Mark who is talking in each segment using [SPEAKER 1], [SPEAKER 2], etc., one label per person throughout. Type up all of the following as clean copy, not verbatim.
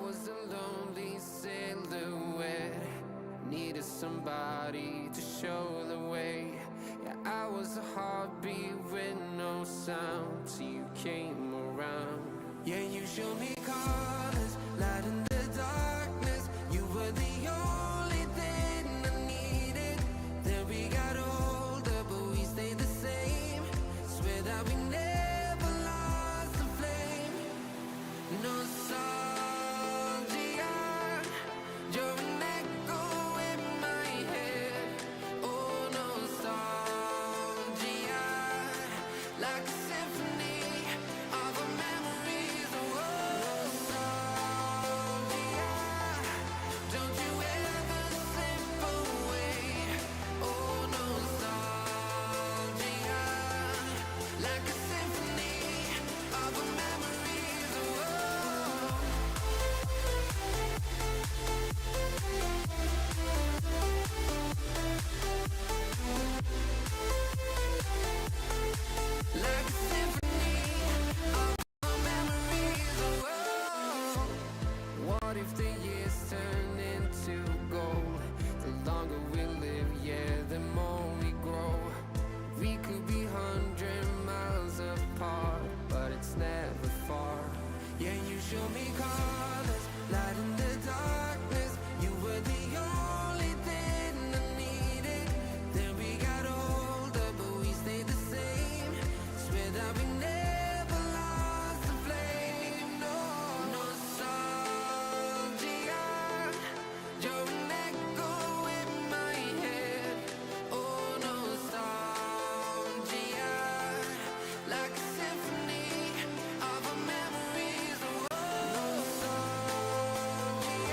[SPEAKER 1] was a lonely silhouette, needed somebody to show the way. Yeah, I was a heartbeat with no sound till you came around. Yeah, you showed me colors, light in the darkness. You were the only thing I needed. Then we got older, but we stayed the same. Swear that we never lost the flame. Nostalgia, you're an echo in my head. Oh, nostalgia, like a symphony of our memories. Oh, nostalgia, don't you ever slip away. Oh, nostalgia, like a symphony of our memories. Oh, like a symphony of our memories. Oh, what if the years turn into gold? The longer we live, yeah, the more we grow. We could be 100 miles apart, but it's never far. Yeah, you show me colors, light in the darkness. You were the only thing I needed. Then we got older, but we stayed the same. Swear that we never lost the flame. No, nostalgia, you're an echo in my head. Oh, nostalgia, like a symphony of our memories. Oh, nostalgia,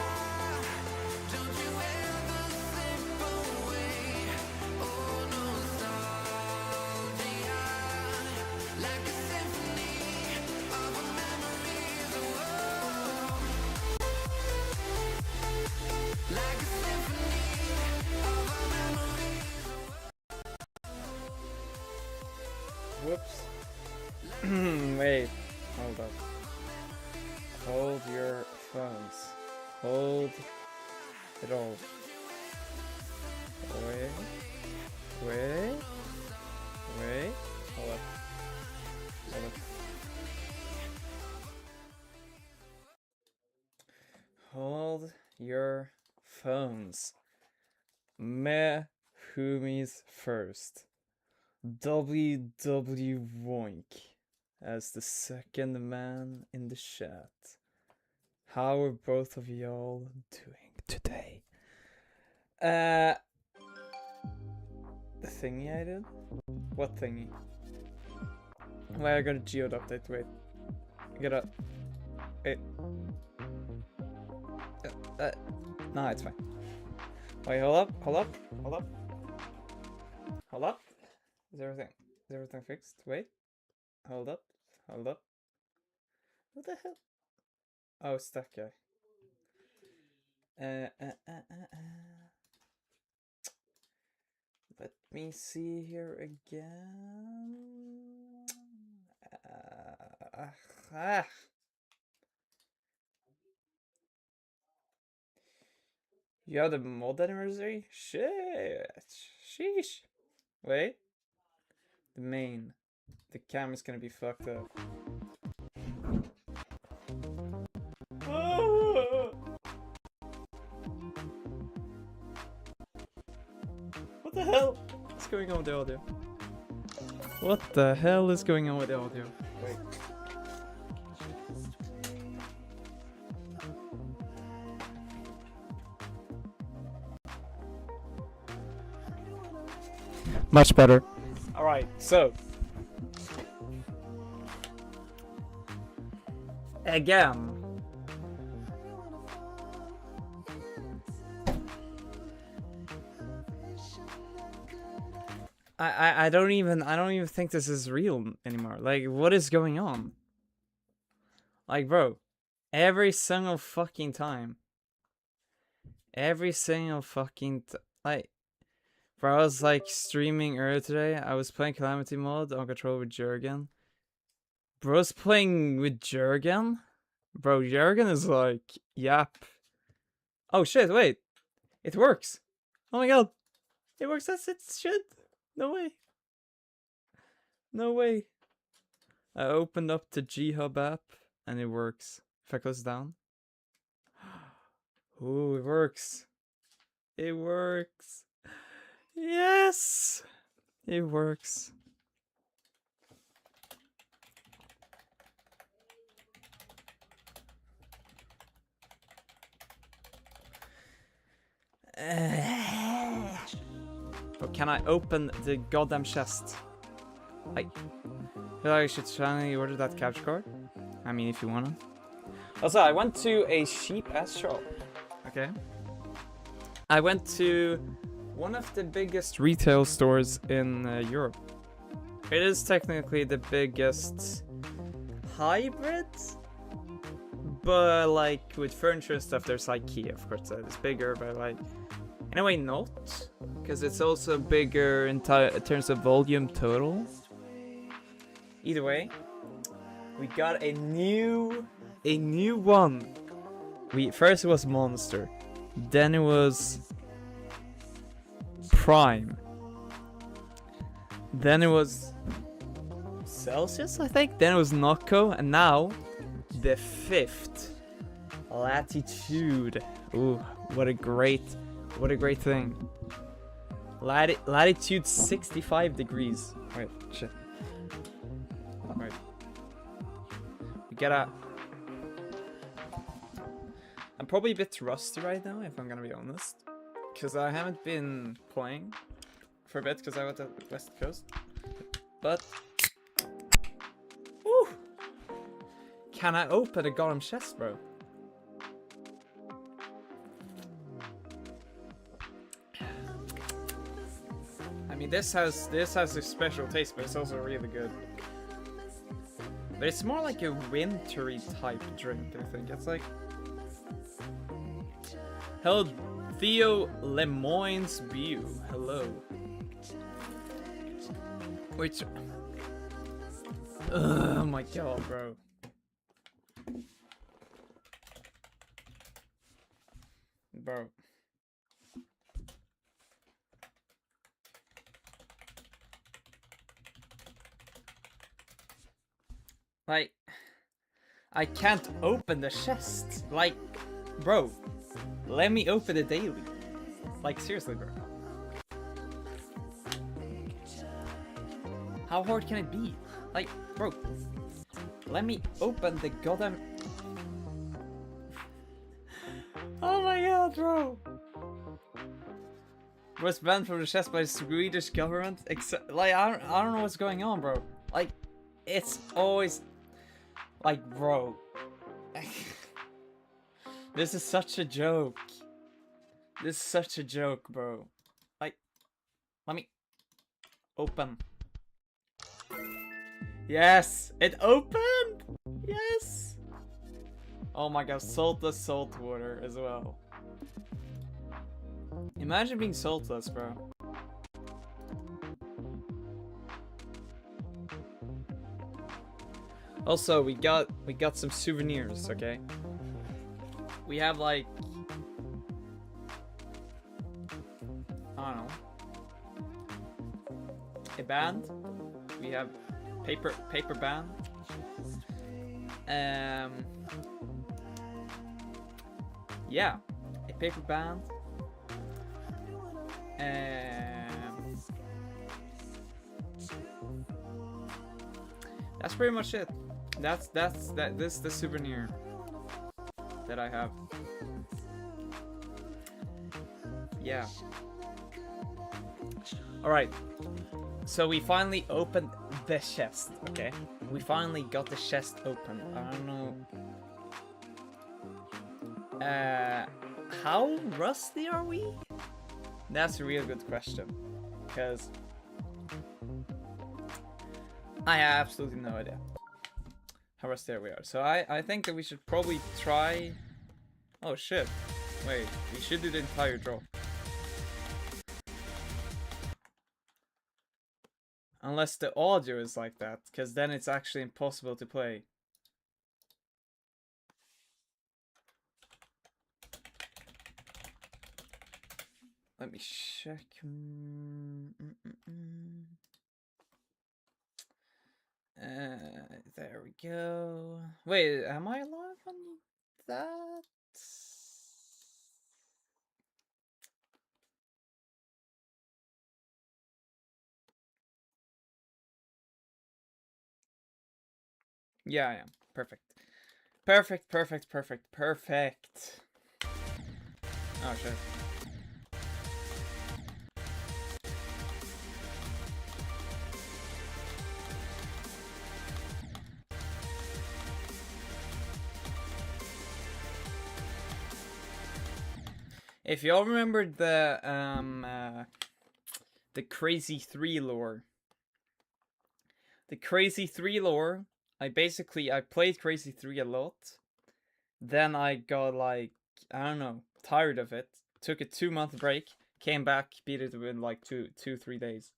[SPEAKER 1] don't you ever slip away. Oh, nostalgia, like a symphony of our memories. Oh, like a symphony of our memories.
[SPEAKER 2] Whoops. Wait, hold up. Hold your phones. Hold it all. Wait. Hold up. Hold your phones. Meh, whomies first. WW Woink as the second man in the chat. How are both of y'all doing today? The thingy I did? What thingy? Wait, I got a geode update, wait. Wait. No, it's fine. Wait, hold up. Is everything fixed? Wait. Hold up. What the hell? Oh, it's that guy. Let me see here again. You have the mod anniversary? Shit. Sheesh. Wait. The camera's gonna be fucked up. What the hell is going on with the audio? What the hell is going on with the audio? Wait. Much better. Alright, so. Again. I don't even think this is real anymore. Like, what is going on? Like, bro, every single fucking time. Like, bro, I was like streaming earlier today. I was playing Calamity mode on control with Jurgen. Bro's playing with Jurgen Bro, Jurgen is like, yep. Oh shit, wait. It works. Oh my god. It works as it should. No way. No way. I opened up the G-Hub app and it works. If I close down. Ooh, it works. It works. Yes. It works. But can I open the goddamn chest? I feel like I should finally order that capture card. I mean, if you wanna. Also, I went to a cheap-ass shop. Okay. I went to one of the biggest retail stores in Europe. It is technically the biggest hybrid, but like with furniture and stuff, there's IKEA, of course, that is bigger, but like in a way not, because it's also bigger in terms of volume total. Either way, we got a new one. First it was Monster, then it was Prime, then it was Celsius, I think, then it was Nocco, and now the 5th Latitude. Ooh, what a great thing. Latitude 65 degrees. Wait, shit. Wait. We gotta... I'm probably a bit rusty right now, if I'm gonna be honest. Because I haven't been playing for a bit, because I went to the West Coast. But... Woo! Can I open a goddamn chest, bro? I mean, this has a special taste, but it's also really good. But it's more like a wintry type drink, I think. It's like... Hello, Theo Lemoyne's View. Hello. Which... Oh my god, bro. Bro. Like, I can't open the chest. Like, bro, let me open it daily. Like, seriously, bro. How hard can it be? Like, bro, let me open the goddamn... Oh my god, bro. Was banned from the chest by the Swedish government. Like, I don't know what's going on, bro. Like, it's always... Like, bro. This is such a joke. This is such a joke, bro. Like, let me open. Yes, it opened. Yes. Oh my god, saltless salt water as well. Imagine being saltless, bro. Also, we got some souvenirs, okay? We have like, I don't know, a band. We have paper band. Yeah, a paper band. That's pretty much it. This is the souvenir that I have. Yeah. Alright. So we finally opened the chest, okay? We finally got the chest open. I don't know. How rusty are we? That's a real good question. Because I have absolutely no idea how rusty we are. So I think that we should probably try... Oh shit. Wait, we should do the entire drop. Unless the audio is like that, because then it's actually impossible to play. Let me check. There we go. Wait, am I alive on that? Yeah, I am. Perfect. Perfect, perfect, perfect, perfect. Oh, shit. If y'all remembered the Crazy 3 lore. The Crazy 3 lore, I played Crazy 3 a lot. Then I got like, I don't know, tired of it. Took a 2-month break, came back, beat it within like 3 days.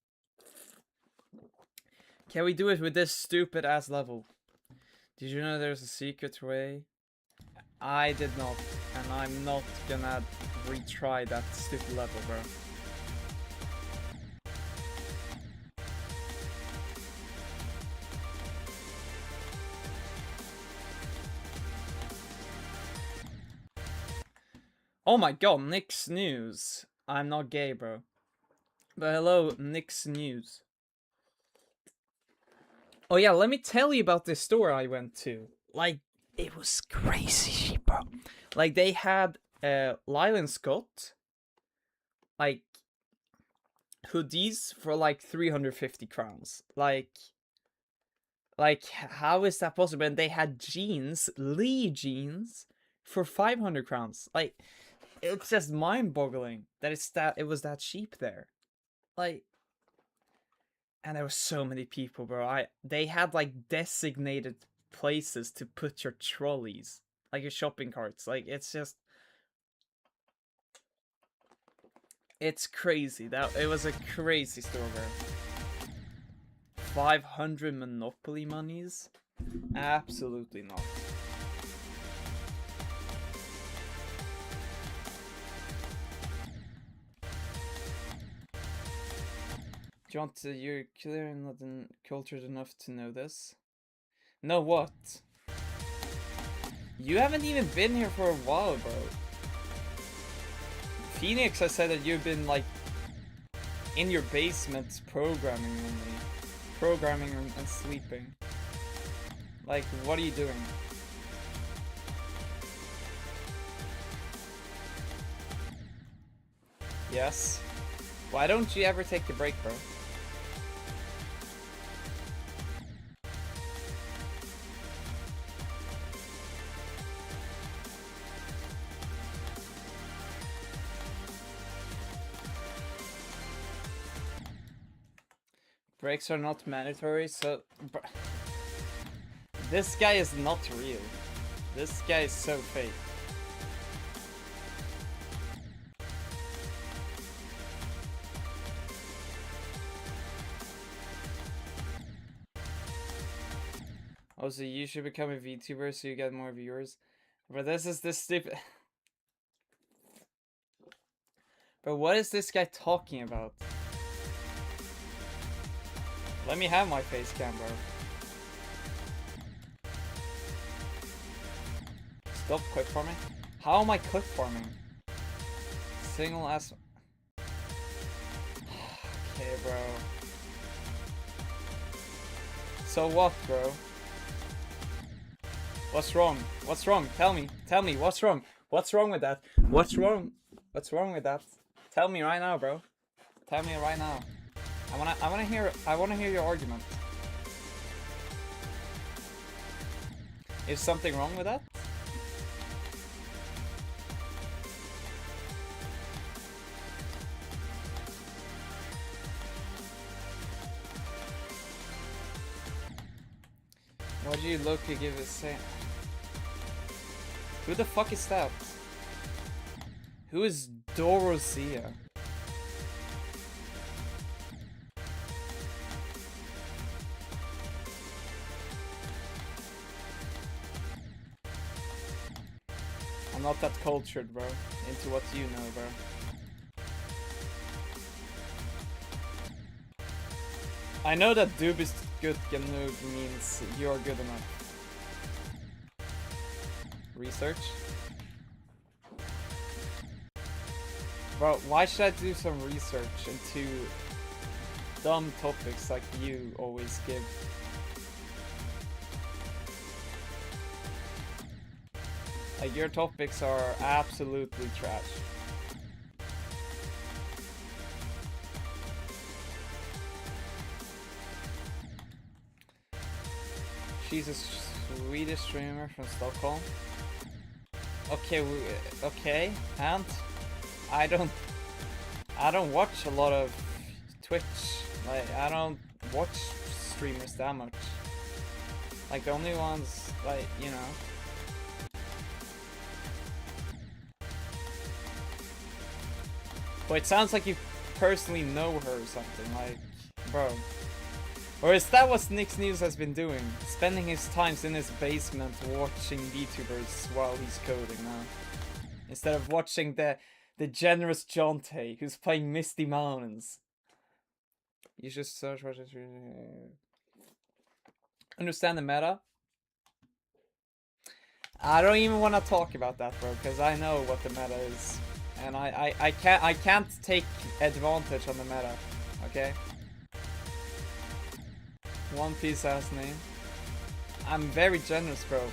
[SPEAKER 2] Can we do it with this stupid ass level? Did you know there's a secret way? I did not, and I'm not gonna retry that stupid level, bro. Oh my god, Nick's News. I'm not gay, bro. But hello, Nick's News. Oh yeah, let me tell you about this store I went to. Like, it was crazy shit, bro. Like, they had Lyle Scott, like, hoodies for like 350 crowns. Like, how is that possible? And they had jeans, Lee jeans, for 500 crowns. Like, it's just mind-boggling that it was that cheap there. Like, and there were so many people, bro. They had like designated places to put your trolleys, like your shopping carts. Like, it's crazy. It was a crazy store, bro. 500 Monopoly monies? Absolutely not. You're clearly not cultured enough to know this. Know what? You haven't even been here for a while, bro. Phoenix has said that you've been, like, in your basement programming only. Programming and sleeping. Like, what are you doing? Yes? Why don't you ever take a break, bro? Breaks are not mandatory, so... This guy is not real. This guy is so fake. Also, you should become a VTuber so you get more viewers. But this is this stupid... But what is this guy talking about? Let me have my face cam, bro. Stop clip farming? How am I clip farming? Single ass... Okay, bro. So what, bro? What's wrong? What's wrong? Tell me, what's wrong? What's wrong with that? What's wrong? What's wrong with that? Tell me right now, bro. Tell me right now. I wanna hear your argument. Is something wrong with that? What do you look to give a say? Who the fuck is that? Who is Dorothea? I'm not that cultured, bro. Into what you know, bro. I know that Du bist gut genug means you're good enough. Research. Bro, why should I do some research into dumb topics like you always give? Like, your topics are absolutely trash. She's a Swedish streamer from Stockholm. Okay, okay, and I don't watch a lot of Twitch. Like, I don't watch streamers that much. Like, the only ones, like, you know. But it sounds like you personally know her or something, like, bro. Or is that what Nick's News has been doing? Spending his times in his basement watching VTubers while he's coding now. Instead of watching the generous Jonte who's playing Misty Mountains. You should search what is understand the meta? I don't even want to talk about that, bro, because I know what the meta is. And I can't take advantage on the meta, okay? One Piece ass name. I'm very generous, bro.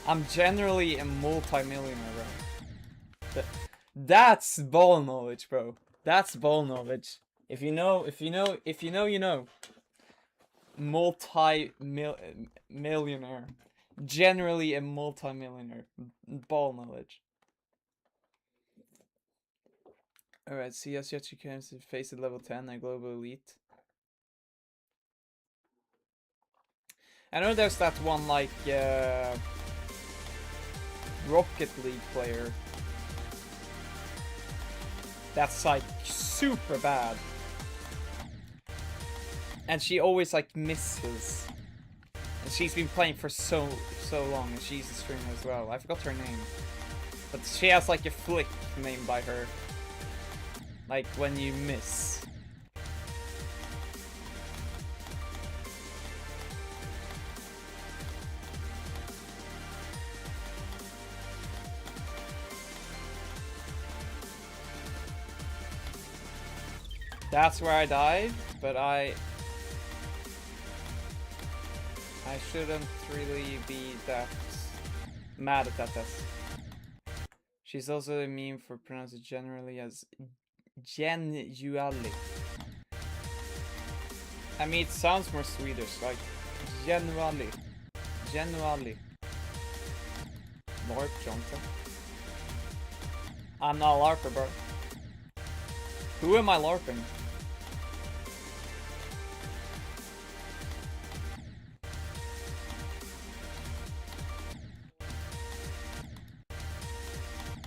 [SPEAKER 2] I'm generally a multi-millionaire, bro. That's ball knowledge, bro. That's ball knowledge. If you know, you know. Multi-millionaire. Generally a multi-millionaire. Ball knowledge. Alright, CS yet you can face at level 10 and global elite. I know there's that one, like, Rocket League player that's, like, super bad. And she always, like, misses. And she's been playing for so long, and she's a streamer as well. I forgot her name. But she has, like, a flick named by her. Like, when you miss. That's where I died, but I shouldn't really be that mad at that test. She's also a meme for pronounced generally as genually. I mean, it sounds more Swedish, like genually. Genually. Lord Johnson. I'm not a LARPer, bro. Who am I LARPing?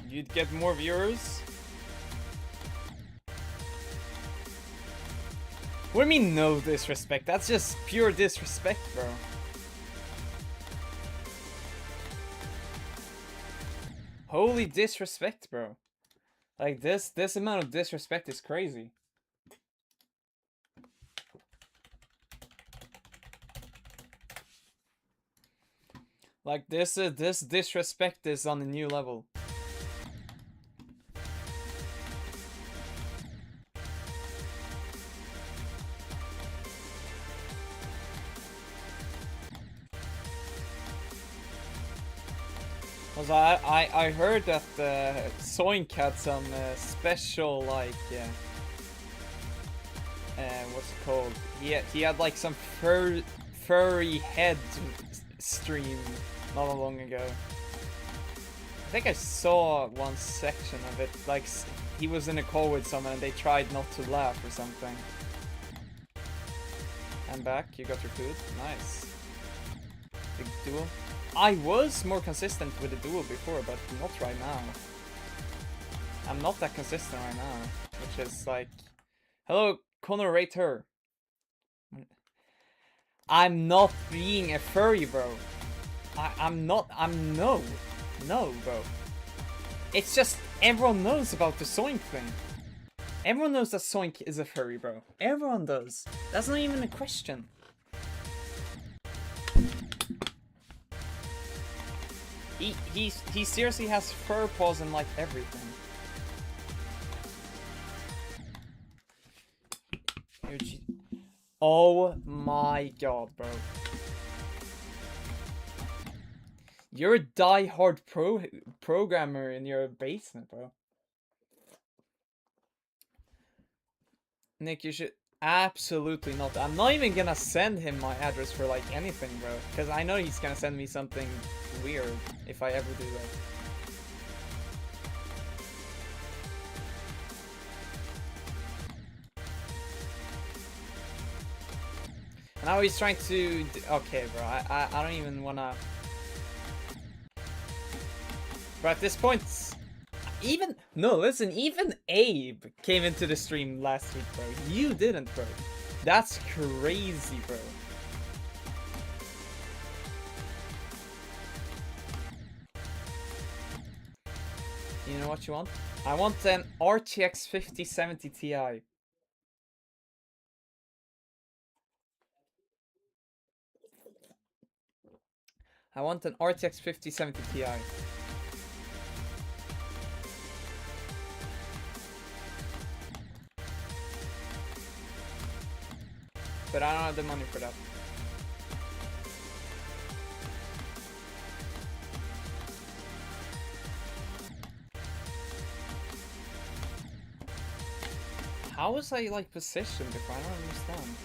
[SPEAKER 2] You'd get more viewers? What do you mean no disrespect? That's just pure disrespect, bro. Holy disrespect, bro. Like, this amount of disrespect is crazy. Like, this disrespect is on a new level. Cause I heard that Soink had some special, like, what's it called? He had like some furry head stream not long ago. I think I saw one section of it. Like, he was in a call with someone and they tried not to laugh or something. I'm back. You got your food. Nice. Big duel. I was more consistent with the duel before, but not right now. I'm not that consistent right now, which is like, hello, Connor, rate her. I'm not being a furry, bro. No, bro. It's just everyone knows about the Soink thing. Everyone knows that Soink is a furry, bro. Everyone does. That's not even a question. He seriously has fur paws and like everything. Oh my god, bro. You're a die-hard programmer in your basement, bro. Nick, you should absolutely not. I'm not even gonna send him my address for like anything, bro. Because I know he's gonna send me something weird if I ever do that. Now he's trying to... Okay, bro. I don't even wanna... But at this point... Even... No, listen. Even Abe came into the stream last week, bro. You didn't, bro. That's crazy, bro. You know what you want? I want an RTX 5070 Ti. I want an RTX 5070 Ti. But I don't have the money for that. How was I like positioned if I don't understand?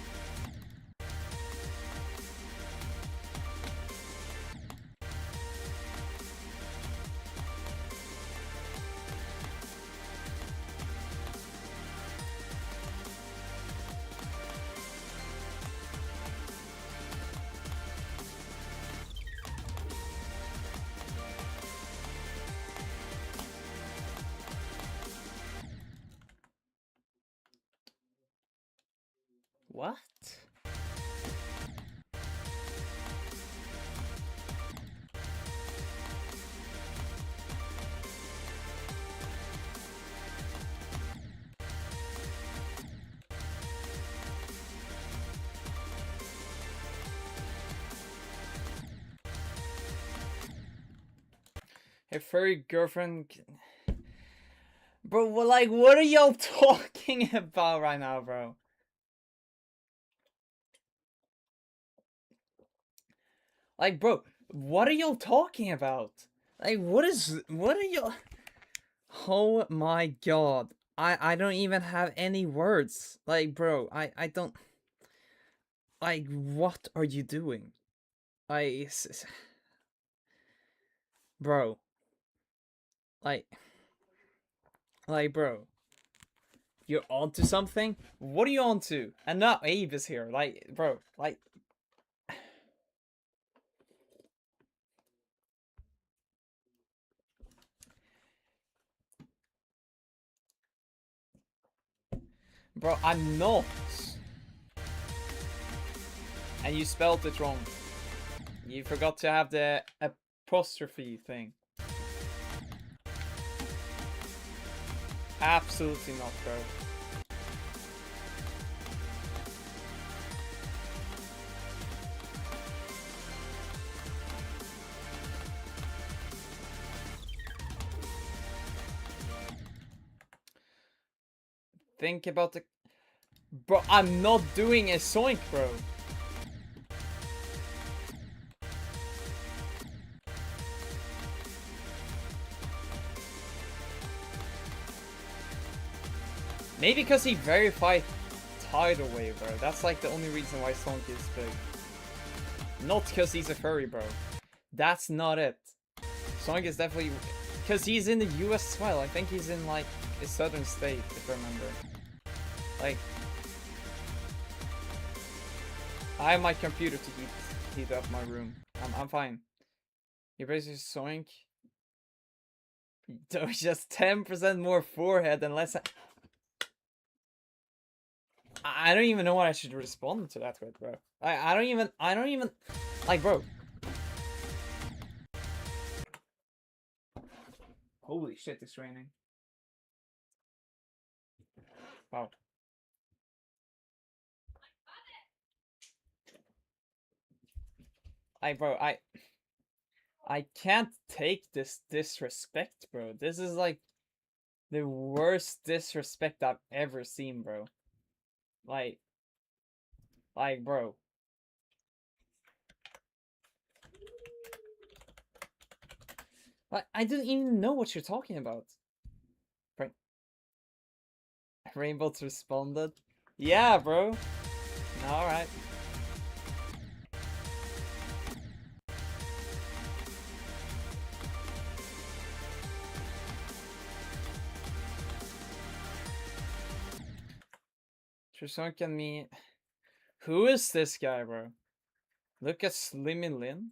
[SPEAKER 2] What? Hey, furry girlfriend. Bro, well, like, what are y'all talking about right now, bro? Like, bro, what are y'all talking about? Like, what are y'all... Oh my god. I don't even have any words. Like, bro, I don't... Like, what are you doing? Bro. Like, bro. You're onto something? What are you onto? And now Abe is here. Like, bro, like... Bro, I'm not. And you spelled it wrong. You forgot to have the apostrophe thing. Absolutely not, bro. Think about the... Bro, I'm not doing a Soink, bro. Maybe because he verified tidal wave, bro. That's like the only reason why Soink is big. Not because he's a furry, bro. That's not it. Soink is definitely... Because he's in the US as well. I think he's in like a southern state, if I remember. Like... I have my computer to heat up my room. I'm fine. You're basically Soink. There's just 10% more forehead and less... I don't even know what I should respond to that with, bro. I don't even... Like, bro. Holy shit, it's raining. Wow. Bro, I can't take this disrespect, bro. This is like the worst disrespect I've ever seen, bro. Like, bro. I didn't even know what you're talking about. Rainbows responded. Yeah, bro. Alright. Trishunk and me. Who is this guy, bro? Look at Slimmy Lin.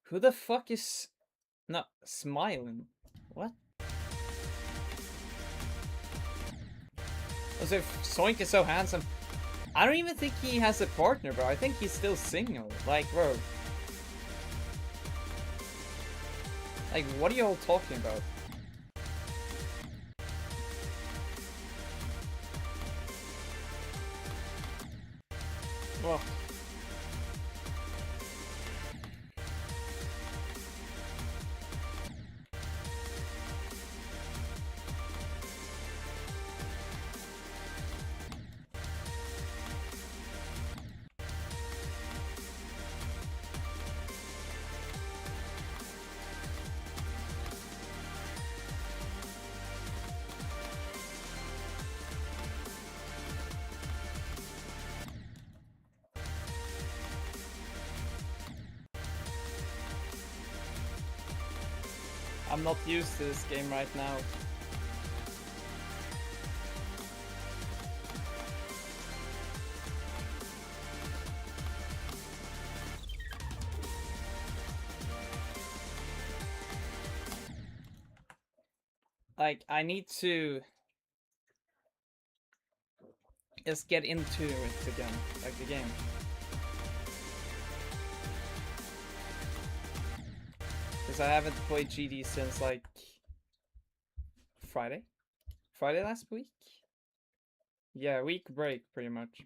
[SPEAKER 2] Who the fuck is... No, Smiling. What? Also, if Soink is so handsome, I don't even think he has a partner, bro. I think he's still single. Like, bro. Like, what are you all talking about? Well... I'm not used to this game right now. Like, I need to just get into it again, like the game. Because I haven't played GD since like Friday last week. Yeah, week break pretty much.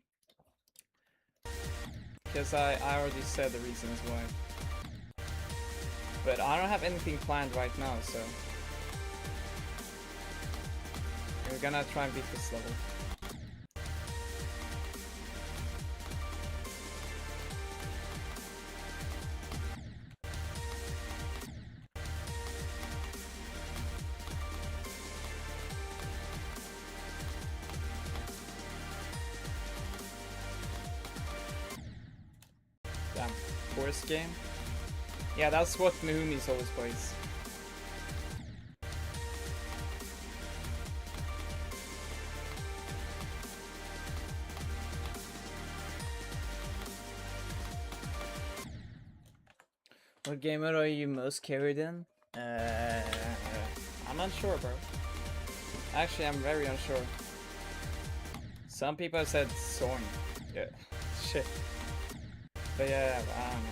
[SPEAKER 2] Because I already said the reasons why. But I don't have anything planned right now, so we're gonna try and beat this level. Damn, worst game? Yeah, that's what Mihumi's always plays. What game mode are you most carried in? I'm unsure, bro. Actually, I'm very unsure. Some people said Zorn. Yeah, shit. But yeah, I don't know.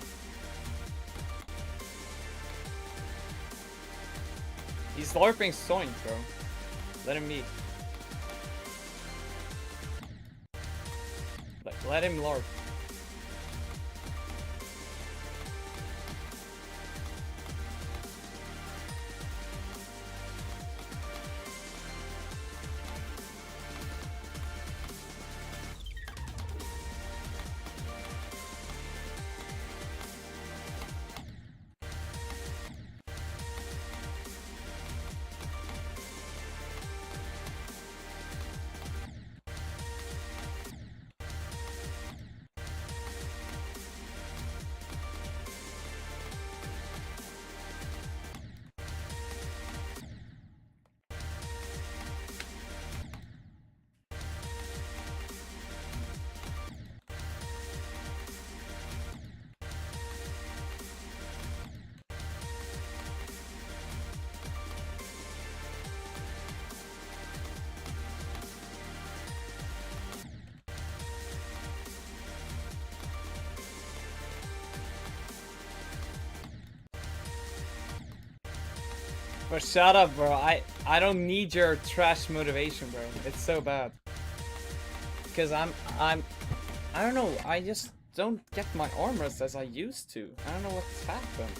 [SPEAKER 2] He's LARPing Soink, bro. Let him be. Let him LARP. But shut up, bro. I don't need your trash motivation, bro. It's so bad. because I don't know, I just don't get my armors as I used to. I don't know what's happened.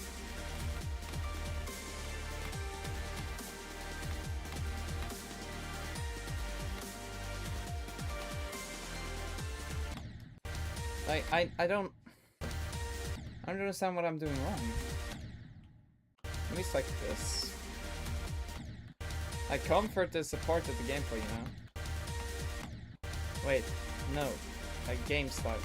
[SPEAKER 2] Like, I don't understand what I'm doing wrong. At least like this. Like, comfort is a part of the gameplay, you know? Wait, no. Like, game style.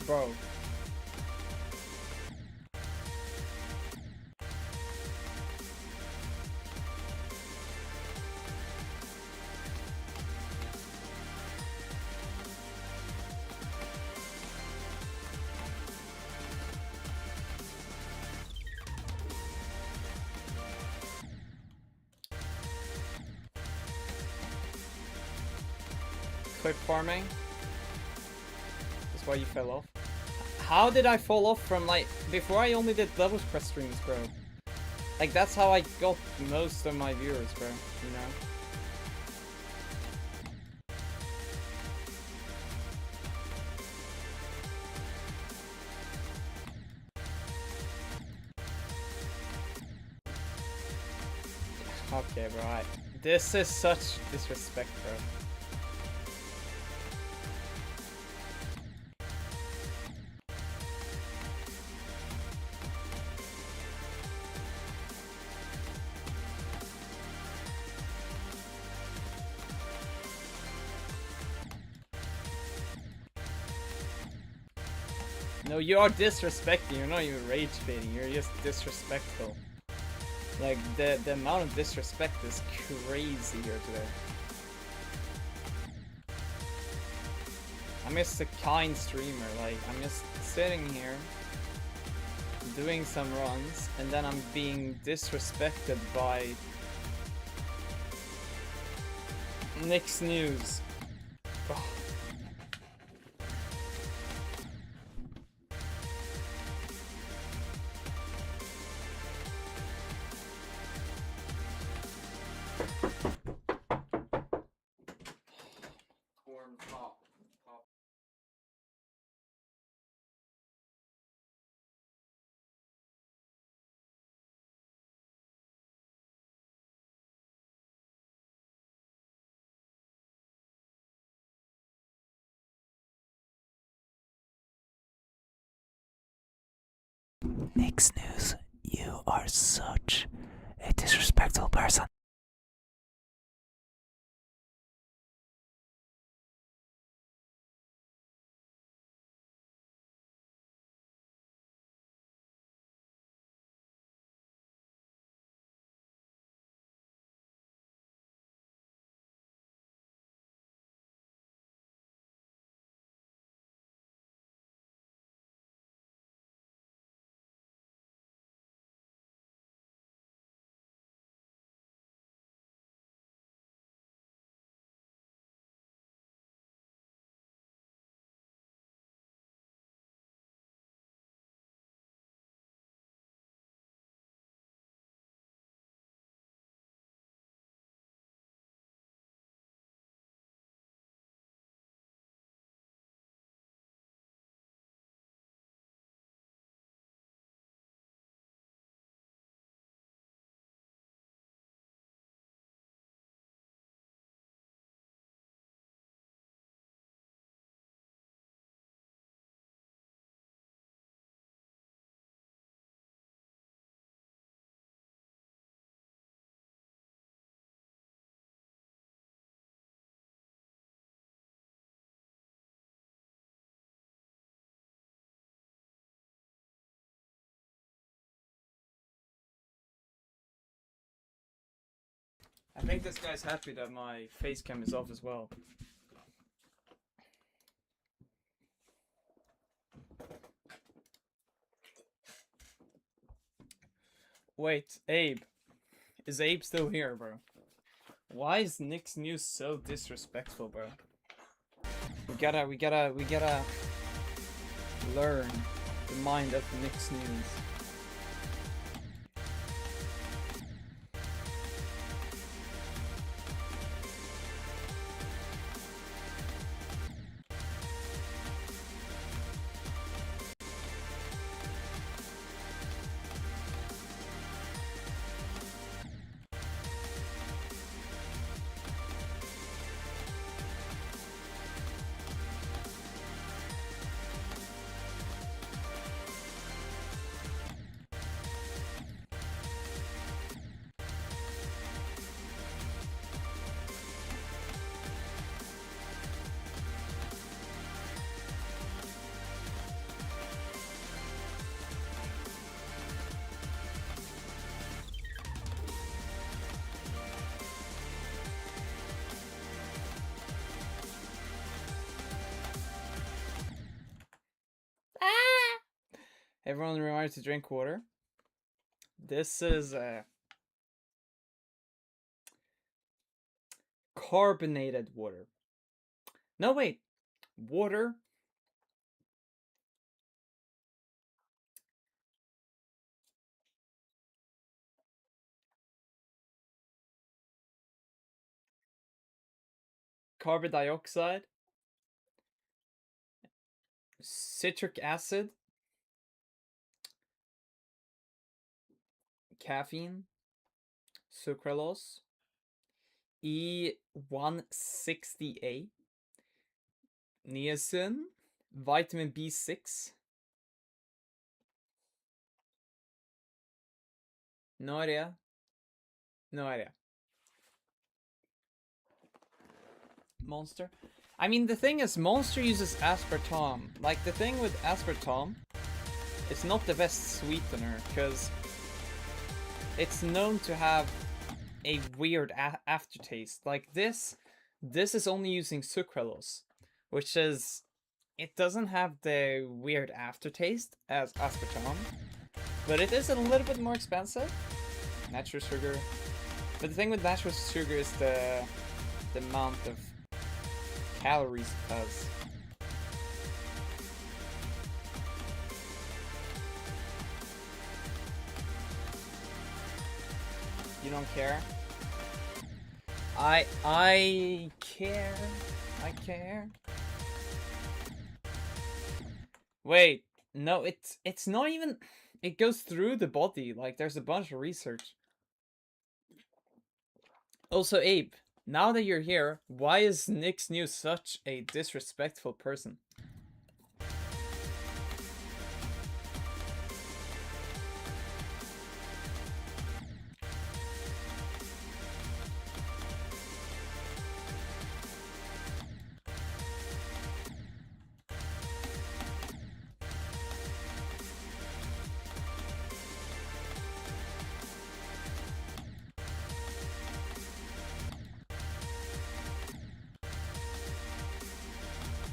[SPEAKER 2] Bro. Quick farming. That's why you fell off. How did I fall off from, like, before I only did double quest streams, bro? Like, that's how I got most of my viewers, bro, you know? Okay, bro, this is such disrespect, bro. No, you are disrespecting. You're not even rage baiting. You're just disrespectful. Like, the amount of disrespect is crazy here today. I'm just a kind streamer. Like, I'm just sitting here doing some runs, and then I'm being disrespected by Nick's News. Oh. Nick's News, you are such a disrespectful person. I think this guy's happy that my face cam is off as well. Wait, Abe. Is Abe still here, bro? Why is Nick's news so disrespectful, bro? We gotta learn the mind of Nick's news. Everyone remember to drink water. This is carbonated water. No, wait. Water. Carbon dioxide. Citric acid. Caffeine. Sucralose. E160A. Niacin. Vitamin B6. No idea. No idea. Monster. I mean, the thing is, Monster uses aspartame. Like, the thing with aspartame, it's not the best sweetener, because it's known to have a weird aftertaste. Like, this is only using sucralose, which is, it doesn't have the weird aftertaste as aspartame, but it is a little bit more expensive. Natural sugar. But the thing with natural sugar is the amount of calories it has. You don't care? I care. I care. Wait, no, it's not even. It goes through the body. Like, there's a bunch of research. Also, Abe, now that you're here, why is Nick's News such a disrespectful person?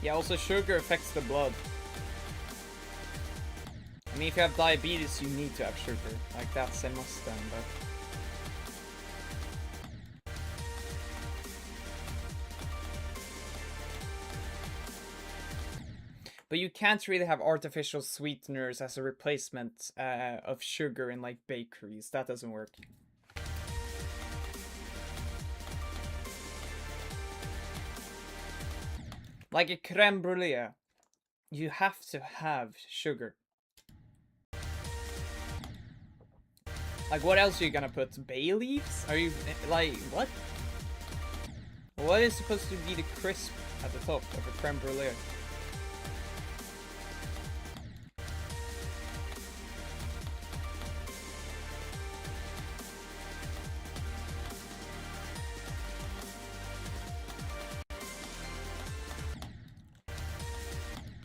[SPEAKER 2] Yeah, also sugar affects the blood. I mean, if you have diabetes, you need to have sugar. Like, that's a must then, but you can't really have artificial sweeteners as a replacement of sugar in, like, bakeries. That doesn't work. Like a creme brulee, you have to have sugar. Like, what else are you gonna put? Bay leaves? Are you, like, what? What is supposed to be the crisp at the top of a creme brulee?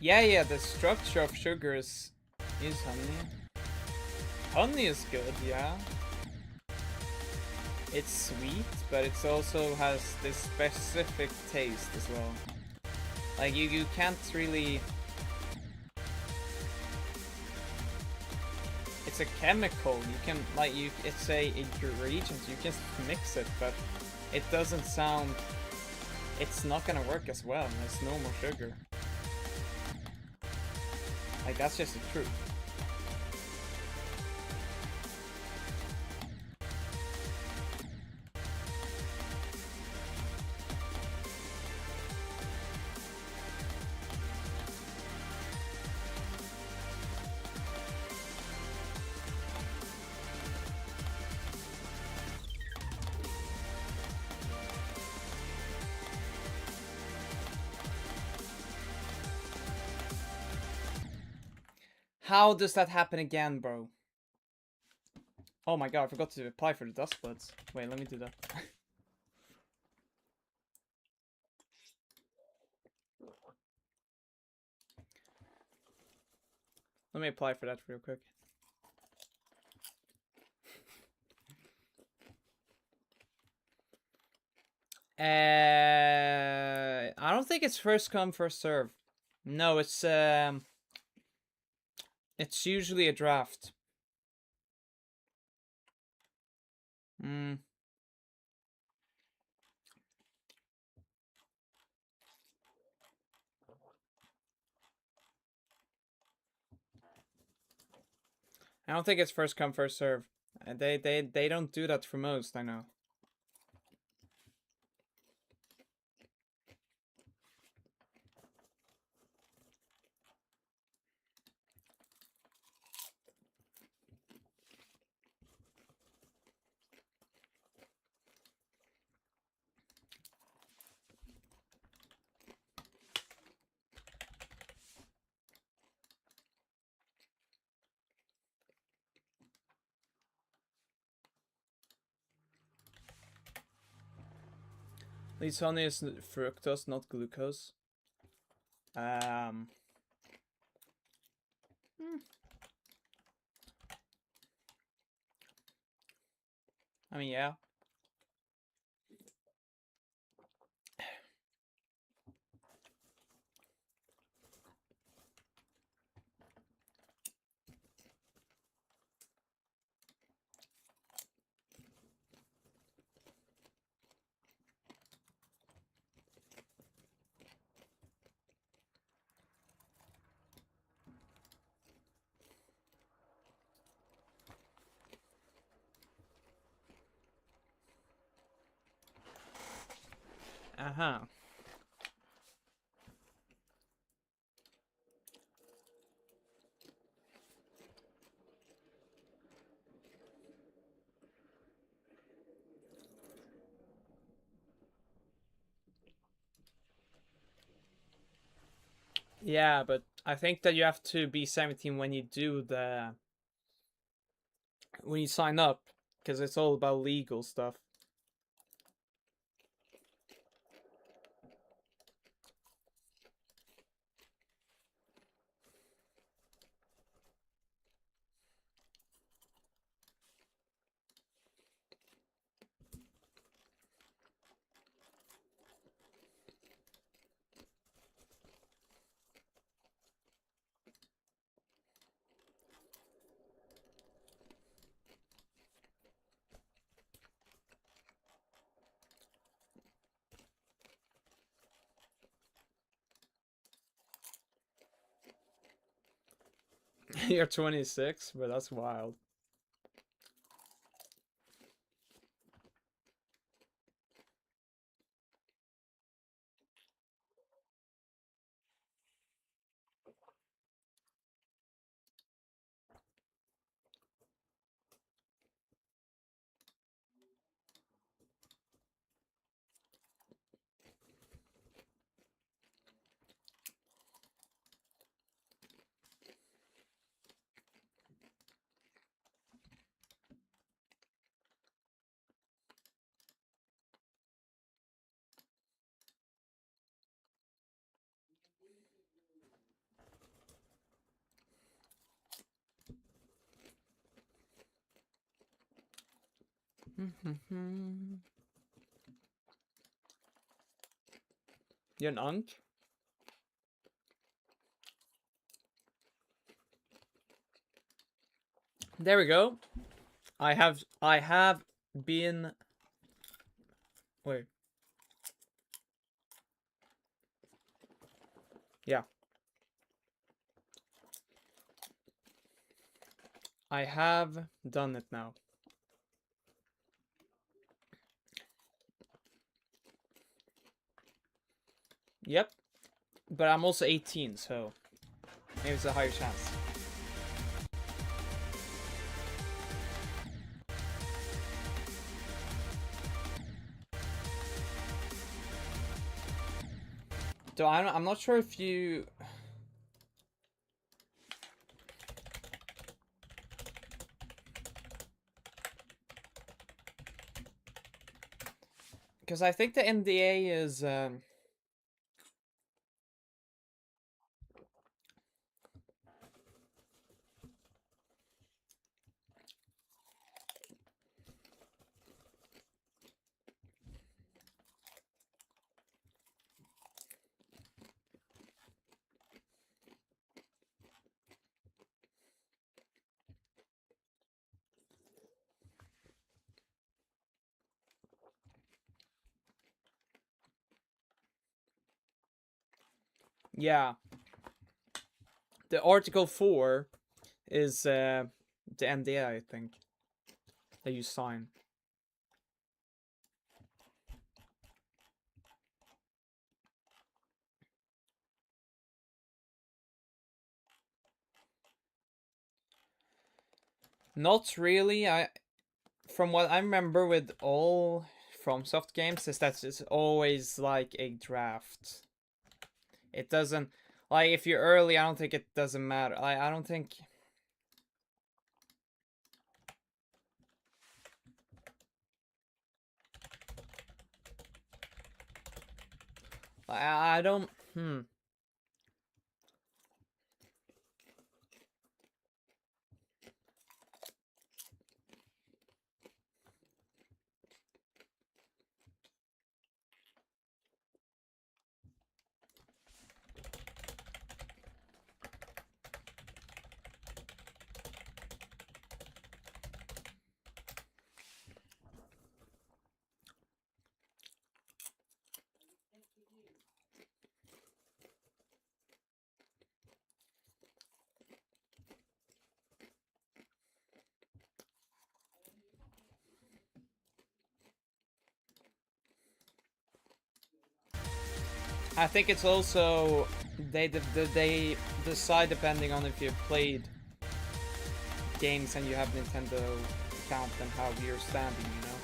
[SPEAKER 2] Yeah, the structure of sugar is honey. Honey is good, yeah. It's sweet, but it also has this specific taste as well. Like you can't really. It's a chemical. You can it's a ingredient. You can mix it, but it doesn't sound. It's not gonna work as well as normal sugar. Like that's just the truth. How does that happen again, bro? Oh my god, I forgot to apply for the dust bloods. Wait, let me do that. Let me apply for that real quick. I don't think it's first come, first serve. No, it's usually a draft. I don't think it's first come, first serve. They don't do that for most, I know. Least honey is fructose, not glucose. I mean, yeah. Uh-huh. Yeah, but I think that you have to be 17 when you do when you sign up, because it's all about legal stuff. You're 26, but that's wild. You're an unk? There we go. I have been. Wait. Yeah. I have done it now. Yep. But I'm also 18, so maybe it's a higher chance. So I'm not sure if you. Because I think the NDA is. Yeah. The Article 4 is the NDA, I think, that you sign. Not really. From what I remember with all FromSoft games is that it's always like a draft. It doesn't, like, if you're early, I don't think it doesn't matter. I don't think. I don't. I think it's also they decide depending on if you've played games and you have Nintendo account and how you're standing, you know.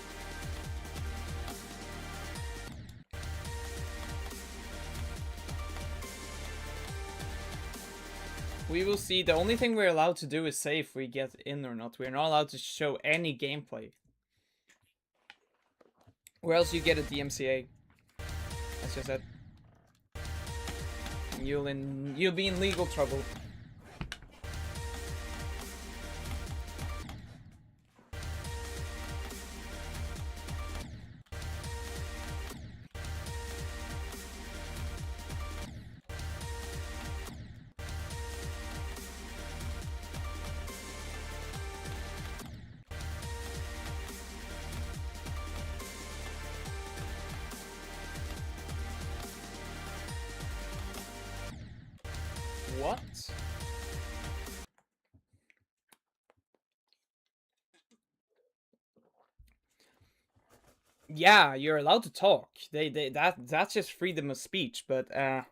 [SPEAKER 2] We will see. The only thing we're allowed to do is say if we get in or not. We're not allowed to show any gameplay. Or else you get a DMCA. That's just it. You'll be in legal trouble. What? Yeah, you're allowed to talk. That's just freedom of speech, but I'm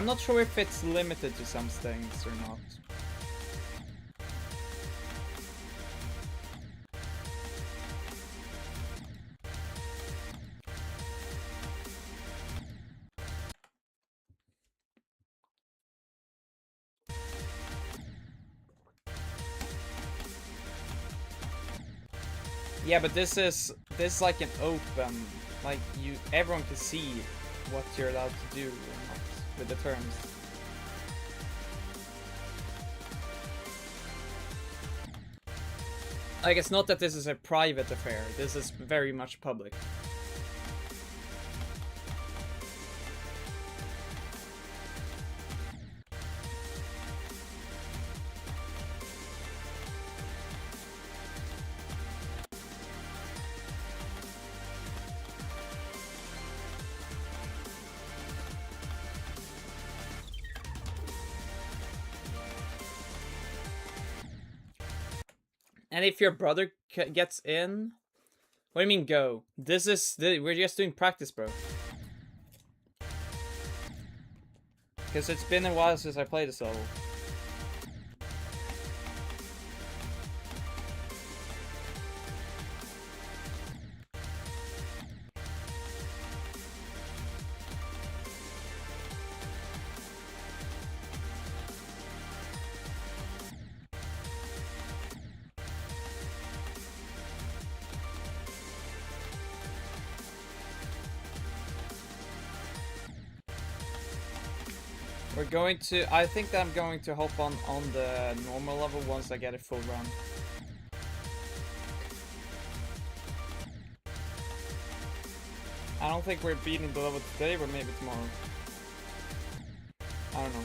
[SPEAKER 2] not sure if it's limited to some things or not. Yeah, but this is like an open, like everyone can see what you're allowed to do or not with the terms. Like, it's not that this is a private affair. This is very much public. And if your brother gets in, what do you mean go? We're just doing practice, bro. Because it's been a while since I played this level. We're going to, I think that I'm going to hop on the normal level once I get a full run. I don't think we're beating the level today, but maybe tomorrow. I don't know.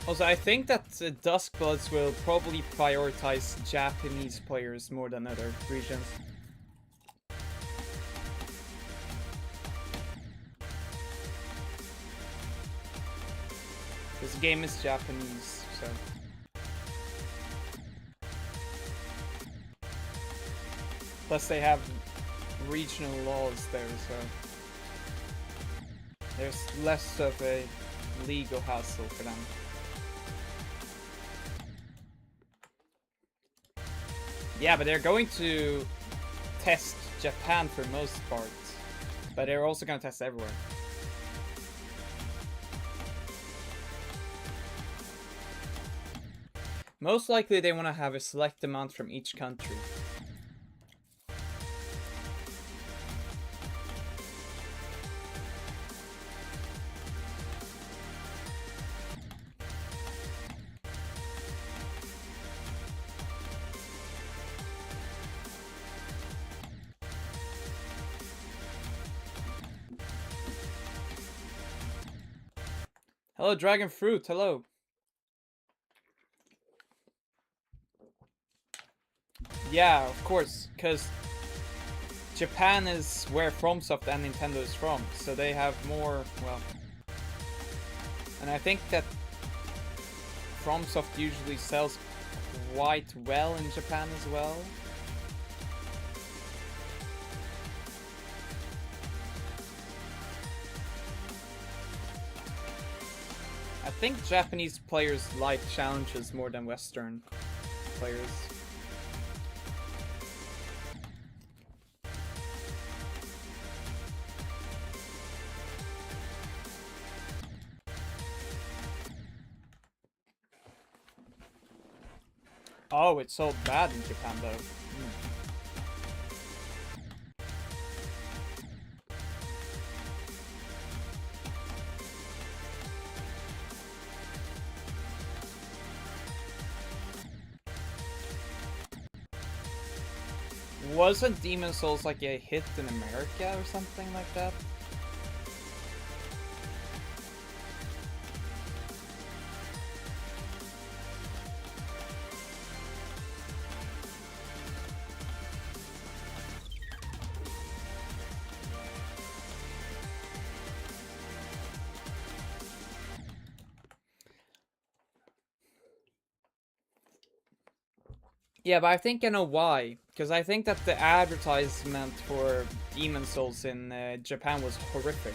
[SPEAKER 2] Also, I think that Duskbloods will probably prioritize Japanese players more than other regions. This game is Japanese, so... Plus they have regional laws there, so... There's less of a legal hassle for them. Yeah, but they're going to test Japan for most parts. But they're also going to test everywhere. Most likely they want to have a select amount from each country. Hello, Dragon Fruit. Hello. Yeah, of course, because Japan is where FromSoft and Nintendo is from, so they have more, well... And I think that FromSoft usually sells quite well in Japan as well. I think Japanese players like challenges more than Western players. Oh, it's so bad in Japan though. Wasn't Demon's Souls like a hit in America or something like that? Yeah, but I think I know why. Because I think that the advertisement for Demon's Souls in Japan was horrific.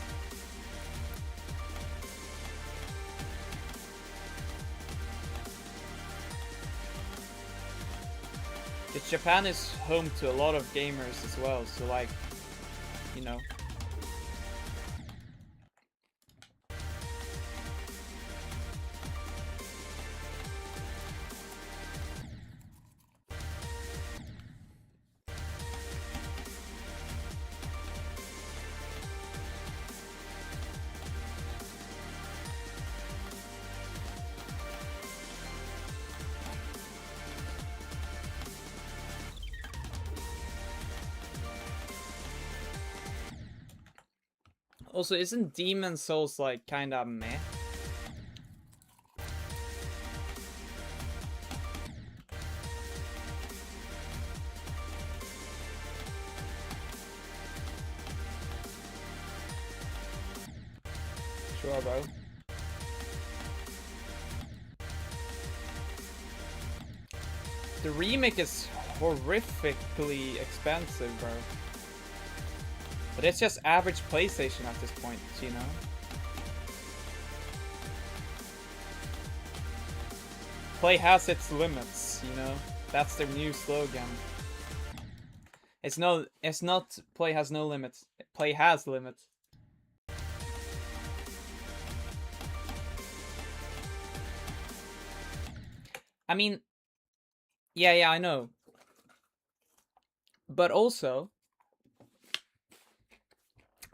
[SPEAKER 2] Because Japan is home to a lot of gamers as well, so like, you know. Also, isn't Demon Souls like kinda meh? Sure, bro. The remake is horrifically expensive, bro. But it's just average PlayStation at this point, you know? Play has its limits, you know? That's their new slogan. It's not play has no limits. Play has limits. I mean, yeah, I know. But also,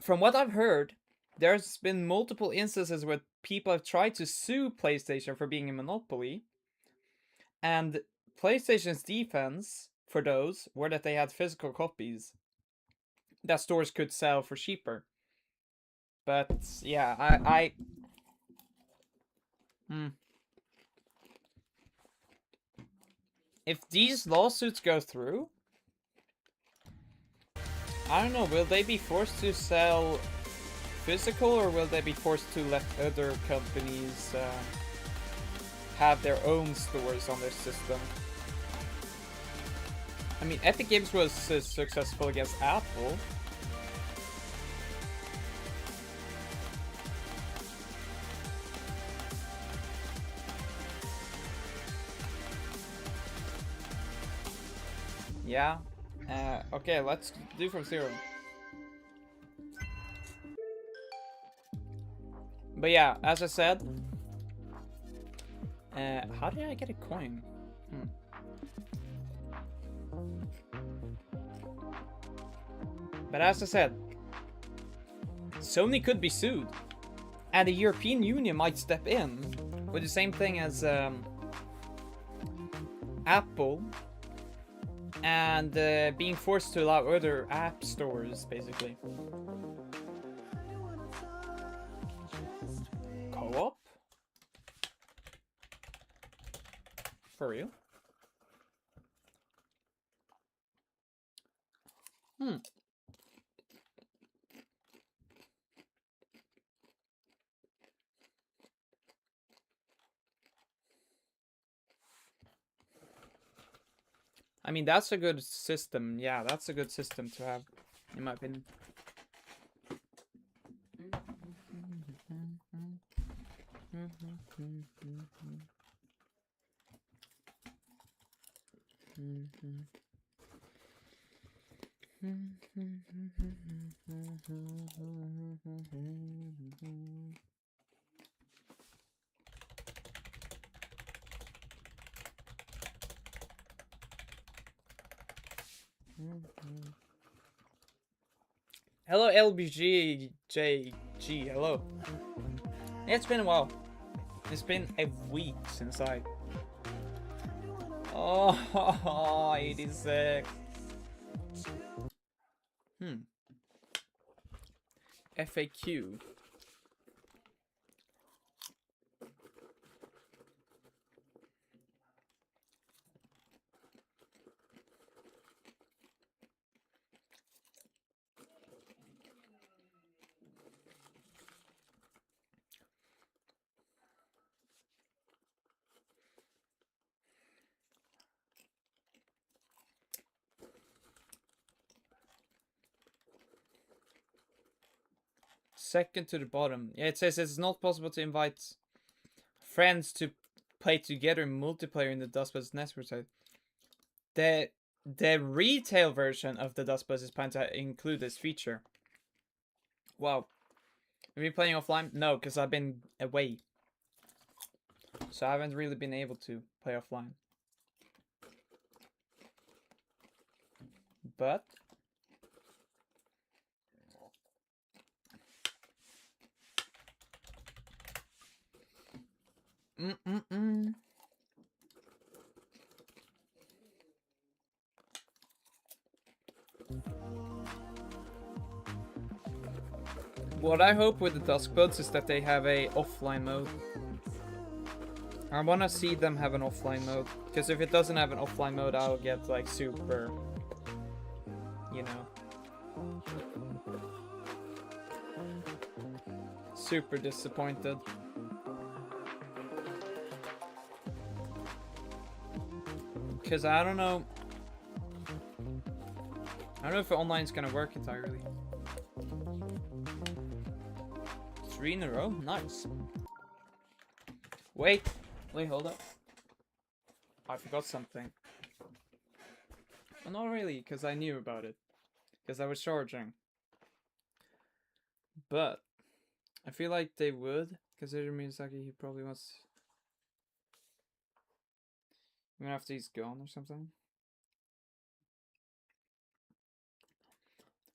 [SPEAKER 2] from what I've heard, there's been multiple instances where people have tried to sue PlayStation for being a monopoly, and PlayStation's defense for those were that they had physical copies that stores could sell for cheaper. But yeah, if these lawsuits go through, I don't know, will they be forced to sell physical, or will they be forced to let other companies have their own stores on their system? I mean, Epic Games was successful against Apple. Yeah. Okay, let's do from zero. But yeah, as I said, how did I get a coin? But as I said, Sony could be sued, and the European Union might step in with the same thing as Apple, and being forced to allow other app stores, basically. Co-op? For real? I mean, that's a good system. Yeah, that's a good system to have, in my opinion. Hello, LBGJG. Hello. It's been a while. It's been a week since I. Oh, 86. FAQ. Second to the bottom. Yeah, it says it's not possible to invite friends to play together in multiplayer in the Dustbus network site. The retail version of the Dustbus is planned to include this feature. Wow. Have you been playing offline? No, because I've been away. So I haven't really been able to play offline. But What I hope with the Duskbloods is that they have a offline mode. I want to see them have an offline mode, because if it doesn't have an offline mode, I'll get like super, you know, super disappointed. Because I don't know if online's gonna work entirely. 3 in a row? Nice. Wait, hold up. I forgot something. Well, not really, because I knew about it. Because I was charging. But I feel like they would, consider Miyazaki, he probably wants... Even after he's gone or something.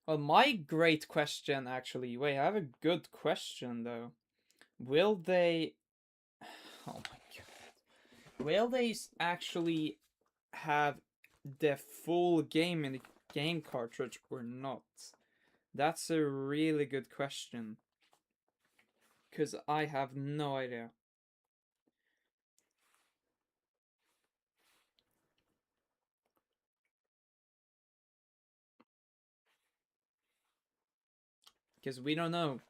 [SPEAKER 2] Well, my great question, actually. Wait, I have a good question, though. Will they... Oh my god. Will they actually have the full game in the game cartridge or not? That's a really good question. Because I have no idea. Because we don't know.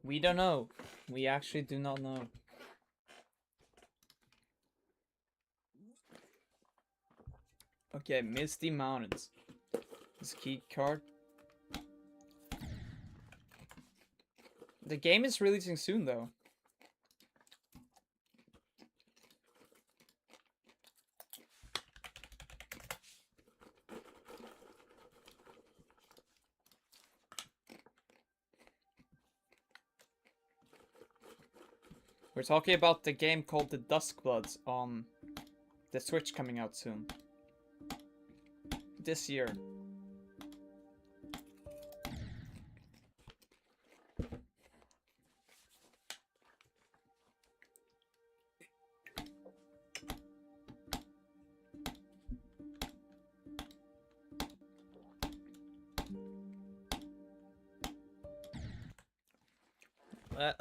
[SPEAKER 2] We don't know. We actually do not know. Okay, Misty Mountains. This key card. The game is releasing soon, though. We're talking about the game called The Duskbloods on the Switch coming out soon. This year.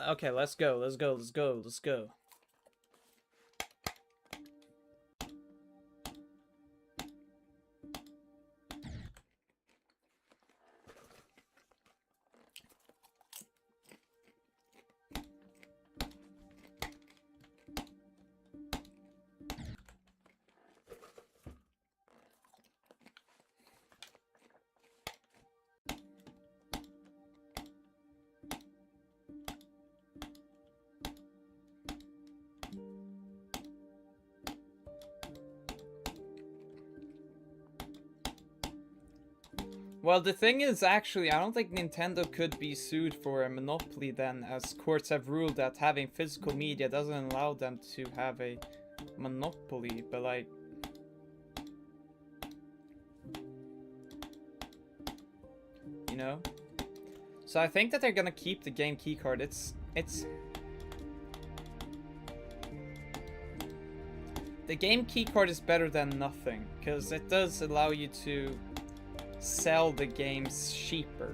[SPEAKER 2] Okay, let's go. Well, the thing is, actually, I don't think Nintendo could be sued for a monopoly then, as courts have ruled that having physical media doesn't allow them to have a monopoly, but like... You know? So I think that they're gonna keep the game keycard. It's... The game keycard is better than nothing, because it does allow you to sell the games cheaper.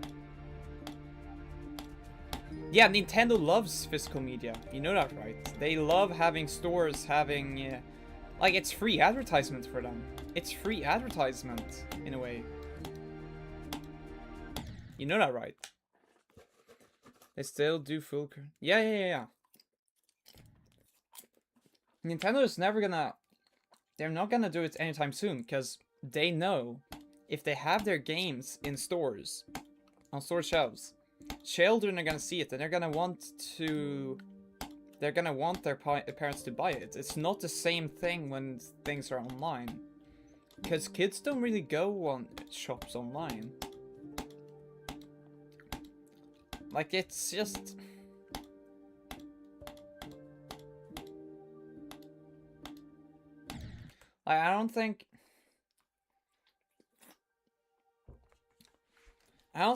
[SPEAKER 2] Yeah, Nintendo loves physical media. You know that, right? They love having stores having... like, it's free advertisement for them. It's free advertisement, in a way. You know that, right? They still do full... Yeah. Nintendo is never gonna... They're not gonna do it anytime soon, because they know if they have their games in stores, on store shelves, children are gonna see it and they're gonna want their parents to buy it. It's not the same thing when things are online, because kids don't really go on shops online. Like, it's just... like, I don't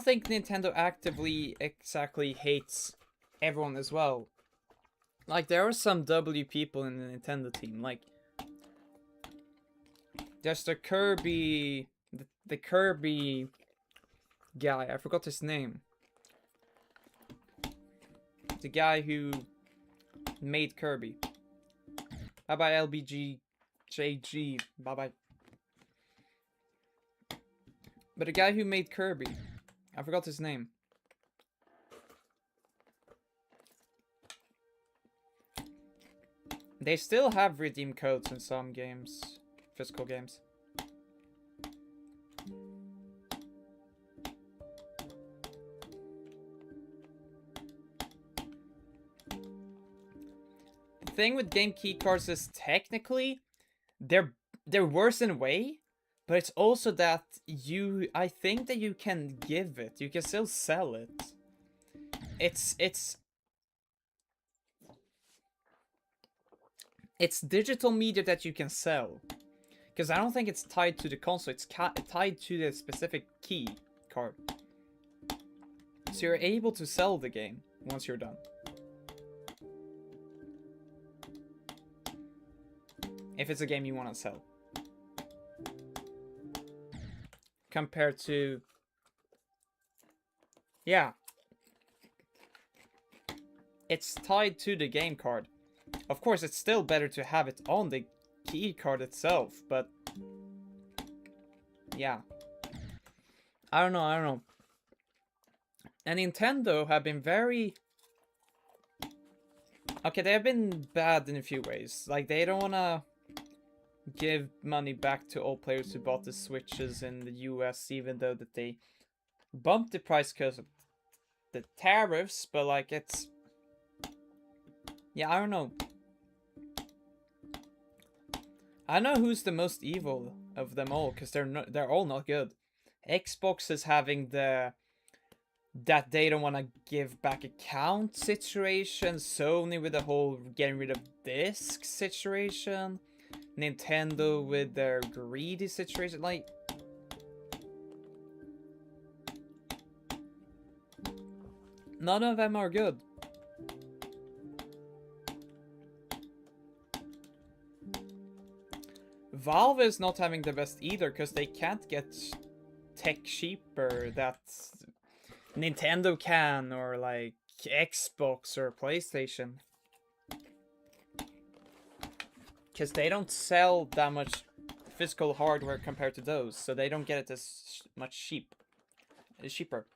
[SPEAKER 2] think Nintendo actively exactly hates everyone as well. Like, there are some W people in the Nintendo team. Like, there's the Kirby... the Kirby guy. I forgot his name. the guy who made Kirby. Bye bye LBGJG. Bye bye. But the guy who made Kirby, I forgot his name. They still have redeem codes in some games, physical games. The thing with game keycards is technically they're worse in a way, but it's also that I think that you can give it. You can still sell it. It's digital media that you can sell. Because I don't think it's tied to the console, it's tied to the specific key card. So you're able to sell the game once you're done. If it's a game you want to sell. Compared to... yeah. It's tied to the game card. Of course, it's still better to have it on the key card itself, but... yeah. I don't know. And Nintendo have been very... okay, they have been bad in a few ways. Like, they don't wanna give money back to all players who bought the Switches in the US, even though that they bumped the price because of the tariffs, but like, it's... yeah, I don't know. I know who's the most evil of them all, because they're all not good. Xbox is having the... that they don't want to give back account situation. Sony with the whole getting rid of disc situation. Nintendo with their greedy situation. Like... none of them are good. Valve is not having the best either, because they can't get tech cheaper that Nintendo can, or like Xbox or PlayStation. Because they don't sell that much physical hardware compared to those, so they don't get it as much cheaper.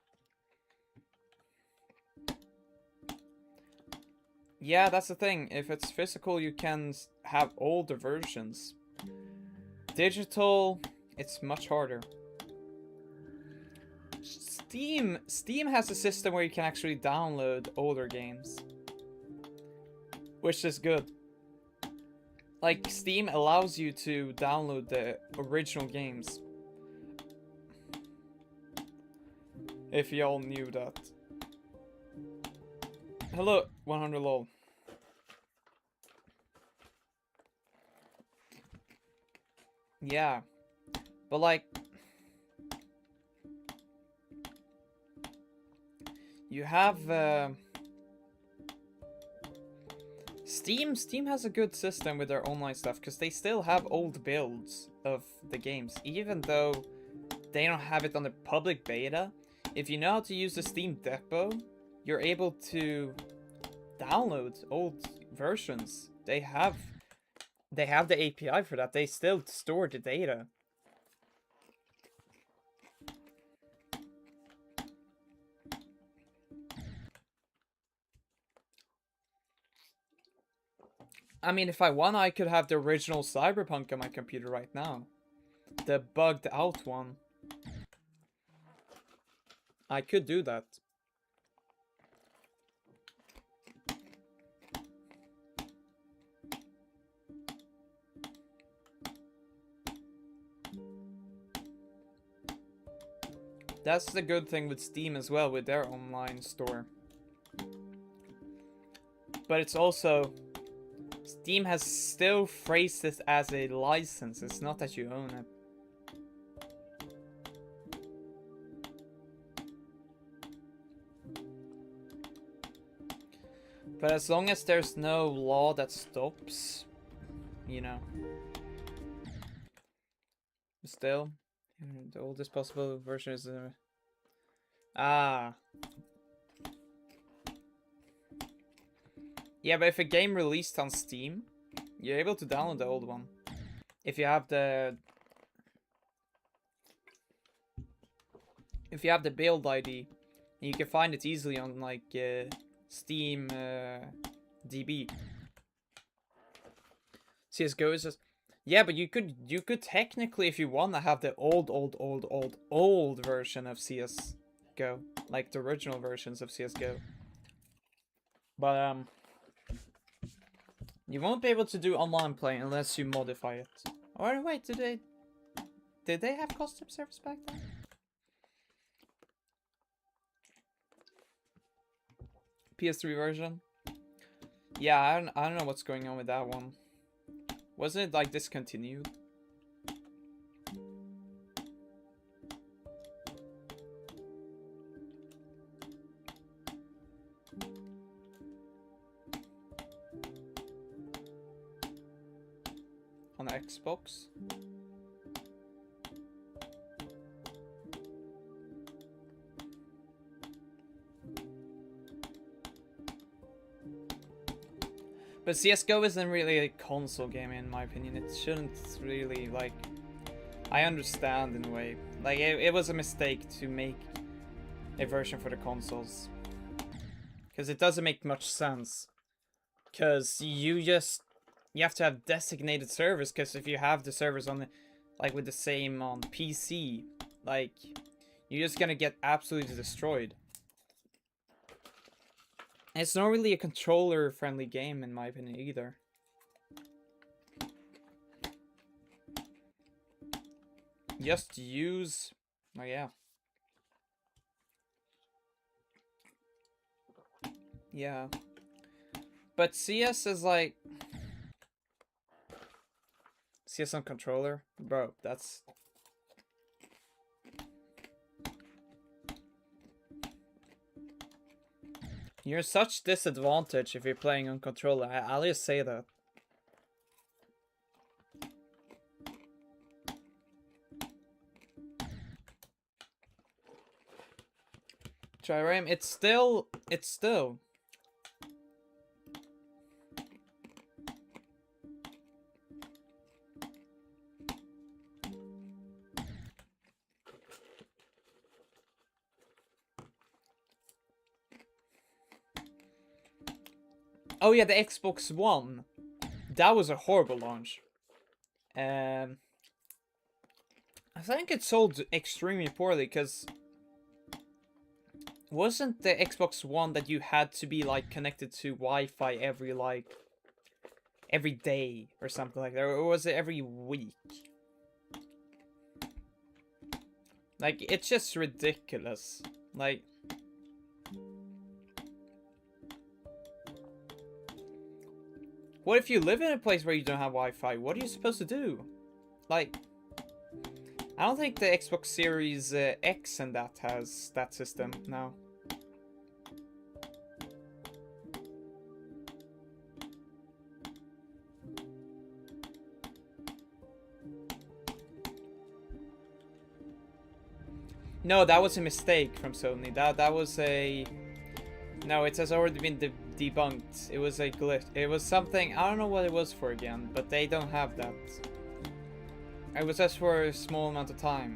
[SPEAKER 2] Yeah, that's the thing. If it's physical, you can have older versions. Digital, it's much harder. Steam has a system where you can actually download older games, which is good. Like, Steam allows you to download the original games. If y'all knew that. Hello, 100 lol. Yeah, but like, you have Steam has a good system with their online stuff, because they still have old builds of the games, even though they don't have it on the public beta. If you know how to use the Steam Depot, you're able to download old versions. They have the API for that. They still store the data. I mean, if I want, I could have the original Cyberpunk on my computer right now. The bugged out one. I could do that. That's the good thing with Steam as well, with their online store. But it's also... Steam has still phrased this as a license. It's not that you own it. But as long as there's no law that stops, you know. Still, the oldest possible version is... ah. Yeah, but if a game released on Steam, you're able to download the old one. If you have the build ID, you can find it easily on like Steam DB. CS:GO is just, yeah, but you could technically, if you wanna, have the old version of CS:GO, like the original versions of CS:GO. But you won't be able to do online play unless you modify it. Or wait, did they have custom servers back then? PS3 version? Yeah, I don't know what's going on with that one. Wasn't it like discontinued? On Xbox? But CS:GO isn't really a console game in my opinion. It shouldn't really, like... I understand in a way. Like, it was a mistake to make a version for the consoles. Because it doesn't make much sense. Because you have to have designated servers, because if you have the servers on the, like with the same on PC, like, you're just gonna get absolutely destroyed. It's not really a controller-friendly game, in my opinion, either. Just use... Oh, yeah. Yeah. But CS is like... CS on controller? Bro, that's... You're such disadvantage if you're playing on controller. I'll just say that. Trireme, it's still... Oh yeah, the Xbox One. That was a horrible launch. I think it sold extremely poorly, because... Wasn't the Xbox One that you had to be, like, connected to Wi-Fi every day or something like that? Or was it every week? Like, it's just ridiculous. Like... What if you live in a place where you don't have Wi-Fi? What are you supposed to do? Like... I don't think the Xbox Series X and that has that system now. No, that was a mistake from Sony. That was a... No, it has already been debunked. It was a glitch. It was something... I don't know what it was for again, but they don't have that. It was just for a small amount of time.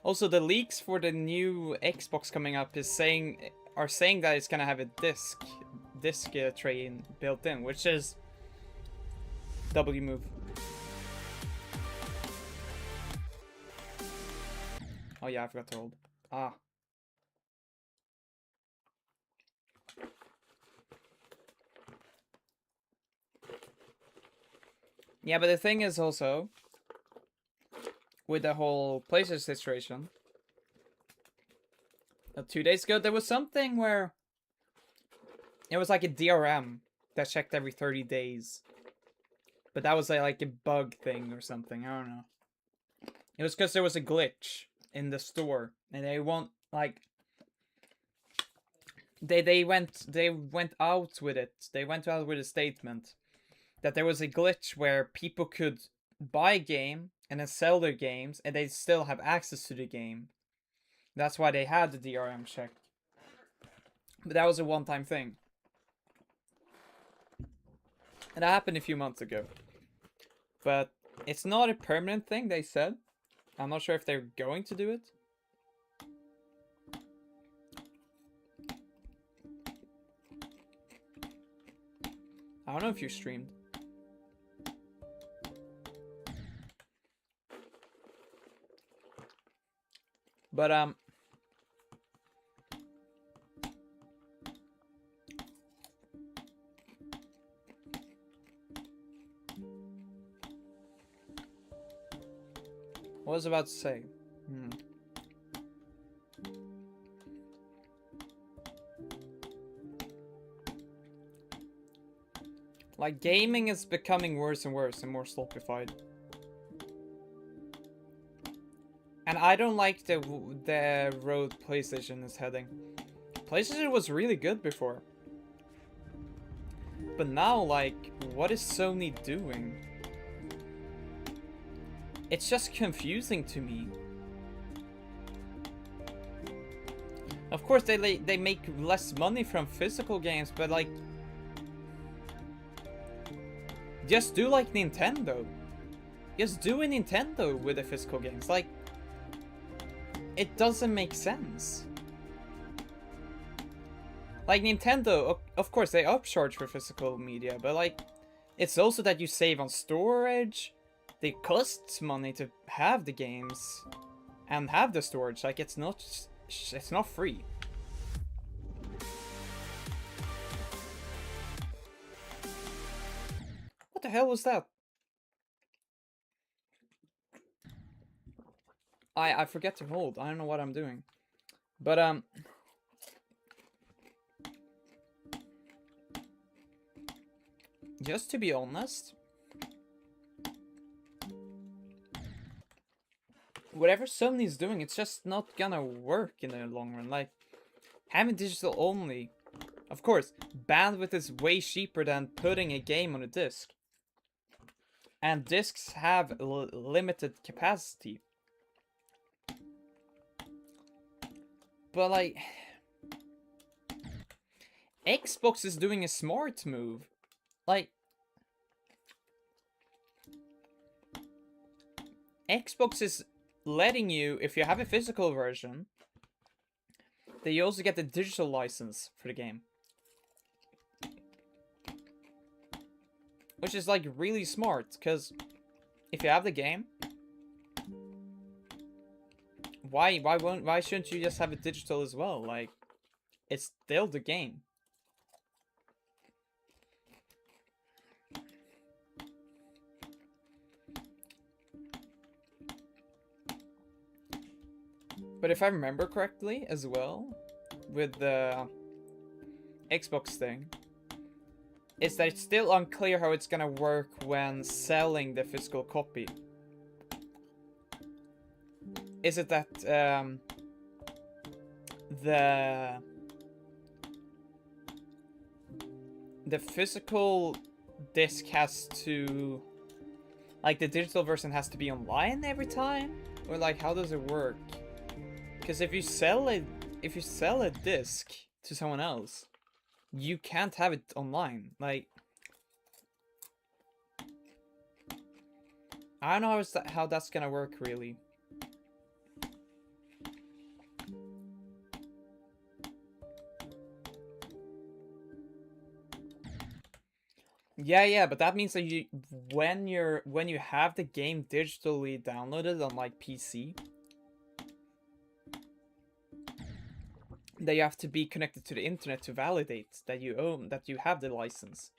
[SPEAKER 2] Also, the leaks for the new Xbox coming up are saying that it's gonna have a disc tray built in, which is W move. Oh yeah, I forgot to hold. Ah. Yeah, but the thing is also, with the whole PlayStation situation, 2 days ago, there was something where it was like a DRM that checked every 30 days. But that was like a bug thing or something, I don't know. It was because there was a glitch in the store, and they won't, like... they went out with it. They went out with a statement that there was a glitch where people could buy a game and then sell their games, and they still have access to the game. That's why they had the DRM check. But that was a one-time thing. And that happened a few months ago. But it's not a permanent thing, they said. I'm not sure if they're going to do it. I don't know if you streamed. But what was I about to say? Like, gaming is becoming worse and worse and more slopified. And I don't like the road PlayStation is heading. PlayStation was really good before. But now, like, what is Sony doing? It's just confusing to me. Of course, they make less money from physical games, but like, just do like Nintendo. Just do a Nintendo with the physical games. Like, it doesn't make sense. Like, Nintendo, of course, they upcharge for physical media, but like, it's also that you save on storage. It costs money to have the games and have the storage. Like, it's not free. What the hell was that? I forget to hold. I don't know what I'm doing. But just to be honest, whatever Sony's doing, it's just not gonna work in the long run. Like, having digital only, of course, bandwidth is way cheaper than putting a game on a disc. And discs have limited capacity. But like, Xbox is doing a smart move. Like, Xbox is letting you, if you have a physical version, then you also get the digital license for the game. Which is like really smart, because if you have the game, why shouldn't you just have it digital as well? Like, it's still the game. But if I remember correctly as well, with the Xbox thing, is that it's still unclear how it's gonna work when selling the physical copy. Is it that the physical disc has to, like, the digital version has to be online every time? Or like, how does it work? Because if you sell a disc to someone else, you can't have it online. Like, I don't know how that's gonna work really. Yeah, but that means that when you have the game digitally downloaded on like PC, that you have to be connected to the internet to validate that you have the license.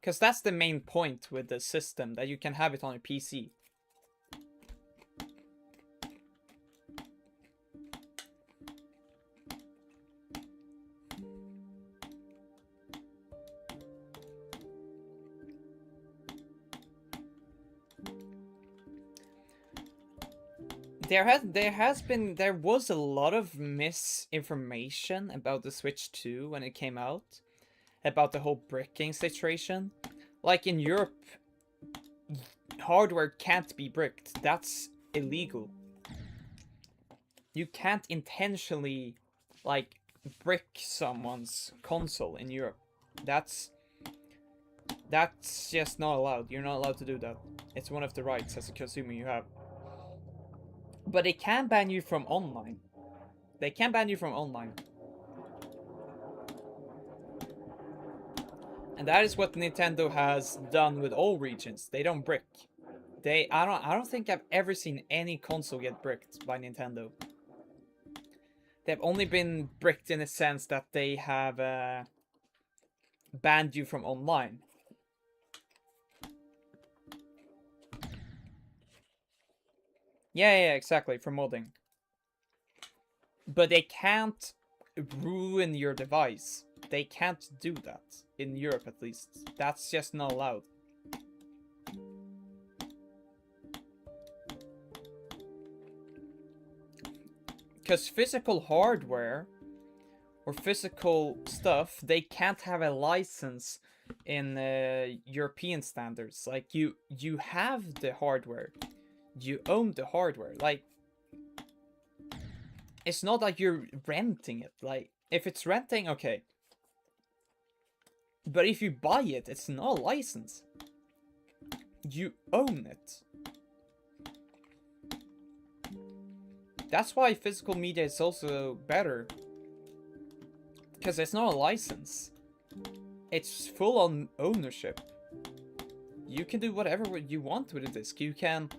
[SPEAKER 2] Because that's the main point with the system, that you can have it on a PC. there was a lot of misinformation about the Switch 2 when it came out, about the whole bricking situation. Like in Europe, hardware can't be bricked. That's illegal. You can't intentionally, like, brick someone's console in Europe. That's just not allowed. You're not allowed to do that. It's one of the rights as a consumer you have. But they can ban you from online. They can ban you from online. And that is what Nintendo has done with all regions. They don't brick. I don't think I've ever seen any console get bricked by Nintendo. They've only been bricked in a sense that they have banned you from online. Yeah, exactly, for modding. But they can't ruin your device. They can't do that. In Europe, at least. That's just not allowed. Because physical hardware or physical stuff, they can't have a license in European standards. Like, you have the hardware. You own the hardware. Like, it's not like you're renting it. Like, if it's renting, okay. But if you buy it, it's not a license. You own it. That's why physical media is also better. Because it's not a license. It's full on ownership. You can do whatever you want with a disc. You can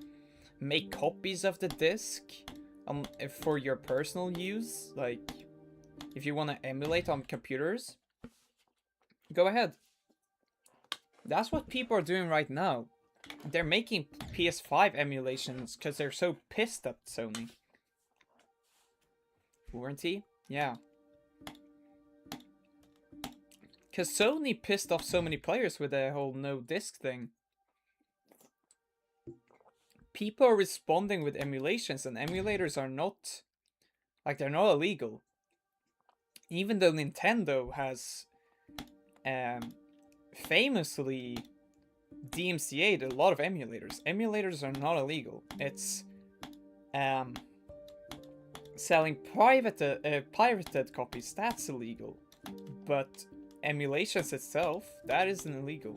[SPEAKER 2] make copies of the disc for your personal use. Like, if you want to emulate on computers, go ahead. That's what people are doing right now. They're making PS5 emulations because they're so pissed at Sony. Warranty? Yeah. Because Sony pissed off so many players with the whole no disc thing. People are responding with emulations, and emulators are not... Like, they're not illegal. Even though Nintendo has famously DMCA'd a lot of emulators. Emulators are not illegal. It's selling pirated copies, that's illegal. But emulations itself, that isn't illegal.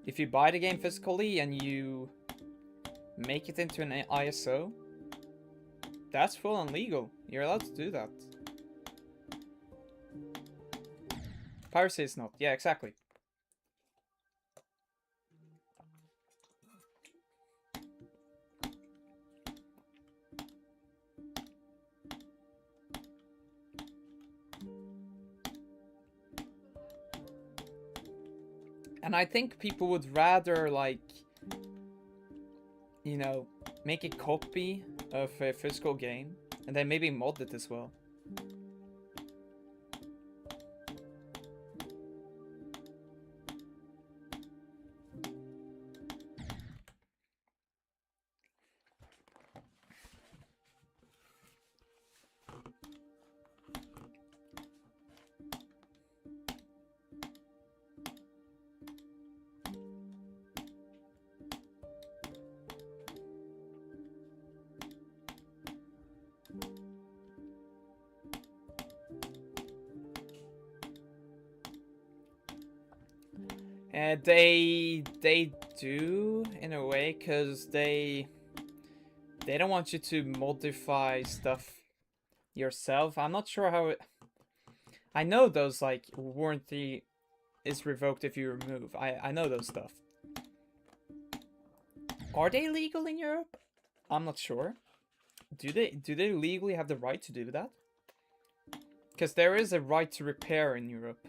[SPEAKER 2] If you buy the game physically and you make it into an ISO, that's full on legal. You're allowed to do that. Piracy is not. Yeah, exactly. And I think people would rather, like, you know, make a copy of a physical game and then maybe mod it as well. They do in a way, because they don't want you to modify stuff yourself. I'm not sure how it... I know those, like, warranty is revoked if you remove. I know those stuff. Are they legal in Europe? I'm not sure. Do they legally have the right to do that? Because there is a right to repair in Europe.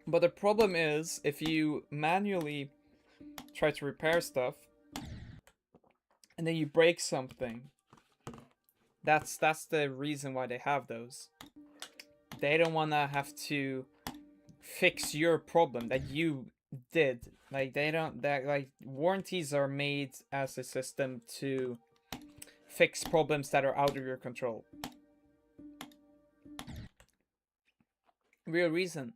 [SPEAKER 2] But the problem is, if you manually try to repair stuff, and then you break something, That's the reason why they have those. They don't want to have to fix your problem that you did. Like they don't that like warranties are made as a system to fix problems that are out of your control. Real reason.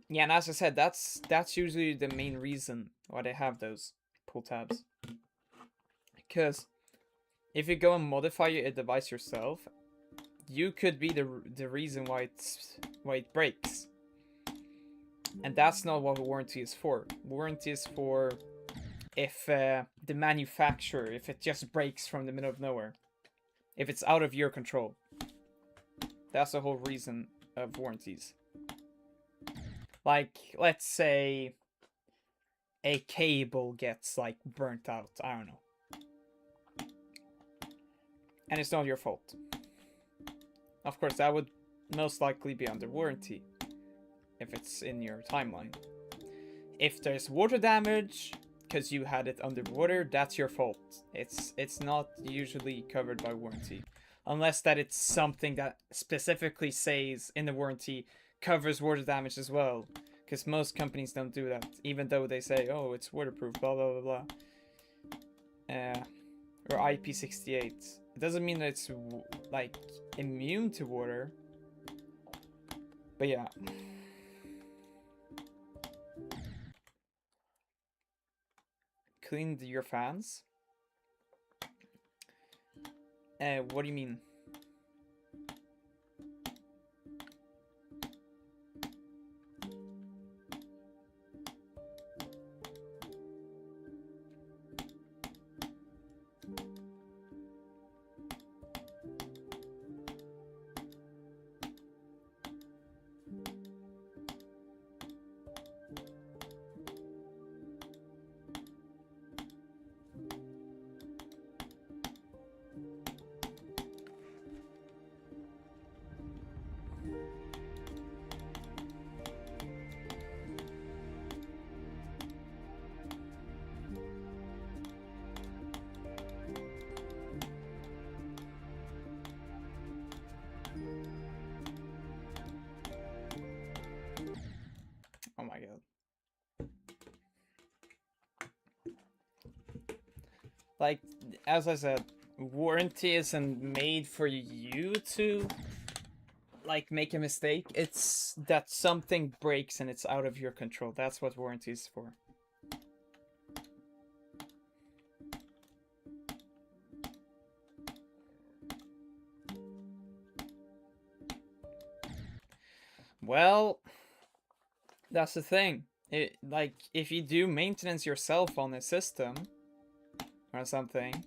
[SPEAKER 2] Yeah, and as I said, that's usually the main reason why they have those pull tabs. Because if you go and modify a device yourself, you could be the reason why it breaks. And that's not what warranty is for. Warranty is for if the manufacturer, if it just breaks from the middle of nowhere. If it's out of your control. That's the whole reason of warranties. Like, let's say a cable gets, like, burnt out. I don't know. And it's not your fault. Of course, that would most likely be under warranty. If it's in your timeline. If there's water damage, because you had it underwater, that's your fault. It's not usually covered by warranty. Unless that it's something that specifically says in the warranty covers water damage as well. Because most companies don't do that. Even though they say, oh, it's waterproof, blah, blah, blah, blah. Or IP68. It doesn't mean that it's, like, immune to water. But yeah. Cleaned your fans? What do you mean? Oh my god. Like, as I said, warranty isn't made for you to, like, make a mistake. It's that something breaks and it's out of your control. That's what warranty is for. Well, that's the thing. Like, if you do maintenance yourself on a system or something,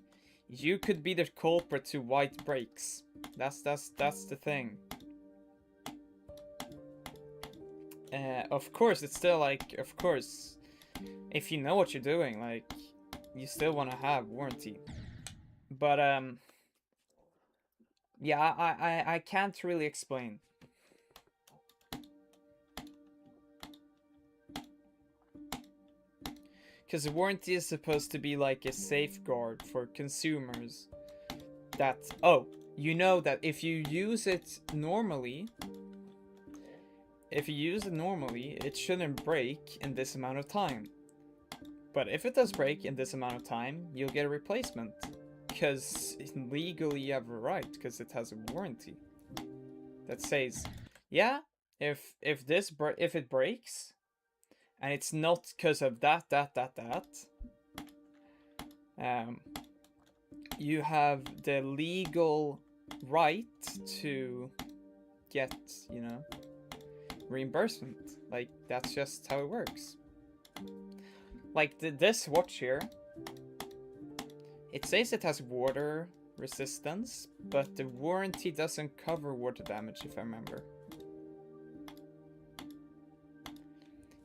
[SPEAKER 2] you could be the culprit to why it breaks. That's the thing. Of course, it's still like, of course, if you know what you're doing, like, you still want to have warranty. But yeah, I can't really explain. Because warranty is supposed to be like a safeguard for consumers. That, oh, you know that if you use it normally, it shouldn't break in this amount of time. But if it does break in this amount of time, you'll get a replacement. Because legally you have a right, because it has a warranty. That says, yeah, if it breaks, and it's not because of that, you have the legal right to get, you know, reimbursement. Like, that's just how it works. Like, this watch here, it says it has water resistance, but the warranty doesn't cover water damage, if I remember.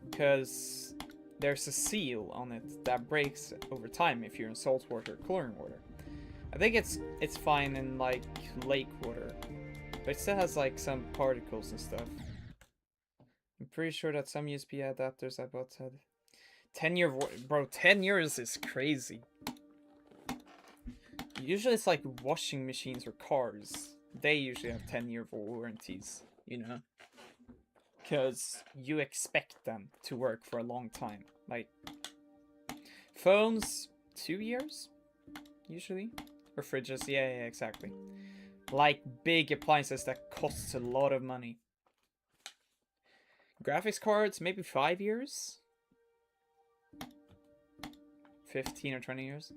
[SPEAKER 2] Because there's a seal on it that breaks over time if you're in salt water or chlorine water. I think it's fine in, like, lake water, but it still has, like, some particles and stuff. I'm pretty sure that some USB adapters I bought had 10-year bro, 10 years is crazy. usually it's like washing machines or cars. They usually have 10-year warranties, you know? Because you expect them to work for a long time. Like, phones, 2 years? Usually? Or fridges, yeah, exactly. Like big appliances that costs a lot of money. Graphics cards, maybe 5 years? 15 or 20 years?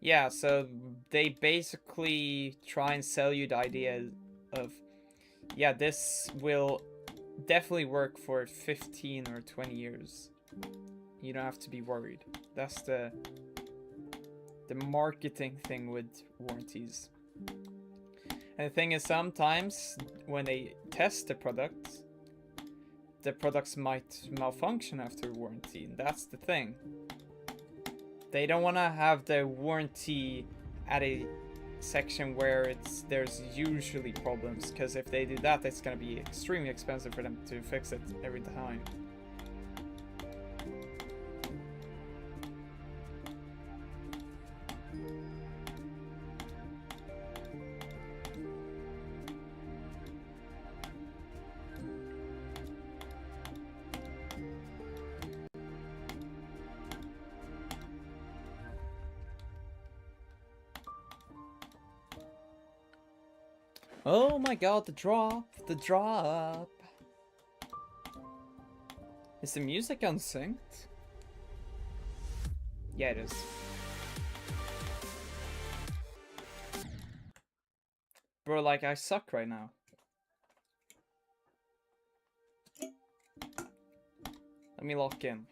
[SPEAKER 2] Yeah, so they basically try and sell you the idea of, yeah, this will definitely work for 15 or 20 years. You don't have to be worried. That's the marketing thing with warranties. And the thing is, sometimes when they test the products might malfunction after warranty, and that's the thing. They don't want to have the warranty at a section where there's usually problems, because if they do that, it's going to be extremely expensive for them to fix it every time. Oh my god, the drop! The drop! Is the music unsynced? Yeah, it is. Bro, like, I suck right now. Let me lock in.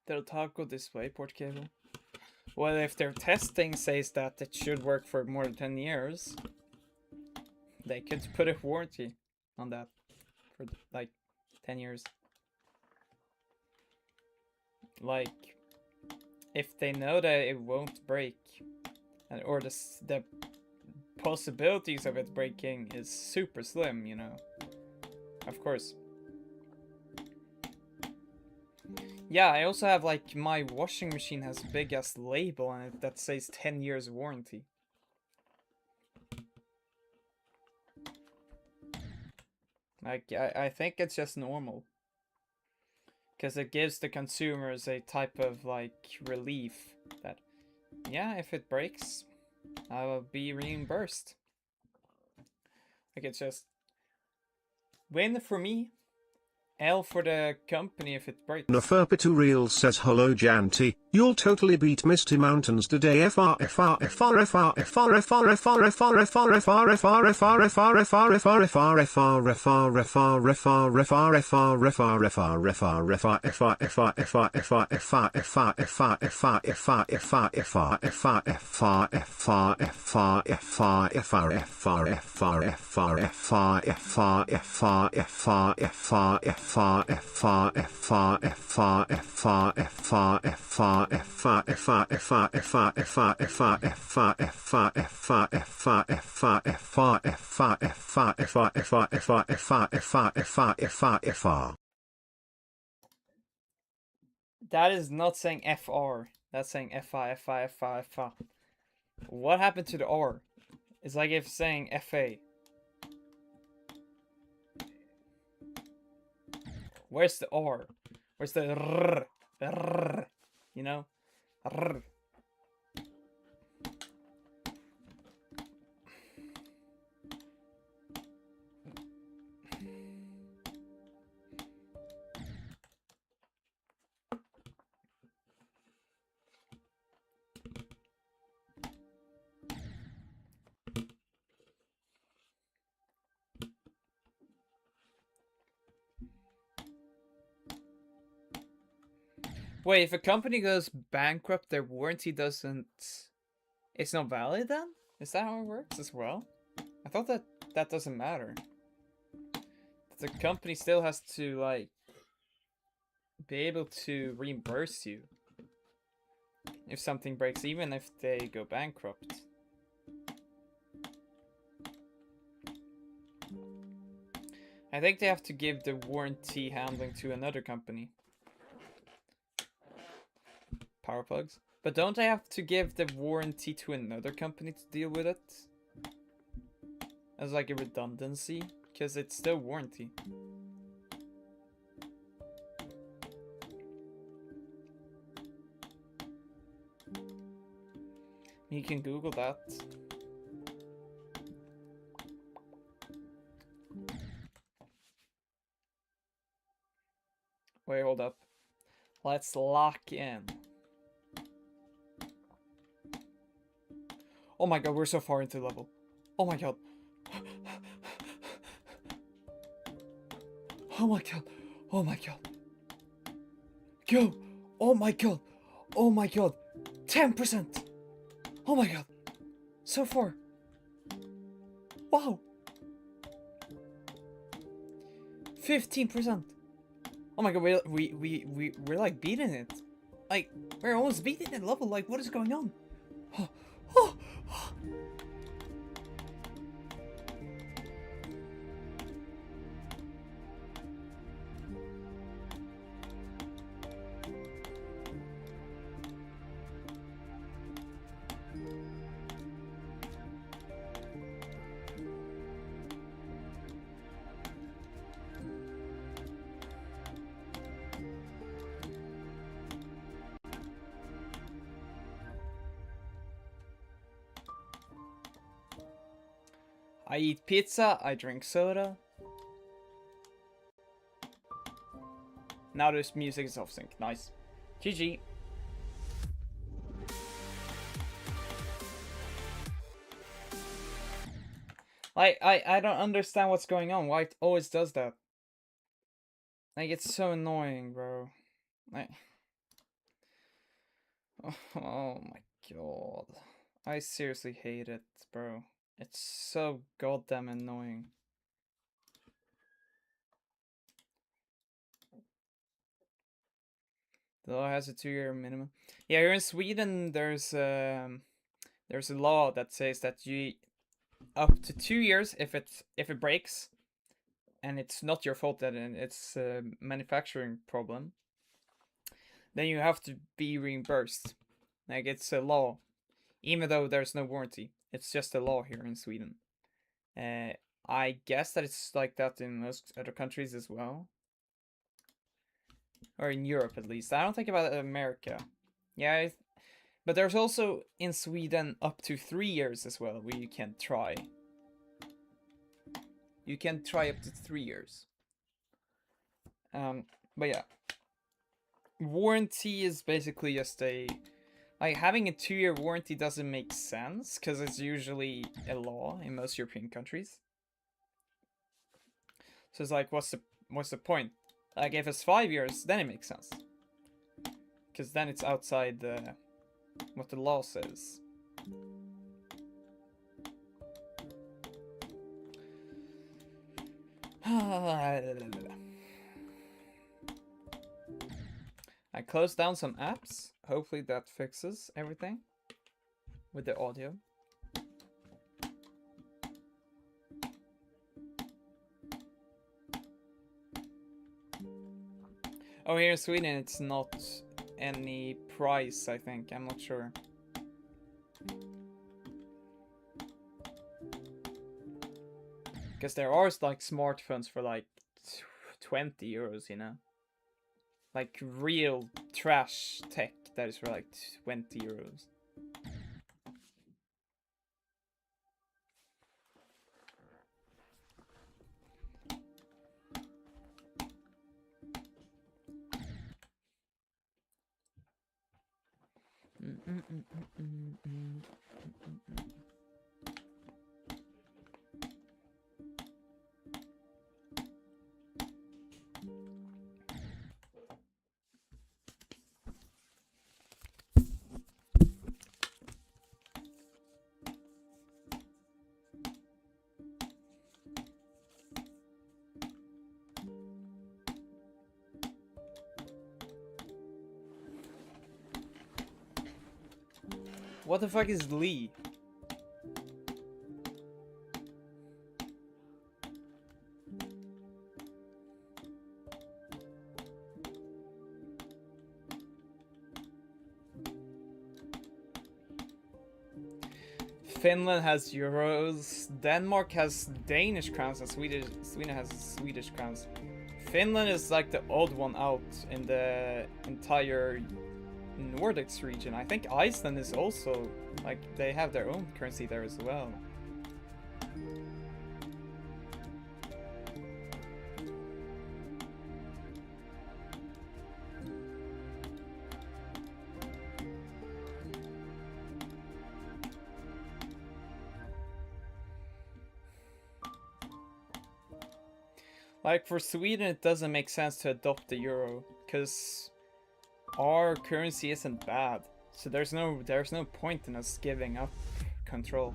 [SPEAKER 2] The Otaku DisplayPort cable. Well, if their testing says that it should work for more than 10 years, they could put a warranty on that for like 10 years. Like, if they know that it won't break, or the possibilities of it breaking is super slim, you know. Of course. Yeah, I also have, like, my washing machine has a big ass label on it that says 10 years warranty. Like, I think it's just normal. Because it gives the consumers a type of, like, relief that, yeah, if it breaks, I will be reimbursed. Like, it's just win for me, L for the company if it breaks.
[SPEAKER 3] Neferpitu Real says hello Janty, you'll totally beat Misty Mountains today
[SPEAKER 2] That is not saying FR. That's saying FI. What happened to the R? It's like if saying FA. Where's the R? Where's the R? R, you know? R. Wait, if a company goes bankrupt, their warranty doesn't... It's not valid then? Is that how it works as well? I thought that doesn't matter. The company still has to, like, be able to reimburse you if something breaks, even if they go bankrupt. I think they have to give the warranty handling to another company. Power plugs. But don't they have to give the warranty to another company to deal with it? As like a redundancy? Because it's still warranty. You can Google that. Wait, hold up. Let's lock in. Oh my god, we're so far into the level. Oh my god. Oh my god. Oh my god. Go. Oh my god. Oh my god. 10%. Oh my god. So far. Wow. 15%. Oh my god, we're like beating it. Like, we're almost beating that level. Like, what is going on? Oh, oh, oh. I eat pizza, I drink soda. Now this music is off sync. Nice. GG. I don't understand what's going on. Why it always does that. Like, it's so annoying, bro. Like, oh my god. I seriously hate it, bro. It's so goddamn annoying. The law has a 2-year minimum. Yeah, here in Sweden, there's a law that says that you up to 2 years if it breaks, and it's not your fault that it's a manufacturing problem, then you have to be reimbursed. Like, it's a law, even though there's no warranty. It's just a law here in Sweden. I guess that it's like that in most other countries as well. Or in Europe, at least. I don't think about America. Yeah, but there's also in Sweden up to 3 years as well, where you can try. You can try up to 3 years. But yeah. Warranty is basically just a... Like, having a 2-year warranty doesn't make sense, because it's usually a law in most European countries. So it's like, what's the point? Like, if it's 5 years, then it makes sense. Because then it's outside what the law says. I closed down some apps. Hopefully that fixes everything with the audio. Oh, here in Sweden it's not any price, I think. I'm not sure. Because there are like smartphones for like 20 euros, you know? Like real trash tech that is for like 20 euros. What the fuck is Lee? Finland has euros, Denmark has Danish crowns, and Sweden has Swedish crowns. Finland is like the odd one out in the entire Nordics region. I think Iceland is also, like, they have their own currency there as well. Like, for Sweden, it doesn't make sense to adopt the euro, because our currency isn't bad. So there's no point in us giving up control.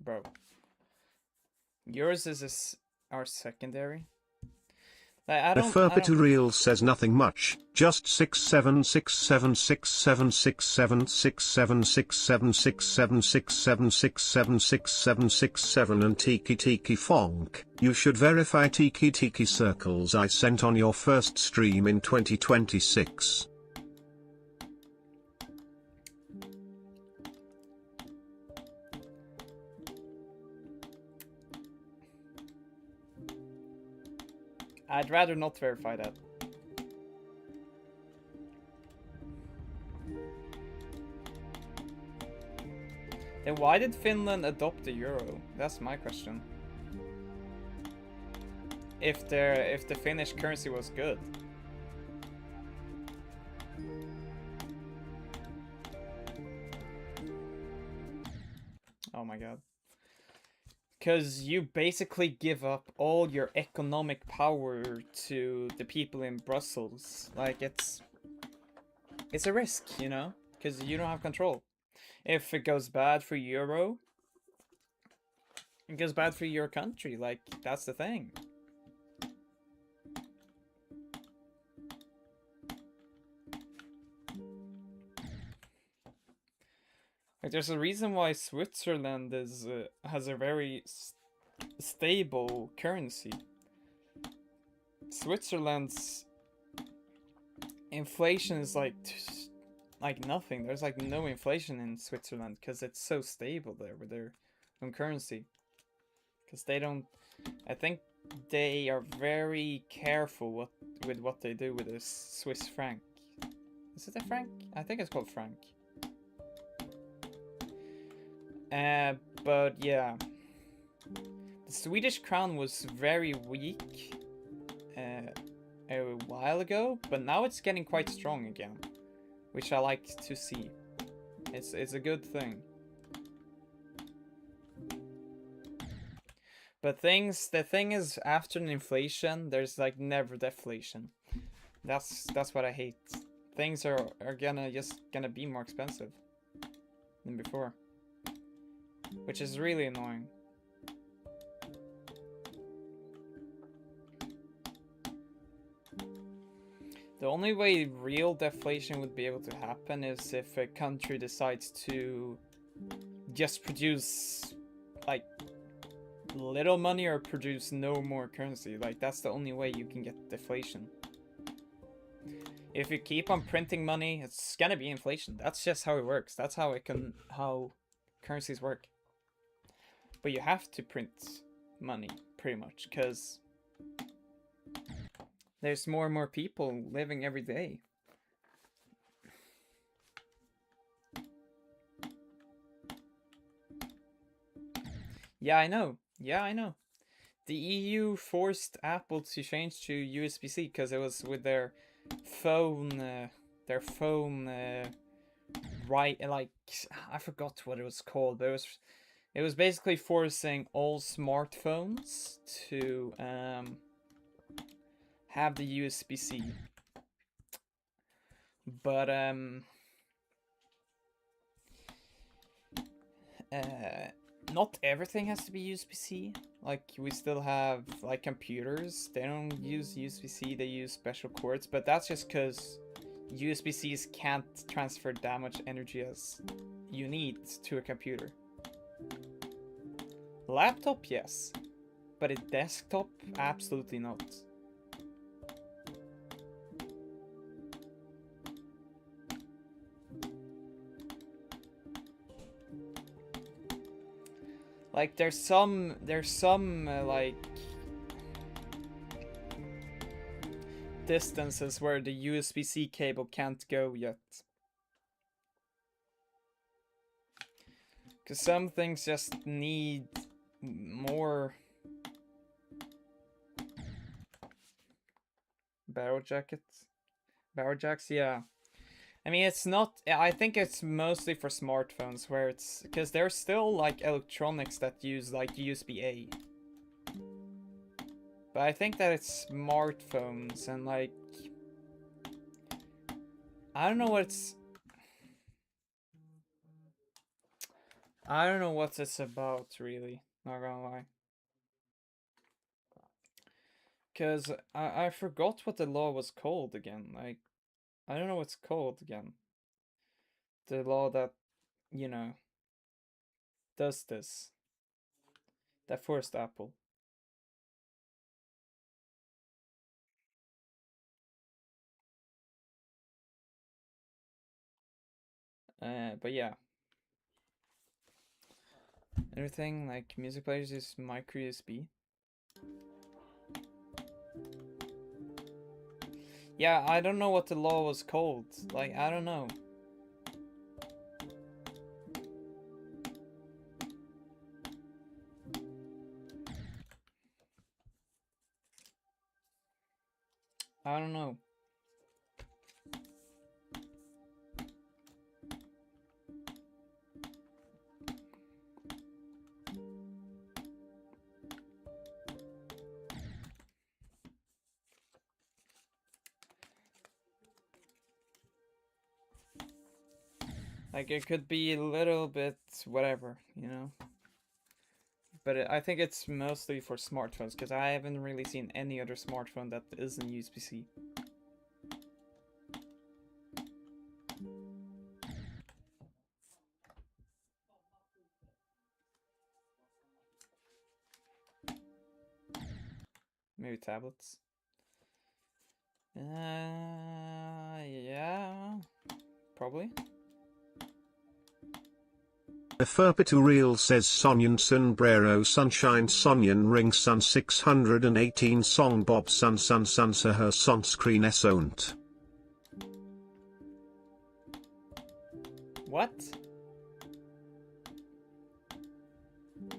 [SPEAKER 2] Bro. Yours is our secondary. Like,
[SPEAKER 3] The Furpitureal says nothing much, just 676767676767676767 and Tiki Tiki Fonk. You should verify Tiki Tiki circles I sent on your first stream in 2026.
[SPEAKER 2] I'd rather not verify that. Then why did Finland adopt the euro? That's my question. If the Finnish currency was good. Oh my god. Because you basically give up all your economic power to the people in Brussels. Like, it's a risk, you know? Because you don't have control. If it goes bad for Euro, it goes bad for your country. Like, that's the thing. Like, there's a reason why Switzerland is has a very stable currency. Switzerland's inflation is like nothing. There's like no inflation in Switzerland because it's so stable there with their own currency. Because they don't, I think they are very careful with what they do with the Swiss franc. Is it a franc? I think it's called franc. But yeah, the Swedish crown was very weak a while ago, but now it's getting quite strong again, which I like to see. It's a good thing. But the thing is, after an inflation, there's like never deflation. That's what I hate. Things are gonna be more expensive than before, which is really annoying. The only way real deflation would be able to happen is if a country decides to just produce like little money or produce no more currency. Like, that's the only way you can get deflation. If you keep on printing money, it's gonna be inflation. That's just how it works. That's how currencies work. But you have to print money, pretty much, because there's more and more people living every day. Yeah, I know. Yeah, I know. The EU forced Apple to change to USB-C because it was with their phone, right? Like, I forgot what it was called, but it was basically forcing all smartphones to have the USB-C. But not everything has to be USB-C. Like, we still have, like, computers. They don't use USB-C, they use special cords. But that's just because USB-Cs can't transfer that much energy as you need to a computer. Laptop, yes. But a desktop, absolutely not. Like, there's some like distances where the USB-C cable can't go yet. Because some things just need more barrel jacks, yeah. I mean, it's not, I think it's mostly for smartphones where it's, because there's still like electronics that use like USB-A. But I think that it's smartphones and like, I don't know what it's about really, not gonna lie. Because I forgot what the law was called again, like, I don't know what's called again. The law that, you know, does this. That forced Apple. But yeah. Everything like music players use micro USB. Yeah, I don't know what the law was called. Like, I don't know. I don't know. Like, it could be a little bit whatever, you know? But I think it's mostly for smartphones, because I haven't really seen any other smartphone that isn't USB-C. Maybe tablets. Yeah, probably.
[SPEAKER 3] Real says Sonyan Sunbrero Sunshine Sonyan Ring Sun 618 Song Bob Sun Sun Sun Sa Her Sunscreen Esont.
[SPEAKER 2] What?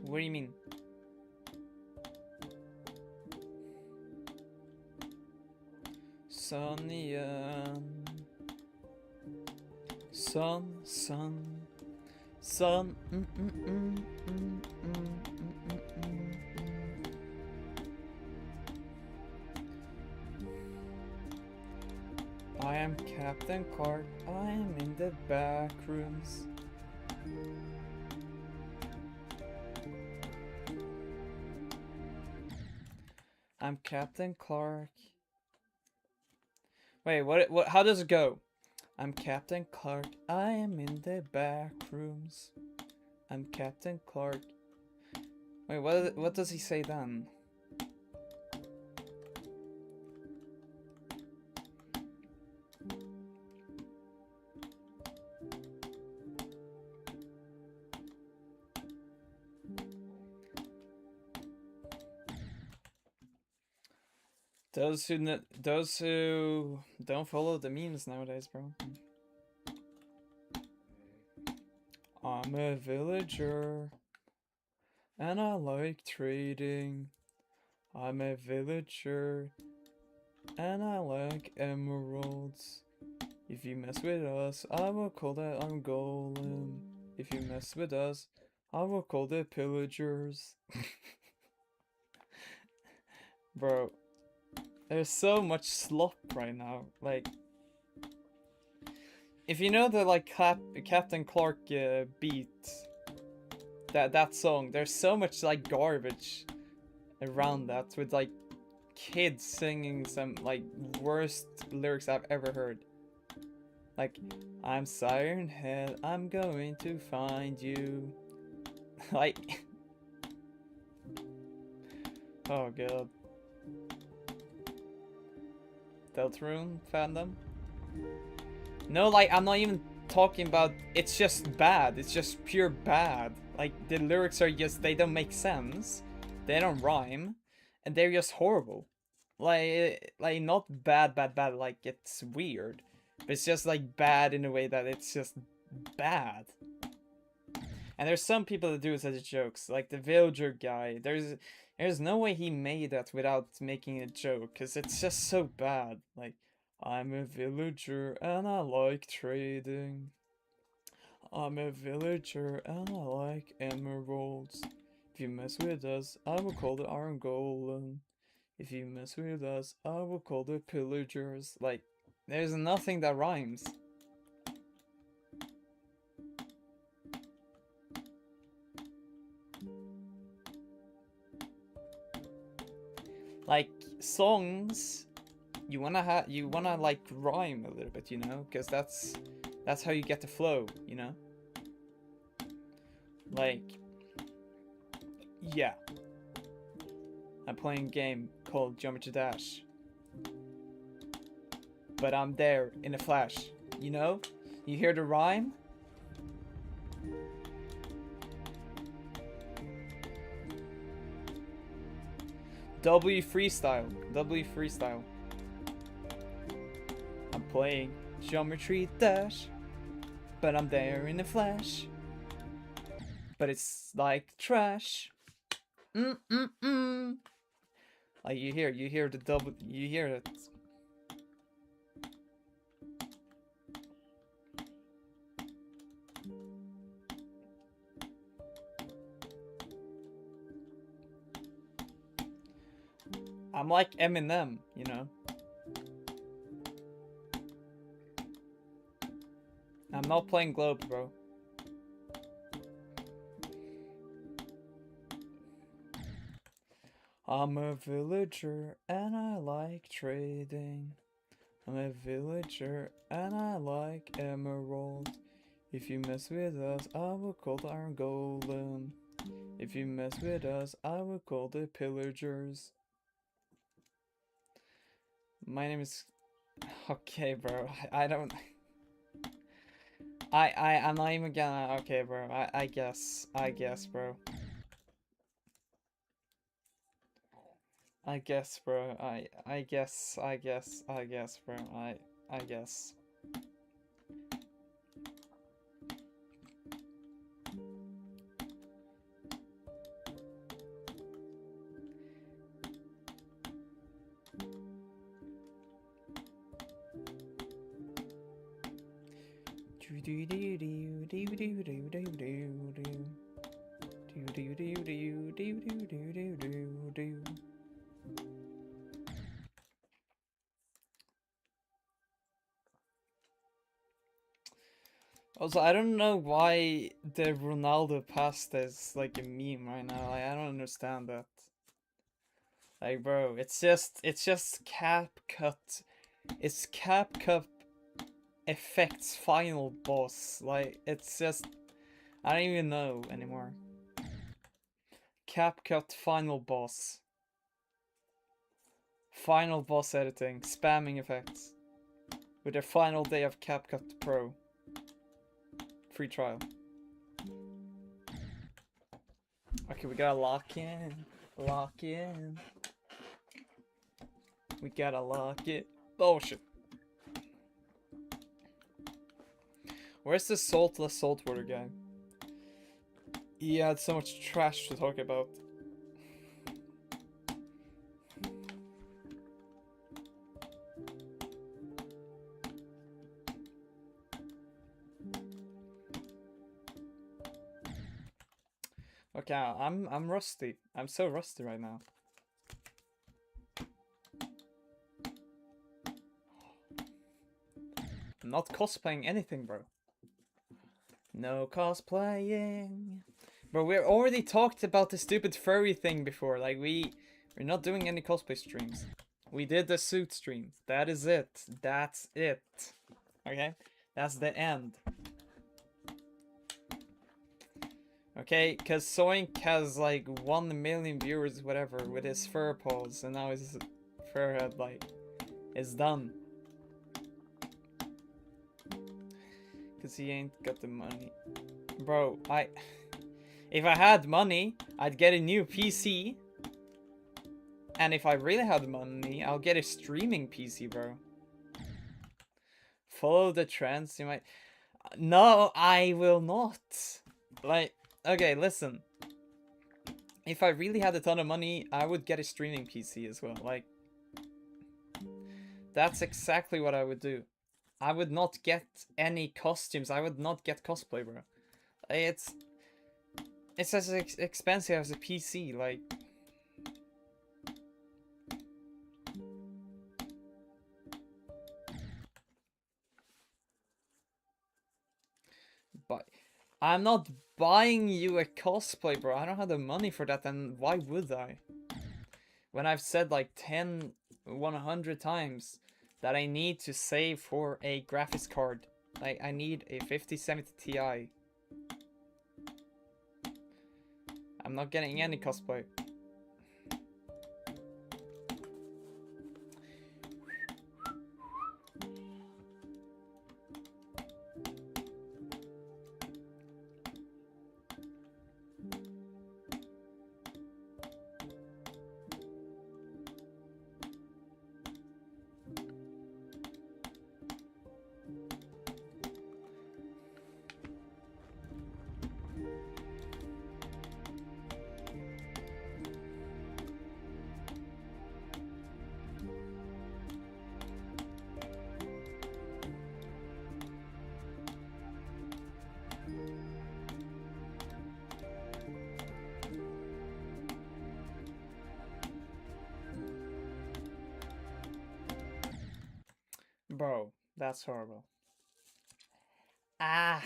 [SPEAKER 2] What do you mean? Sonyan. Sun. I am Captain Clark. I am in the back rooms. I'm Captain Clark. Wait, what? How does it go? I'm Captain Clark. I am in the back rooms. I'm Captain Clark. Wait, what does he say then? Those who don't follow the memes nowadays, bro. I'm a villager, and I like trading. I'm a villager, and I like emeralds. If you mess with us, I will call that I'm golem. If you mess with us, I will call the pillagers. Bro, there's so much slop right now. Like, if you know the like Captain Clark beat, that song. There's so much like garbage around that with like kids singing some like worst lyrics I've ever heard. Like, I'm Siren Head, I'm going to find you. Like, oh god. Deltarune fandom? No, like, I'm not even talking about, it's just bad. It's just pure bad. Like, the lyrics are just, they don't make sense. They don't rhyme. And they're just horrible. Like not bad, like it's weird. But it's just like bad in a way that it's just bad. And there's some people that do it as jokes, like the villager guy. There's no way he made that without making a joke, because it's just so bad. Like, I'm a villager and I like trading. I'm a villager and I like emeralds. If you mess with us, I will call the iron golem. If you mess with us, I will call the pillagers. Like, there's nothing that rhymes. Like, songs, you wanna like rhyme a little bit, you know? Because that's how you get the flow, you know? Like, yeah. I'm playing a game called Geometry Dash. But I'm there in a flash, you know? You hear the rhyme? W freestyle. I'm playing Geometry Dash, but I'm there in a flash. But it's like trash. Like you hear the double, you hear it. I'm like Eminem, you know? I'm not playing Globe, bro. I'm a villager and I like trading. I'm a villager and I like emeralds. If you mess with us, I will call the iron golem. If you mess with us, I will call the pillagers. My name is... Okay, bro. I don't... I'm not even gonna... Okay, bro. I guess, bro. I guess, bro. I guess, bro. I guess. Also, I don't know why the Ronaldo pasta is like a meme right now. Like, I don't understand that. Like, bro, it's just Cap Cut. It's Cap Cut effects final boss. Like, it's just, I don't even know anymore. Cap Cut final boss. Final boss editing, spamming effects. With their final day of Cap Cut Pro. Free trial. Okay, we gotta lock in. Lock in. We gotta lock it. Bullshit. Where's the saltless saltwater guy? He had so much trash to talk about. Okay, I'm rusty. I'm so rusty right now. I'm not cosplaying anything, bro. No cosplaying. Bro, we already talked about the stupid furry thing before. Like, we're not doing any cosplay streams. We did the suit stream. That is it. That's it. Okay? That's the end. Okay? Because Soink has like 1 million viewers, whatever, with his fur paws, and now his fur head, like, is done. Because he ain't got the money. Bro, if I had money, I'd get a new PC. And if I really had money, I'll get a streaming PC, bro. Follow the trends, you might... No, I will not. Like, okay, listen. If I really had a ton of money, I would get a streaming PC as well. Like, that's exactly what I would do. I would not get any costumes. I would not get cosplay, bro. It's as expensive as a PC, like... But I'm not buying you a cosplay, bro. I don't have the money for that, and why would I? When I've said like 100 times that I need to save for a graphics card. Like, I need a 5070 Ti. I'm not getting any cosplay. Bro, that's horrible. Ah.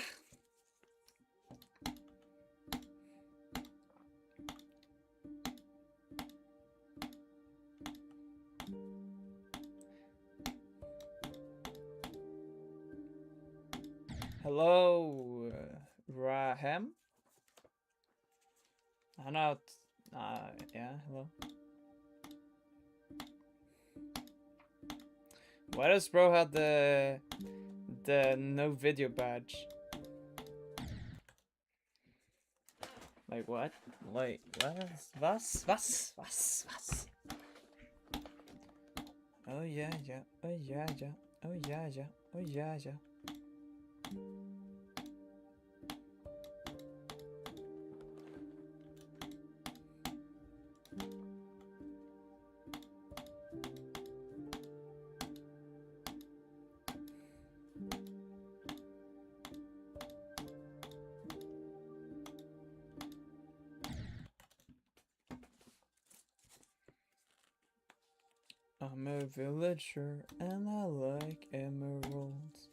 [SPEAKER 2] Hello, Rahem? I'm not... yeah, hello. Why does bro have the no video badge? Like what? Like was? Oh yeah, yeah. Oh yeah, yeah. Oh yeah, yeah. Oh yeah, yeah. I'm a villager and I like emeralds.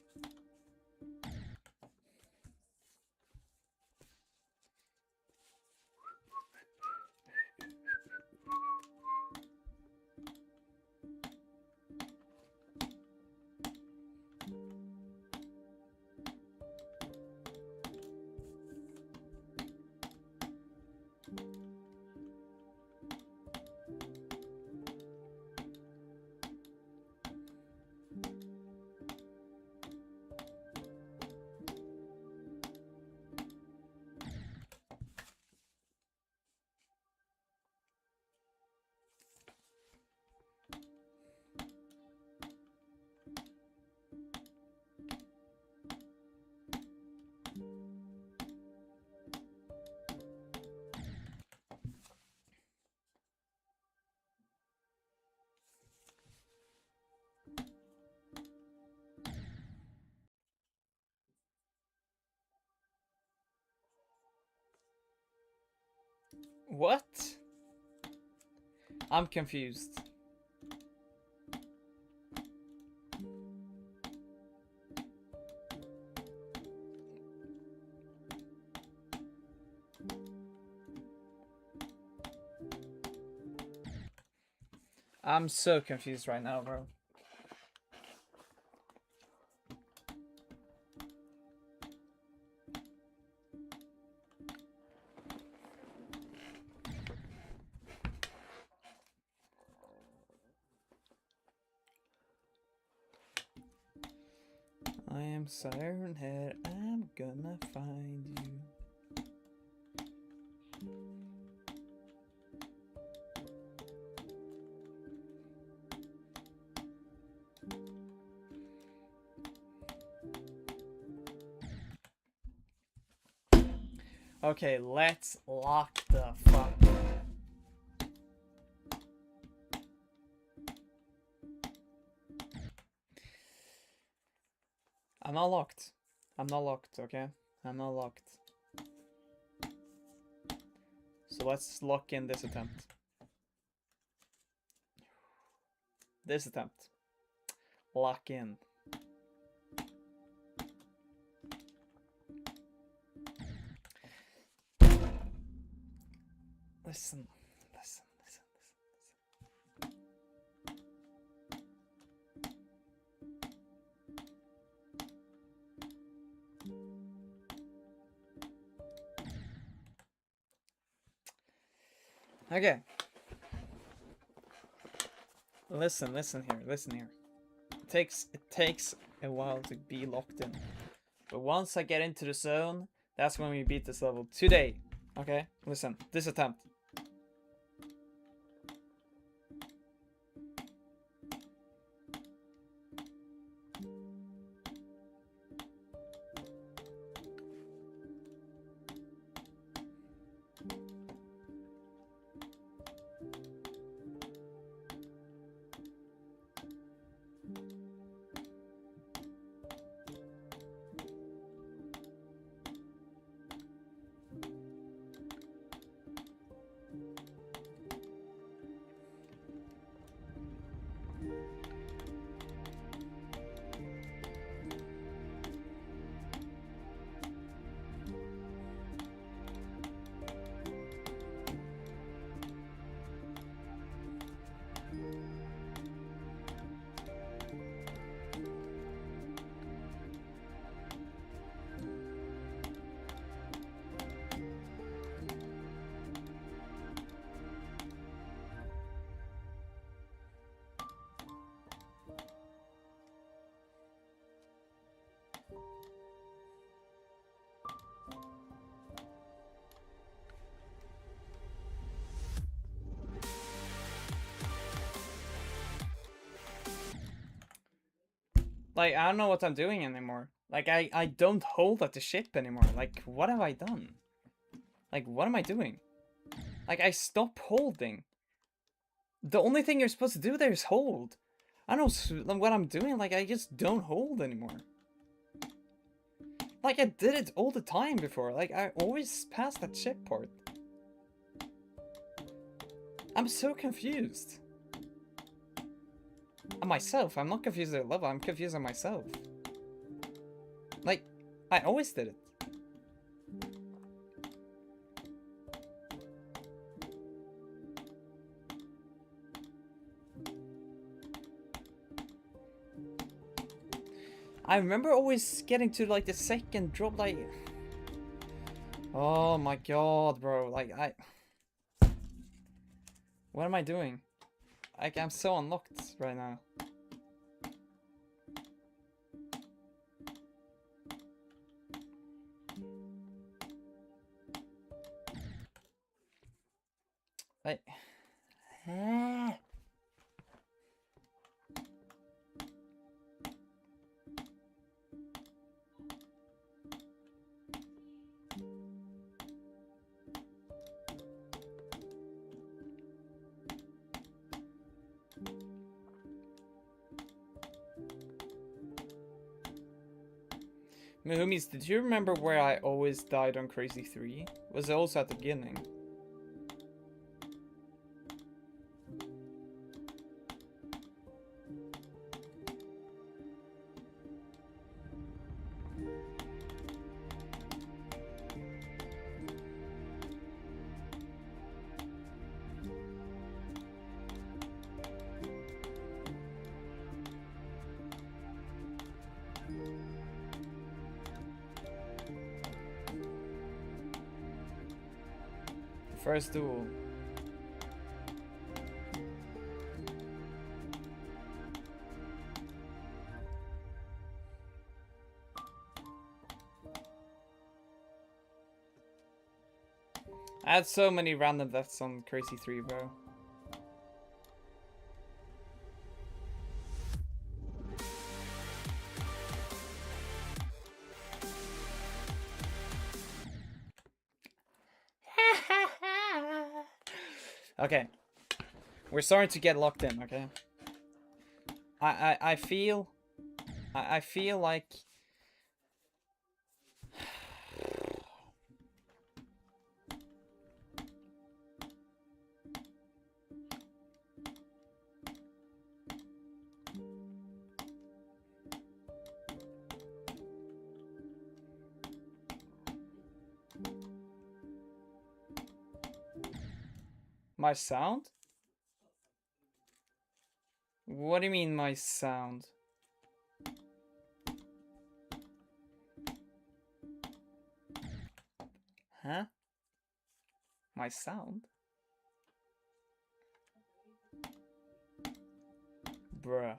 [SPEAKER 2] What? I'm confused. I'm so confused right now, bro. I am Siren Head, I'm gonna find you. Okay, let's lock the fuck. I'm not locked. I'm not locked, okay? I'm not locked. So let's lock in this attempt. This attempt. Lock in. Listen. Okay. Listen here. It takes a while to be locked in. But once I get into the zone, that's when we beat this level today. Okay? Listen, this attempt. Like, I don't know what I'm doing anymore. Like, I don't hold at the ship anymore. Like, what have I done? Like, what am I doing? Like, I stop holding. The only thing you're supposed to do there is hold. I don't know what I'm doing. Like, I just don't hold anymore. Like, I did it all the time before. Like, I always passed that ship part. I'm so confused. Myself, I'm not confused at level, I'm confused at myself. Like, I always did it. I remember always getting to like the second drop, like... Oh my god, bro, like what am I doing? Like, I'm so unlocked right now. Like... Mahumis, did you remember where I always died on Crazy 3? Was it also at the beginning? First duel. I had so many random deaths on Crazy 3, bro. Okay. We're starting to get locked in, okay? I feel like my sound? What do you mean my sound? Huh? My sound? Bruh.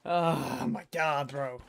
[SPEAKER 2] Oh my god, bro.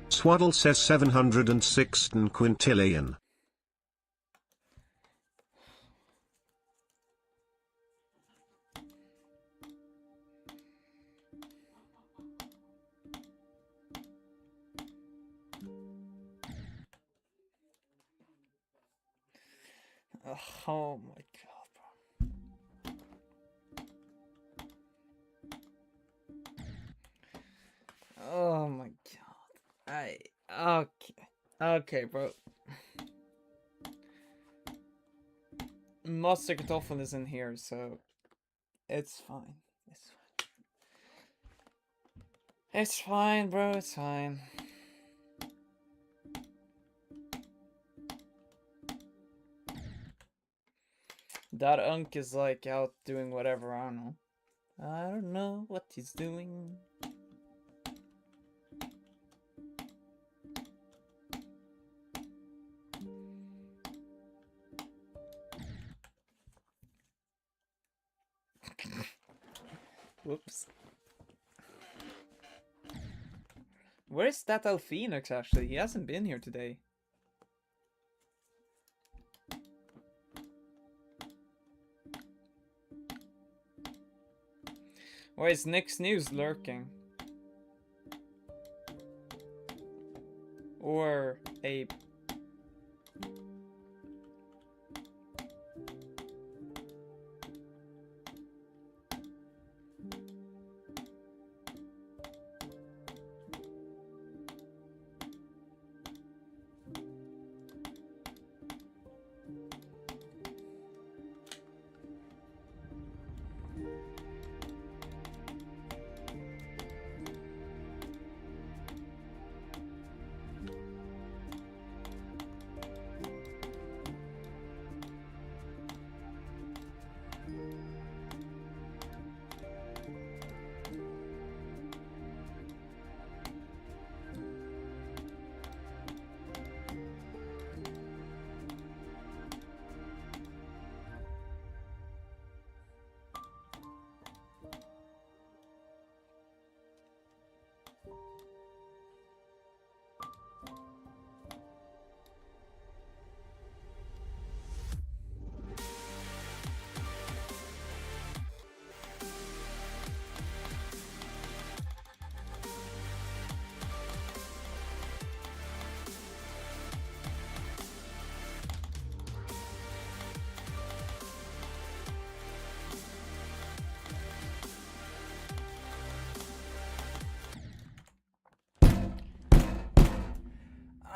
[SPEAKER 3] Swaddle says 706 quintillion.
[SPEAKER 2] Oh my god, bro. Oh my god. Okay, bro. Monster Kartoffeln is in here, so it's fine. It's fine. It's fine, bro. It's fine. That Unk is like out doing whatever. I don't know. I don't know what he's doing. Whoops. Where's that Alphenix actually? He hasn't been here today. Why is Nick's News lurking? Or Abe?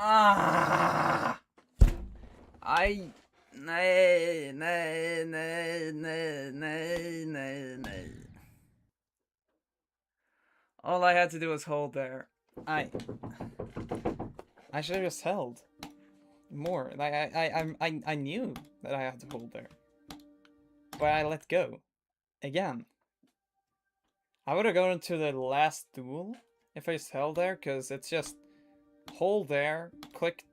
[SPEAKER 2] Ah! Nej. All I had to do was hold there. I should have just held more. Like I knew that I had to hold there, but I let go again. I would have gone to the last duel if I just held there, because it's just hold there, click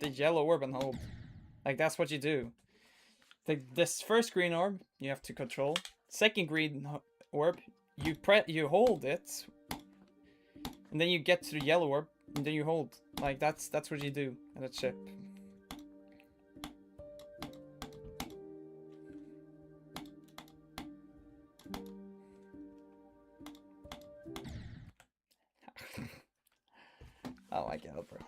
[SPEAKER 2] the yellow orb and hold. Like, that's what you do. This first green orb you have to control. Second green orb, you hold it, and then you get to the yellow orb, and then you hold. Like, that's what you do at a chip. Oh my god, bro.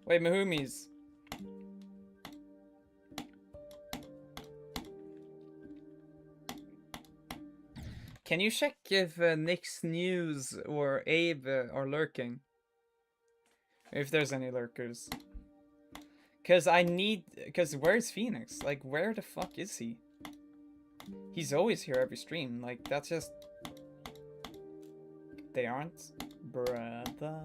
[SPEAKER 2] Wait, Mahumis. Can you check if Nick's News or Abe are lurking? If there's any lurkers. Cause where's Phoenix? Like, where the fuck is he? He's always here every stream. Like, that's just... They aren't? Brother...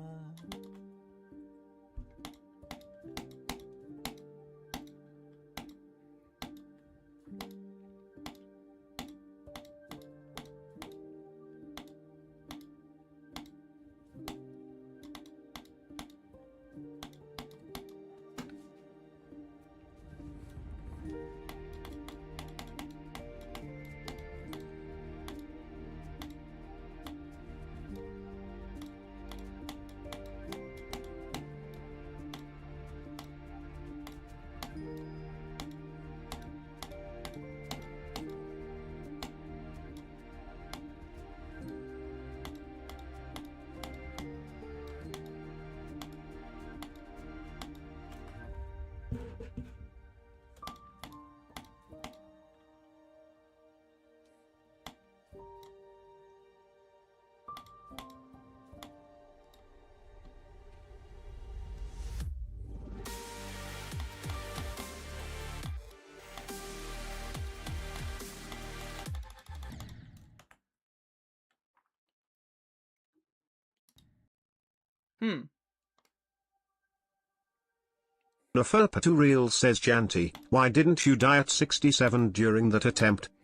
[SPEAKER 3] Neferpatu Real says Janty, why didn't you die at 67 during that attempt?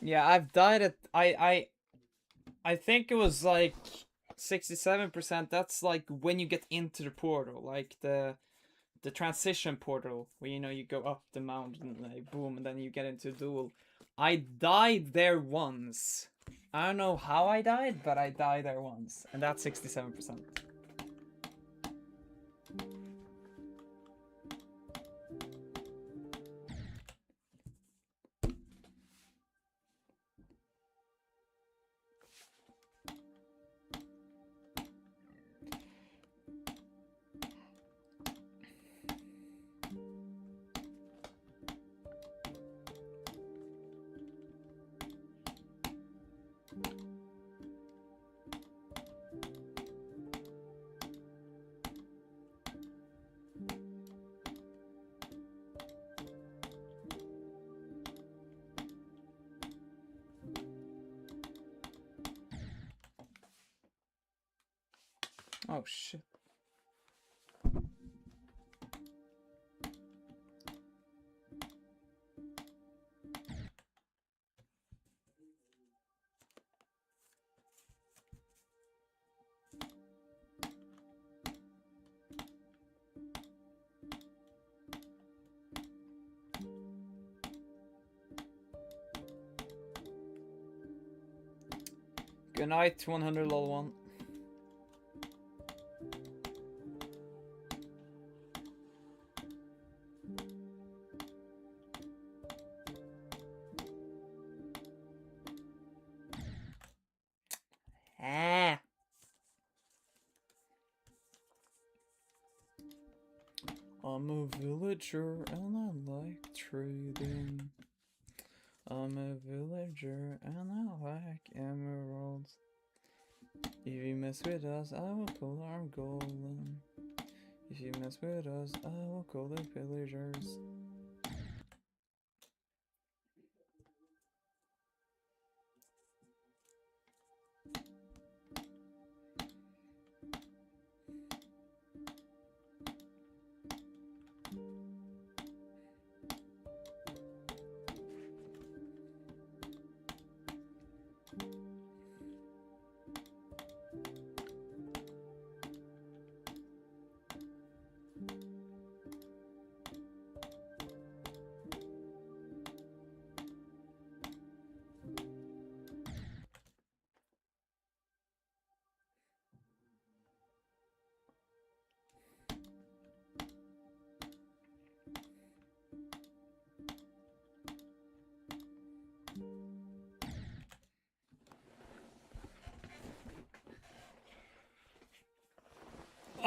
[SPEAKER 2] Yeah, I've died at I think it was like 67%. That's like when you get into the portal, like the transition portal, where you know you go up the mountain, like boom, and then you get into a duel. I died there once. I don't know how I died, but I died there once, and that's 67%. Oh shit. Good night, 100 level 1. Ah. I'm a villager and I like trading. I'm a villager and I like emeralds. If you mess with us, I will call our golem. If you mess with us, I will call the villagers.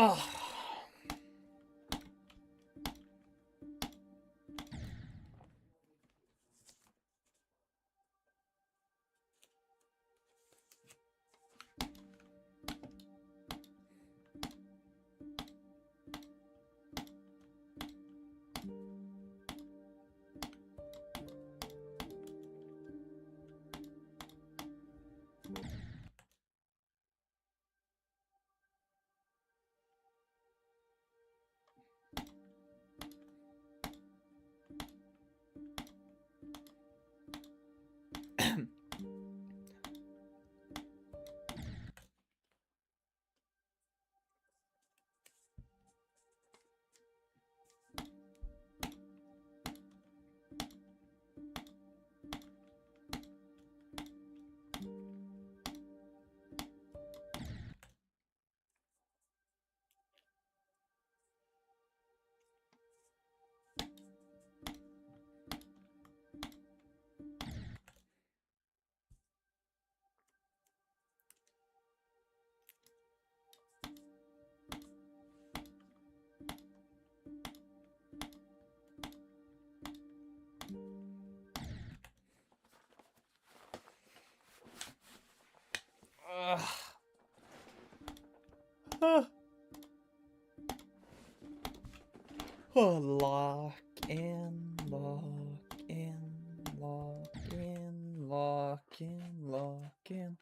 [SPEAKER 2] Oh. Lock in, lock in, lock in, lock in, lock in.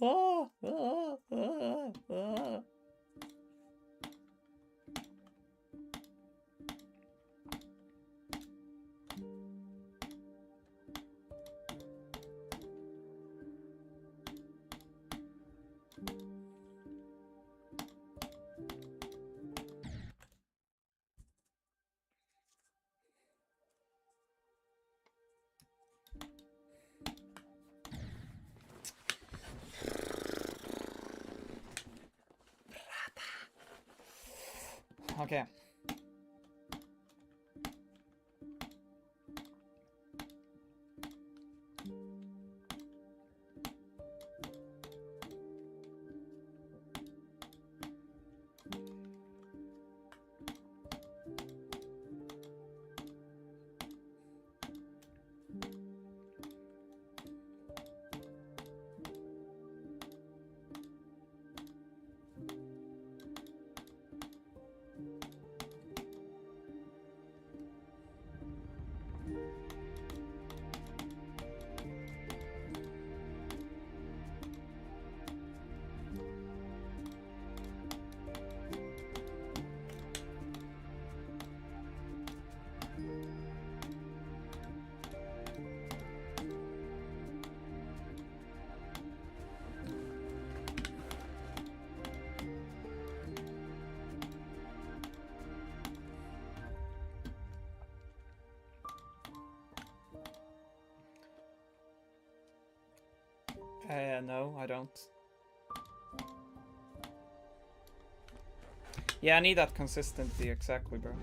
[SPEAKER 2] Oh, oh, oh, oh. Okay. No, I don't. Yeah, I need that consistency, exactly, bro.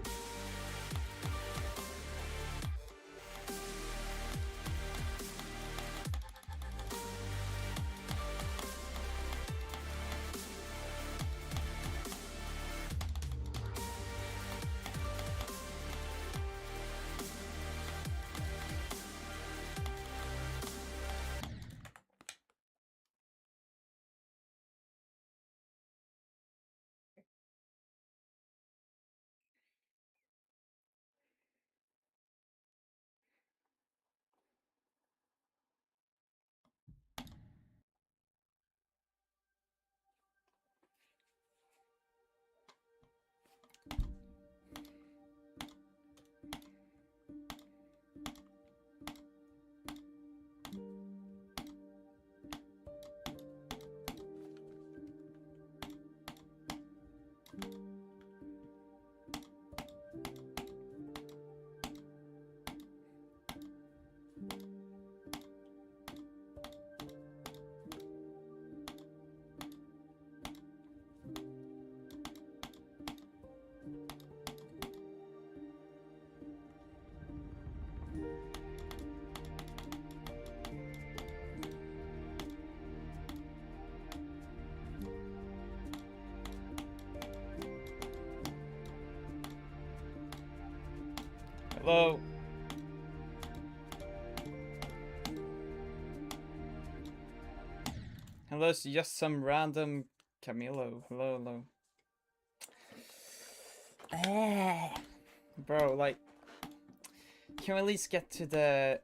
[SPEAKER 2] Hello. Hello, it's just some random Camilo. Hello, hello. Bro, like, can we at least get to the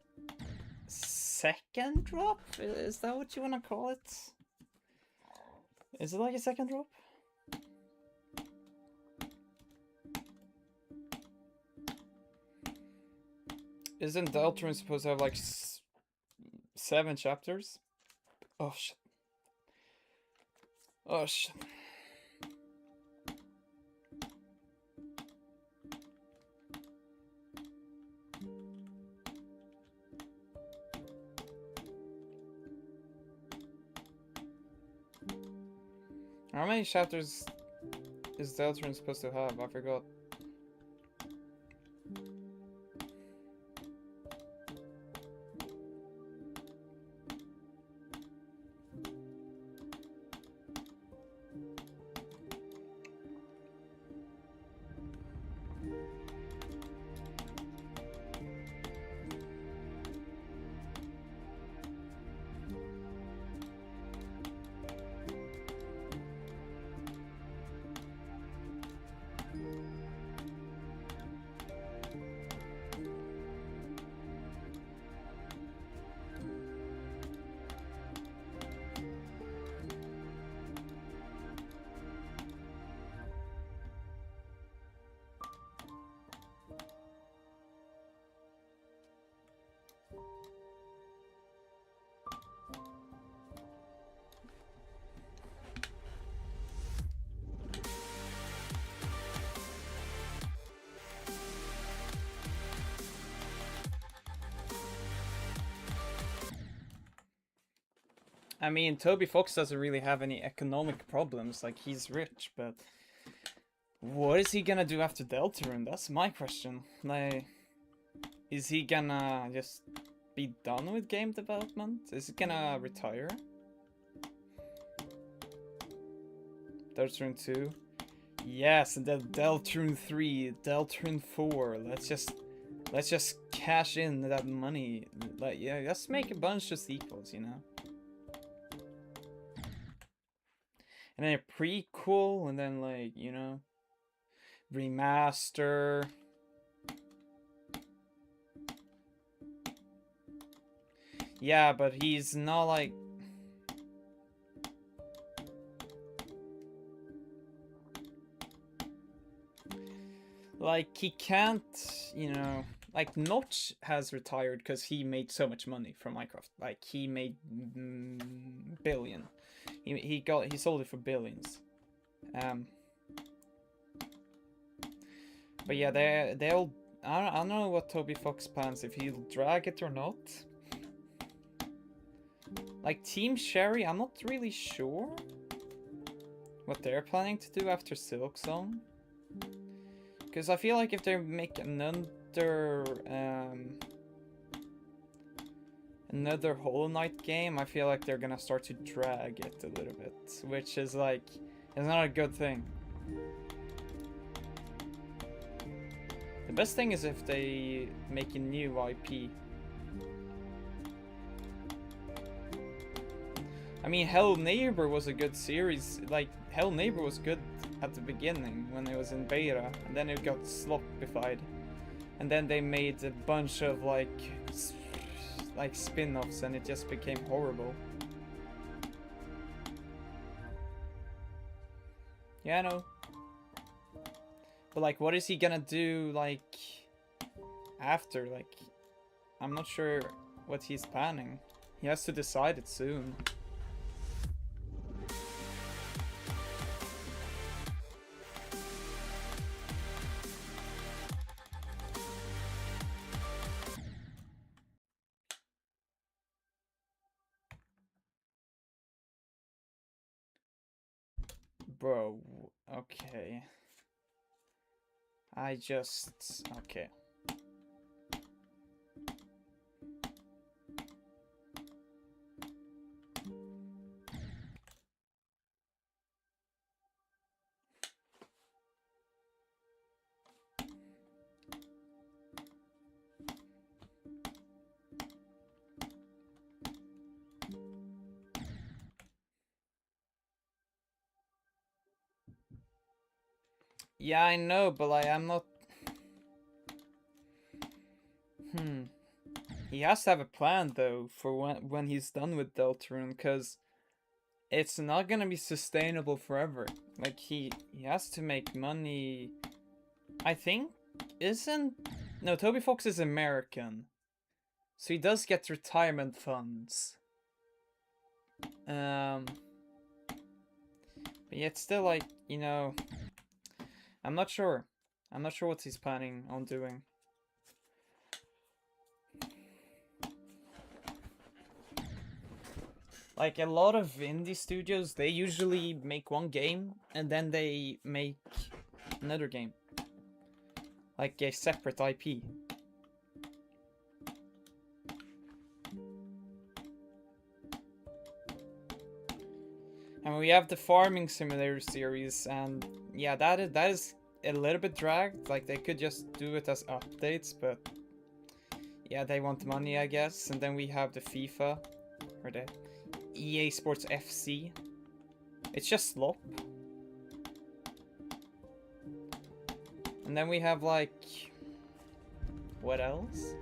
[SPEAKER 2] second drop? Is that what you want to call it? Is it like a second drop? Isn't Deltarune supposed to have like 7 chapters? Oh shit. Oh shit. How many chapters is Deltarune supposed to have? I forgot. I mean, Toby Fox doesn't really have any economic problems. Like, he's rich, but what is he gonna do after Deltarune? That's my question. Like, is he gonna just be done with game development? Is he gonna retire? Deltarune 2? Yes, and then Deltarune 3, Deltarune 4. Let's just cash in that money. Like, yeah, let's make a bunch of sequels, you know? And then a prequel, and then, like, you know, remaster. Yeah, but he's not like... Like, he can't, you know... Like, Notch has retired because he made so much money from Minecraft. Like, he made billion. He sold it for billions. But yeah, they'll... I don't know what Toby Fox plans, if he'll drag it or not. Like, Team Sherry, I'm not really sure what they're planning to do after Silk Zone. Because I feel like if they make another Hollow Knight game, I feel like they're gonna start to drag it a little bit, which is like, it's not a good thing. The best thing is if they make a new IP. I mean, Hell Neighbor was a good series. Like, Hell Neighbor was good at the beginning when it was in beta, and then it got sloppified. And then they made a bunch of like spin-offs, and it just became horrible. Yeah, I know. But like, what is he gonna do, like, after? Like, I'm not sure what he's planning. He has to decide it soon. Bro, okay. Okay. Yeah, I know, but like, I'm not... He has to have a plan, though, for when he's done with Deltarune, because it's not gonna be sustainable forever. Like, he has to make money... I think... No, Toby Fox is American. So he does get retirement funds. But yet still, like, you know... I'm not sure. I'm not sure what he's planning on doing. Like, a lot of indie studios, they usually make one game, and then they make another game. Like a separate IP. And we have the Farming Simulator series, and yeah, that is a little bit dragged. Like, they could just do it as updates, but yeah, they want money, I guess. And then we have the FIFA, or the EA Sports FC. It's just slop. And then we have, like, what else?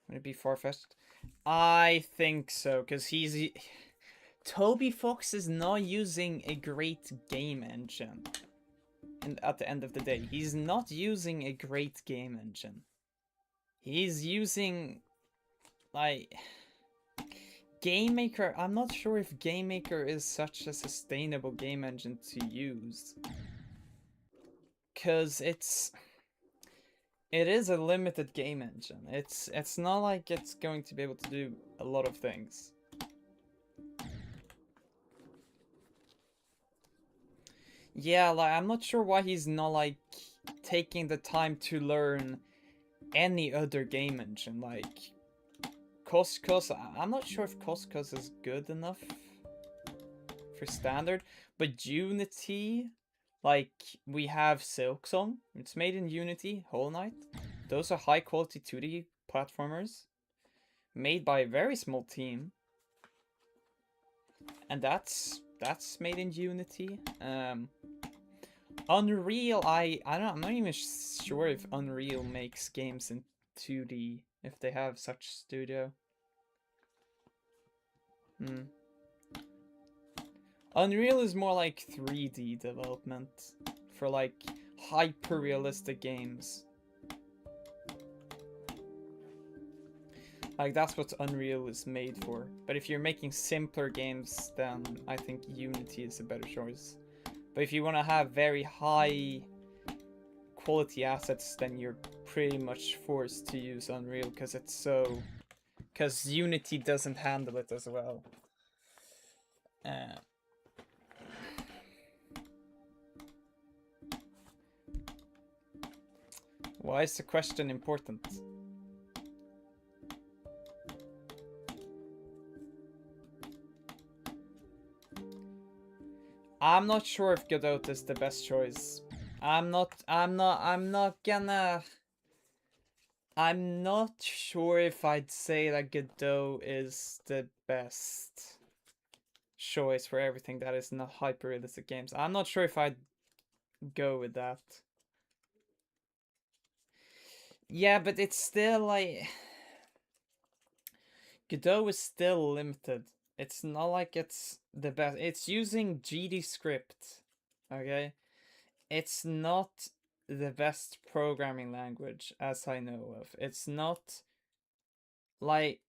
[SPEAKER 2] Would it be far-fetched? I think so, because Toby Fox is not using a great game engine. And at the end of the day, he's not using a great game engine. He's using, like, Game Maker. I'm not sure if Game Maker is such a sustainable game engine to use. Cause it is a limited game engine. It's not like it's going to be able to do a lot of things. Yeah, like I'm not sure why he's not like taking the time to learn any other game engine, like Cos. I'm not sure if Cos is good enough for standard, but Unity, like we have Silksong, it's made in Unity, Hollow Knight. Those are high quality 2D platformers made by a very small team, and that's made in Unity. Unreal, I'm not even sure if Unreal makes games in 2D, if they have such studio. Unreal is more like 3D development for like hyper realistic games. Like that's what Unreal is made for. But if you're making simpler games, then I think Unity is a better choice. But if you want to have very high quality assets, then you're pretty much forced to use Unreal because Unity doesn't handle it as well. Why is the question important? I'm not sure if Godot is the best choice. I'm not sure if I'd say that Godot is the best choice for everything that is not hyper realistic games. I'm not sure if I'd go with that. Yeah, but it's still like Godot is still limited. It's not like it's the best. It's using GD script, okay? It's not the best programming language as I know of. It's not like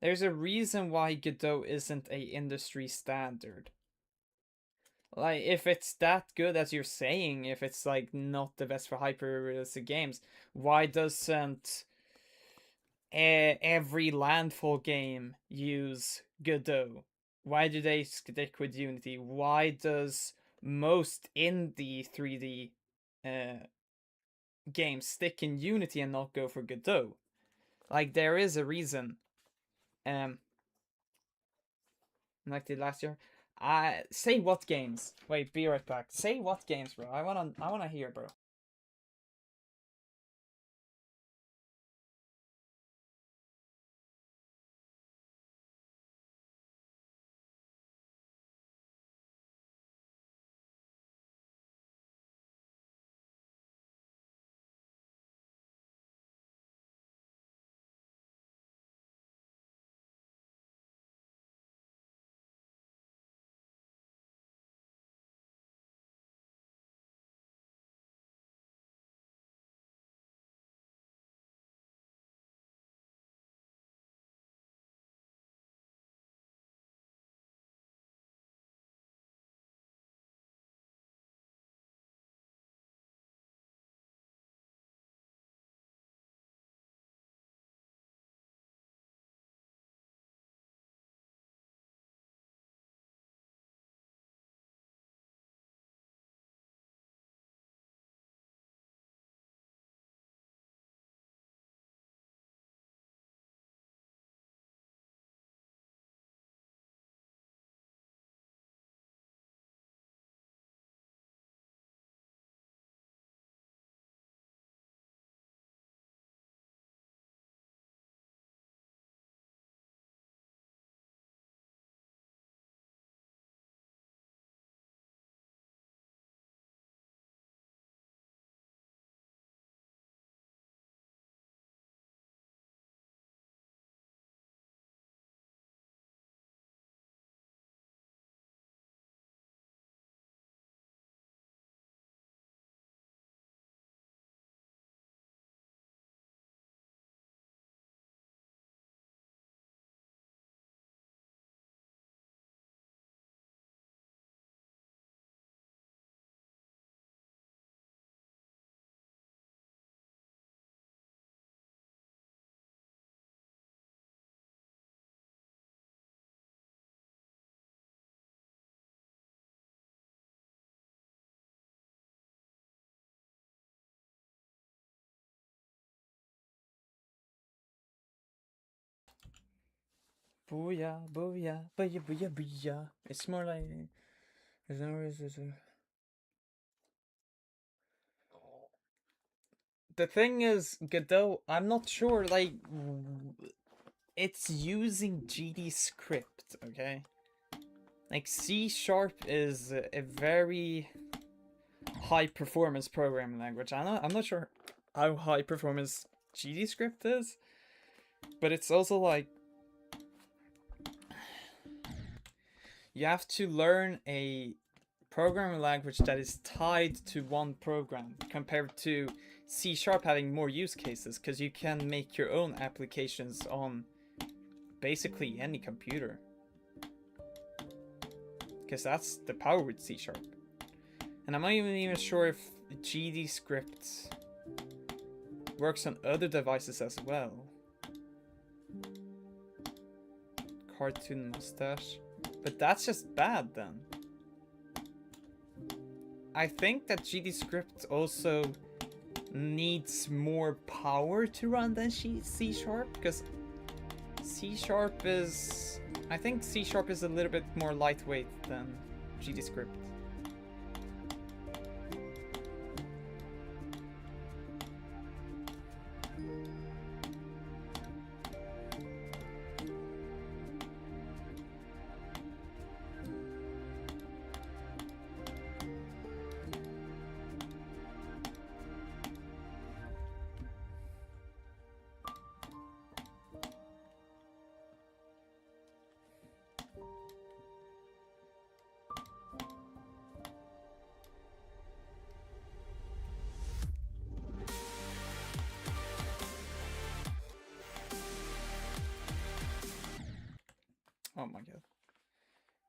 [SPEAKER 2] there's a reason why Godot isn't a industry standard. Like if it's that good as you're saying, if it's like not the best for hyper realistic games, why doesn't every landfall game use Godot? Why do they stick with Unity? Why does most indie 3D games stick in Unity and not go for Godot? Like there is a reason. Like did last year. Say what games? Wait, be right back. Say what games, bro. I wanna hear, bro. Booyah, booyah, booyah, booyah, booyah. It's more like... There's no reason. The thing is, Godot, I'm not sure, like... It's using GD script, okay? Like, C# is a very high performance programming language. I'm not sure how high performance GD script is, but it's also like you have to learn a programming language that is tied to one program compared to C# having more use cases, because you can make your own applications on basically any computer, because that's the power with C#. And I'm not even sure if GD script works on other devices as well. Cartoon mustache. But that's just bad then. I think that GD script also needs more power to run than C#, because C# is... I think C# is a little bit more lightweight than GD script. Oh my god.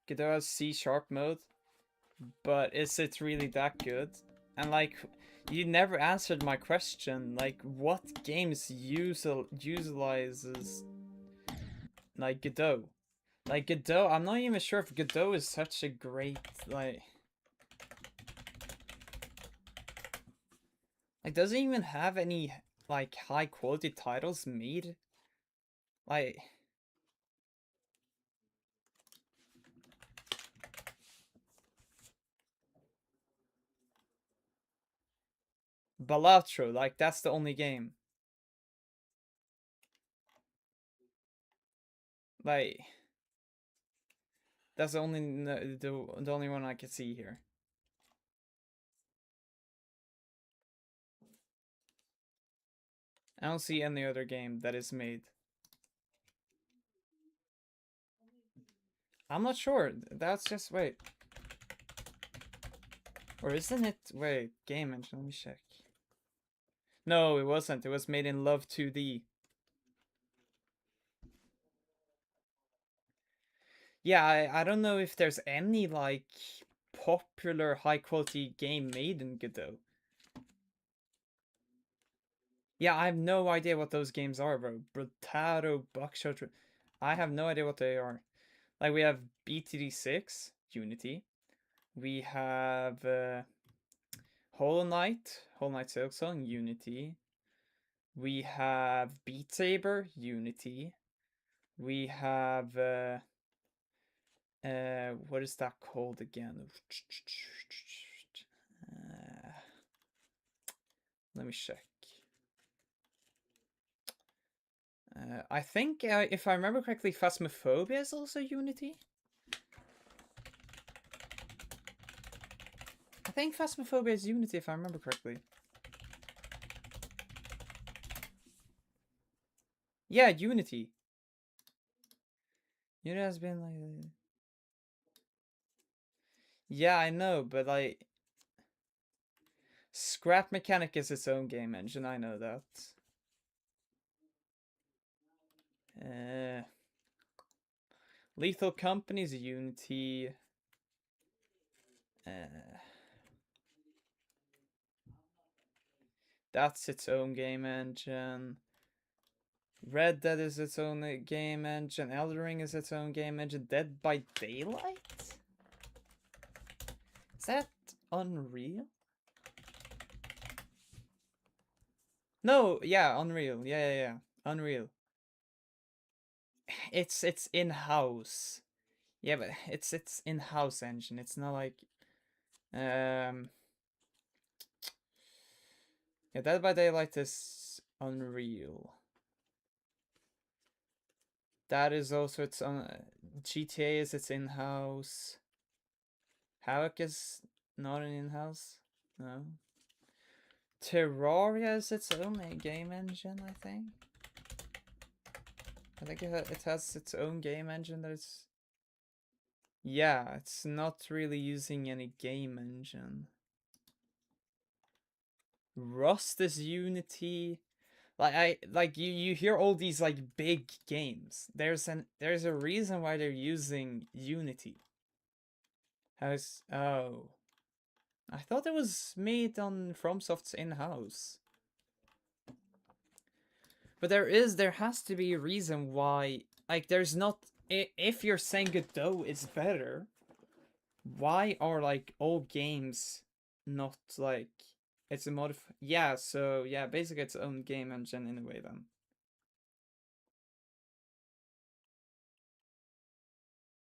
[SPEAKER 2] Godot has C# mode, but is it really that good? And like, you never answered my question. Like, what games utilizes like Godot? Like Godot, I'm not even sure if Godot is such a great like doesn't even have any like high quality titles made. Like Balatro, like that's the only game. Like that's the only one I can see here. I don't see any other game that is made. I'm not sure. That's just wait. Or isn't it? Wait, game engine. Let me check. No, it wasn't. It was made in Love 2D. Yeah, I don't know if there's any like popular high quality game made in Godot. Yeah, I have no idea what those games are, bro. Brutaro, Buckshot. I have no idea what they are. Like we have BTD6, Unity. We have Hollow Knight Silksong, Unity. We have Beat Saber, Unity. We have what is that called again? Let me check. I think if I remember correctly, Phasmophobia is also Unity. I think Phasmophobia is Unity if I remember correctly. Yeah, Unity. Unity has been like... Yeah, I know, but like... Scrap Mechanic is its own game engine, I know that. Lethal Company's Unity. That's its own game engine. Red Dead is its own game engine. Elden Ring is its own game engine. Dead by Daylight? Is that Unreal? No, yeah, Unreal. Yeah. Unreal. it's in-house. Yeah, but it's in-house engine. It's not like yeah, Dead by Daylight is Unreal. That is also its own. GTA is its in-house. Havoc is not an in-house. No. Terraria is its own game engine, I think. I think it has its own game engine that is... Yeah, it's not really using any game engine. Rust is Unity. Like you hear all these like big games. There's a reason why they're using Unity. Oh. I thought it was made on FromSoft's in-house. But there has to be a reason why, like, there's not, if you're saying Godot is better, why are, like, all games not, like, it's a yeah, so, yeah, basically its own game engine in a way, then.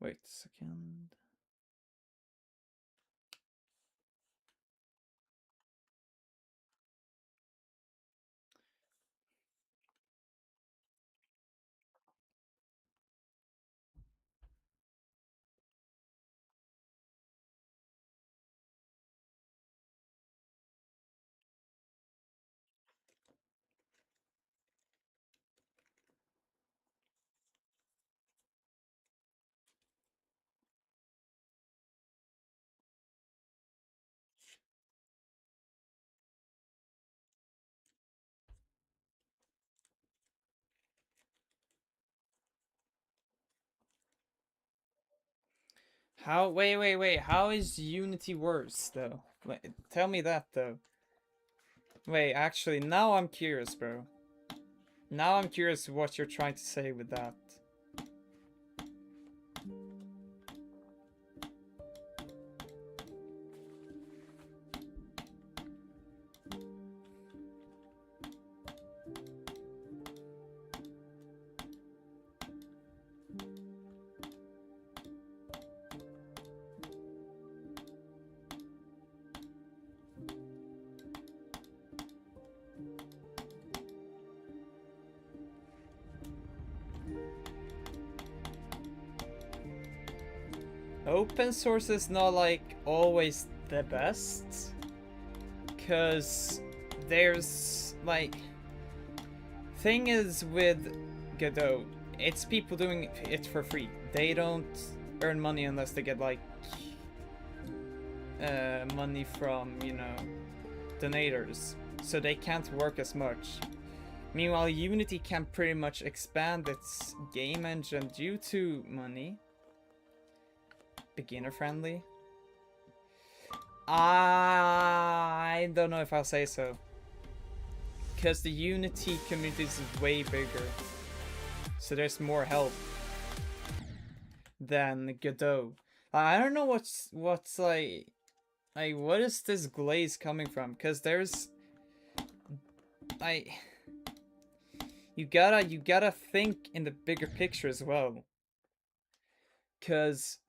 [SPEAKER 2] Wait a second. Wait, how is Unity worse, though? Wait, tell me that, though. Wait, actually, now I'm curious, bro. Now I'm curious what you're trying to say with that. Open source is not like always the best, cause there's like, thing is with Godot, it's people doing it for free. They don't earn money unless they get like money from, you know, donators, so they can't work as much. Meanwhile, Unity can pretty much expand its game engine due to money. Beginner friendly? I don't know if I'll say so. Because the Unity community is way bigger. So there's more help than Godot. I don't know what's like what is this glaze coming from? Because there's you gotta think in the bigger picture as well. Because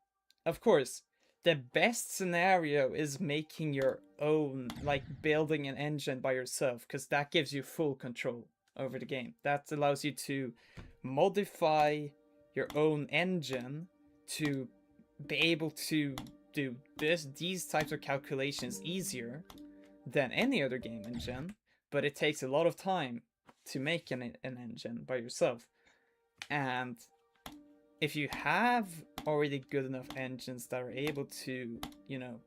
[SPEAKER 2] of course, the best scenario is making your own, like building an engine by yourself, because that gives you full control over the game. That allows you to modify your own engine to be able to do these types of calculations easier than any other game engine, but it takes a lot of time to make an engine by yourself. And if you have already good enough engines that are able to, you know,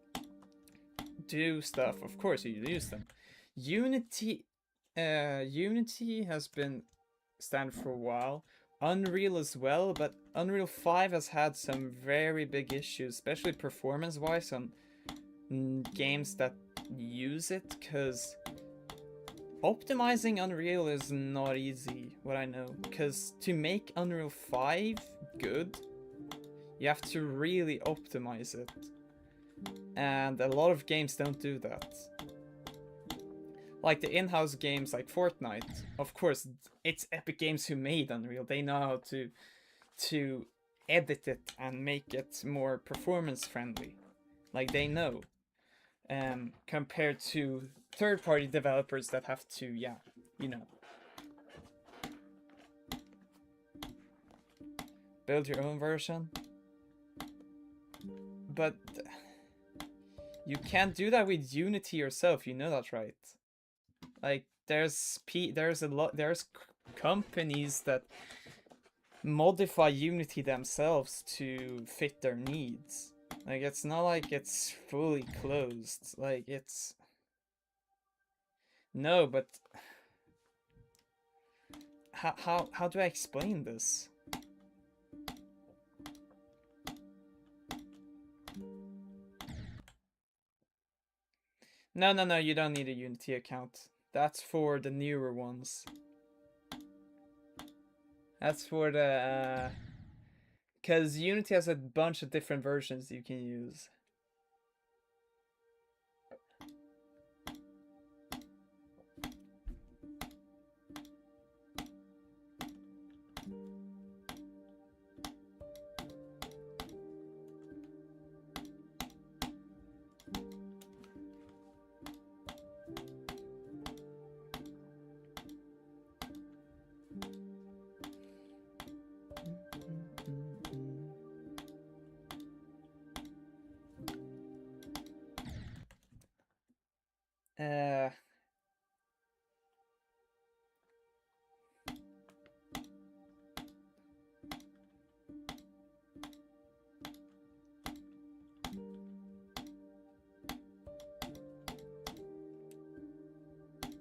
[SPEAKER 2] do stuff, of course you use them. Unity has been standard for a while. Unreal as well, but Unreal 5 has had some very big issues, especially performance-wise on games that use it, because optimizing Unreal is not easy, what I know, because to make Unreal 5 good, you have to really optimize it. And a lot of games don't do that. Like the in-house games like Fortnite, of course, it's Epic Games who made Unreal. They know how to, to edit it and make it more performance friendly. Like they know. Compared to third-party developers that have to, yeah, you know, build your own version. But you can't do that with Unity yourself, you know that, right? Like there's companies that modify Unity themselves to fit their needs. Like it's not like it's fully closed. Like it's no, but how do I explain this? No, you don't need a Unity account. That's for the newer ones. That's for the because Unity has a bunch of different versions you can use.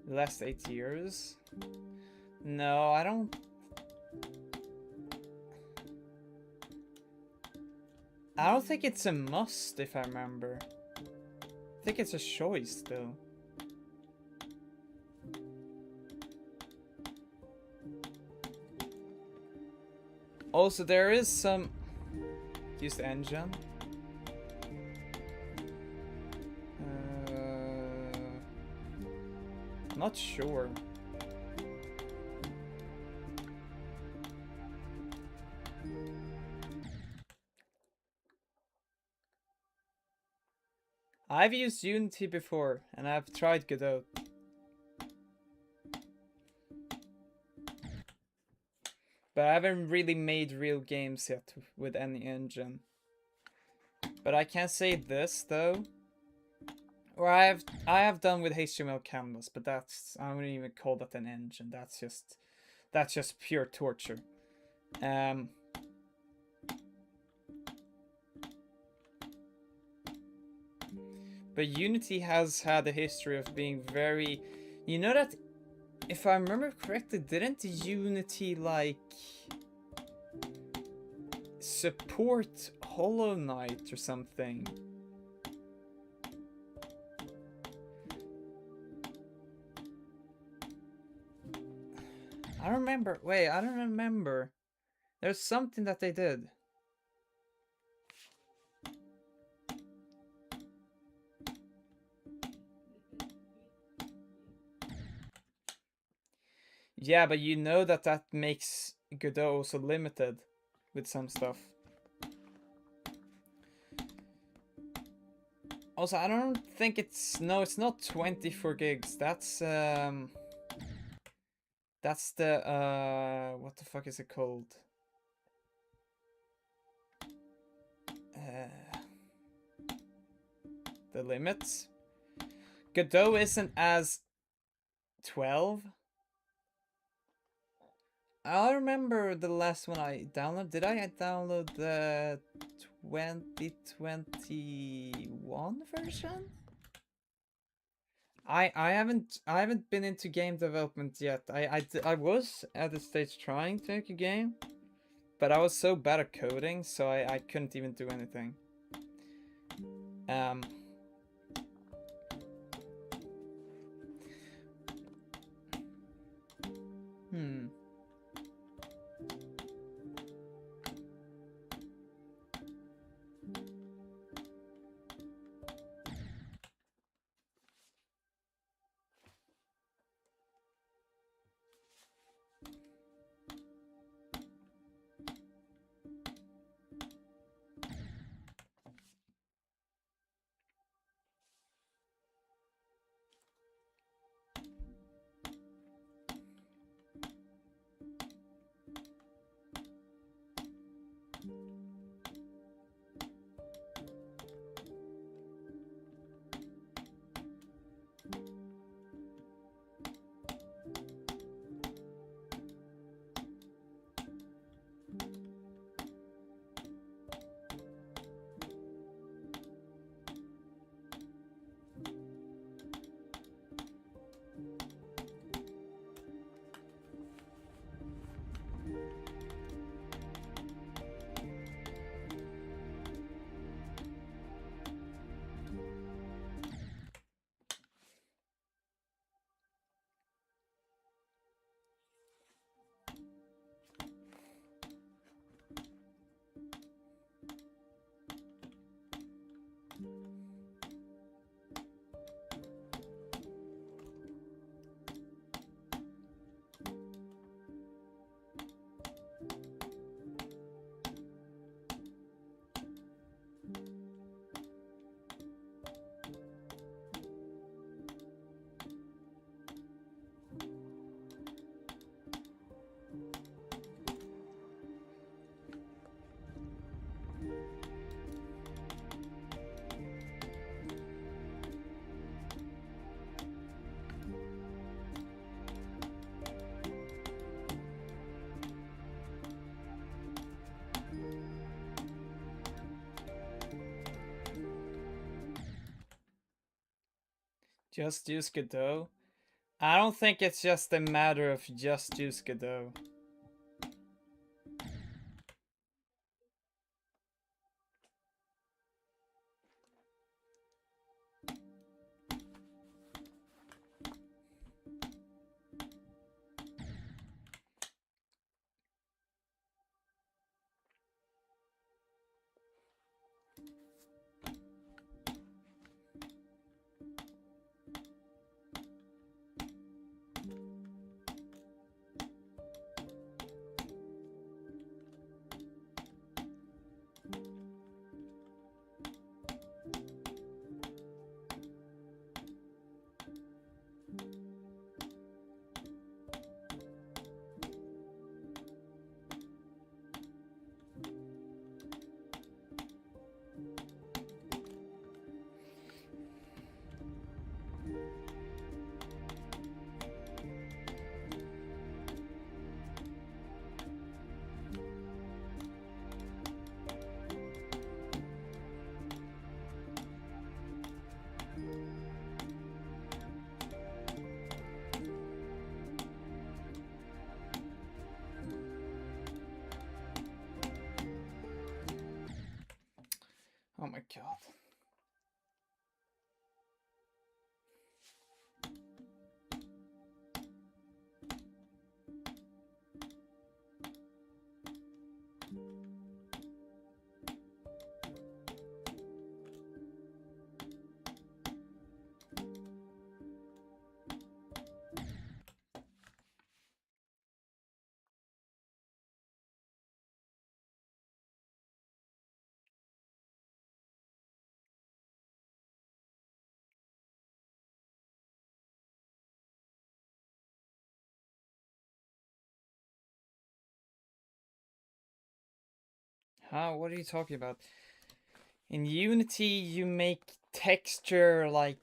[SPEAKER 2] The last 8 years? No, I don't. I don't think it's a must, if I remember. I think it's a choice, though. Also, there is some... Use the engine. I'm not sure. I've used Unity before, and I've tried Godot. But I haven't really made real games yet with any engine. But I can say this though. Or I have done with HTML canvas, but that's, I wouldn't even call that an engine. That's just pure torture. But Unity has had a history of being very, you know that, if I remember correctly, didn't Unity like support Hollow Knight or something? I don't remember. Wait, I don't remember. There's something that they did. Yeah, but you know that makes Godot also limited with some stuff. Also, I don't think it's... No, it's not 24 gigs. That's the... what the fuck is it called? The limits? Godot isn't as 12? I remember the last one I downloaded. Did I download the 2021 version? I haven't been into game development yet. I was at the stage trying to make a game, but I was so bad at coding, so I couldn't even do anything. Just use Godot? I don't think it's just a matter of just use Godot. Oh my god. How? What are you talking about? In Unity, you make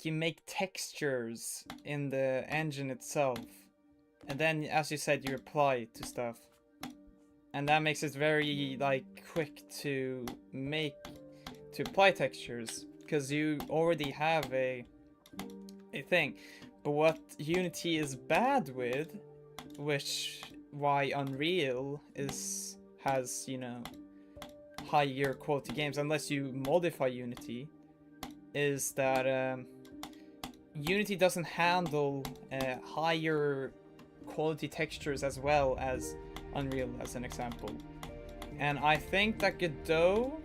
[SPEAKER 2] you make textures in the engine itself. And then, as you said, you apply to stuff. And that makes it very, like, quick to apply textures. Because you already have a thing. But what Unity is bad with, why Unreal has, you know, higher quality games, unless you modify Unity, is that Unity doesn't handle higher quality textures as well as Unreal, as an example. And I think that Godot,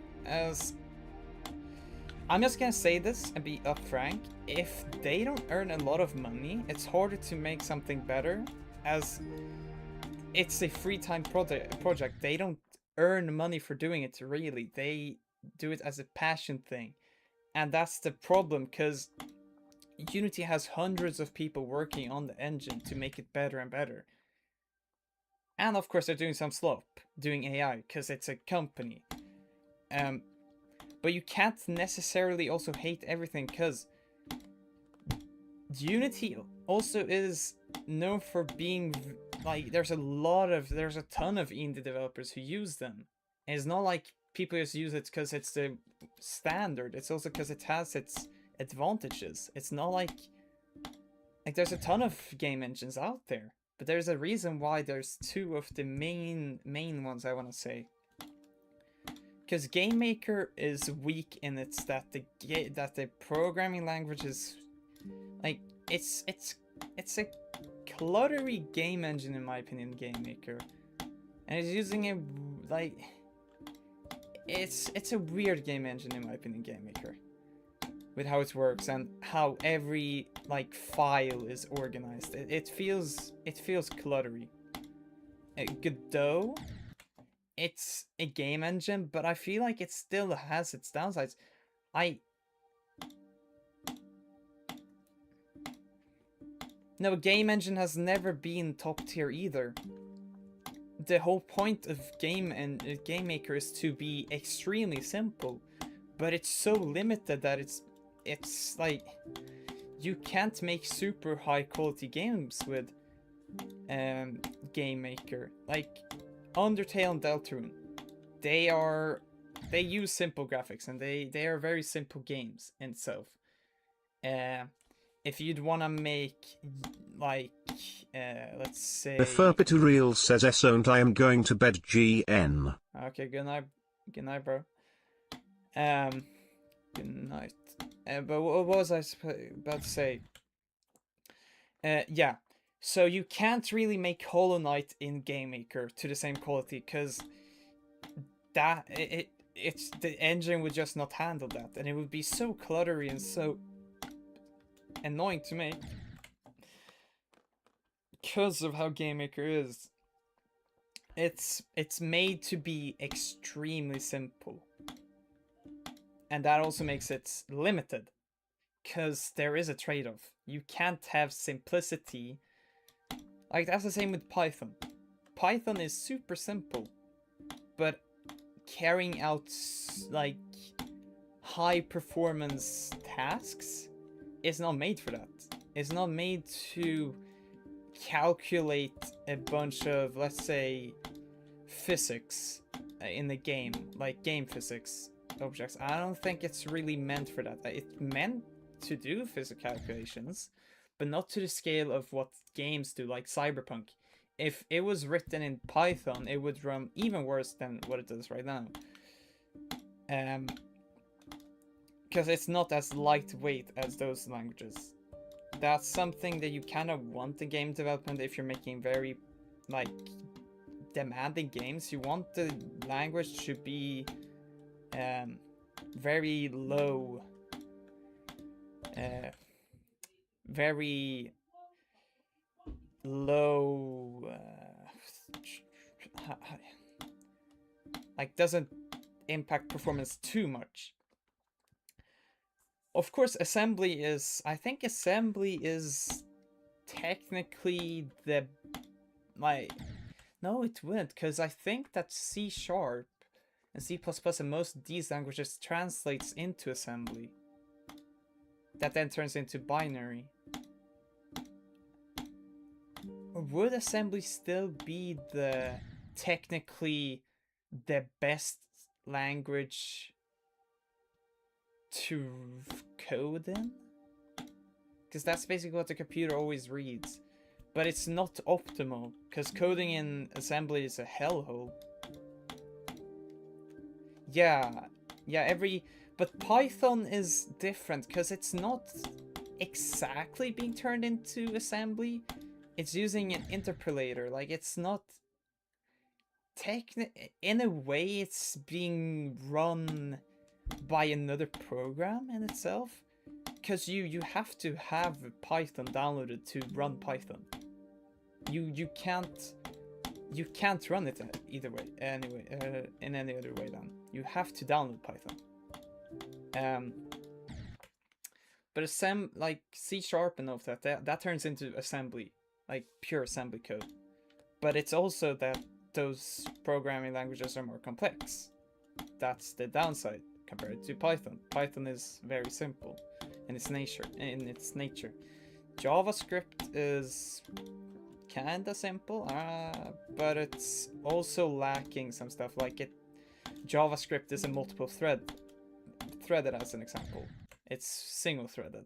[SPEAKER 2] I'm just gonna say this and be upfrank, if they don't earn a lot of money, it's harder to make something better, as it's a free time project. They don't earn money for doing it, really. They do it as a passion thing. And that's the problem, because Unity has hundreds of people working on the engine to make it better and better. And of course they're doing some slop, doing AI, because it's a company. But you can't necessarily also hate everything, because Unity also is known for being, like, there's a ton of indie developers who use them. And it's not like people just use it because it's the standard, it's also because it has its advantages. It's not like there's a ton of game engines out there, but there's a reason why there's two of the main ones, I want to say. Because Game Maker is weak in its that the programming language is, like, it's a cluttery game engine, in my opinion, Game Maker. And it's using a, like, it's a weird game engine, in my opinion, Game Maker. with how it works and how every like file is organized. It feels cluttery. Godot, it's a game engine, but I feel like it still has its downsides. No, game engine has never been top tier either. The whole point of game maker is to be extremely simple, but it's so limited that it's like you can't make super high quality games with game maker. Like Undertale and Deltarune, they use simple graphics and they are very simple games in itself. If you'd want to make like let's say
[SPEAKER 3] The Furpitureal says "Eson't I am going to bed GN."
[SPEAKER 2] Okay, good night bro. Good night. But what was I about to say? Yeah, so you can't really make Hollow Knight in Game Maker to the same quality because it's the engine would just not handle that, and it would be so cluttery and so annoying to make because of how Game Maker is. It's made to be extremely simple, and that also makes it limited because there is a trade-off. You can't have simplicity. Like that's the same with Python. Python is super simple, but carrying out like high performance tasks is not made for that. It's not made to calculate a bunch of, let's say, physics in the game, like game physics objects. I don't think it's really meant for that. It's meant to do physics calculations, but not to the scale of what games do, like Cyberpunk. If it was written in Python, it would run even worse than what it does right now. Because it's not as lightweight as those languages. That's something that you kind of want in game development if you're making very, like, demanding games. You want the language to be very low, very low, like doesn't impact performance too much. Of course, assembly is, I think assembly is technically the, like, no it wouldn't, because I think that C# and C++ and most of these languages translates into assembly. That then turns into binary. Would assembly still be the technically the best language to code in? Because that's basically what the computer always reads. But it's not optimal, because coding in assembly is a hellhole. Yeah, but Python is different, because it's not exactly being turned into assembly. It's using an interpolator, like it's not in a way it's being run by another program in itself, because you have to have Python downloaded to run Python. You can't run it either way anyway, in any other way. Then you have to download Python. But like C# and all of that turns into assembly, like pure assembly code. But it's also that those programming languages are more complex. That's the downside compared to Python. Python is very simple in its nature. JavaScript is kinda simple, but it's also lacking some stuff. Like JavaScript is a multiple threaded as an example. It's single threaded,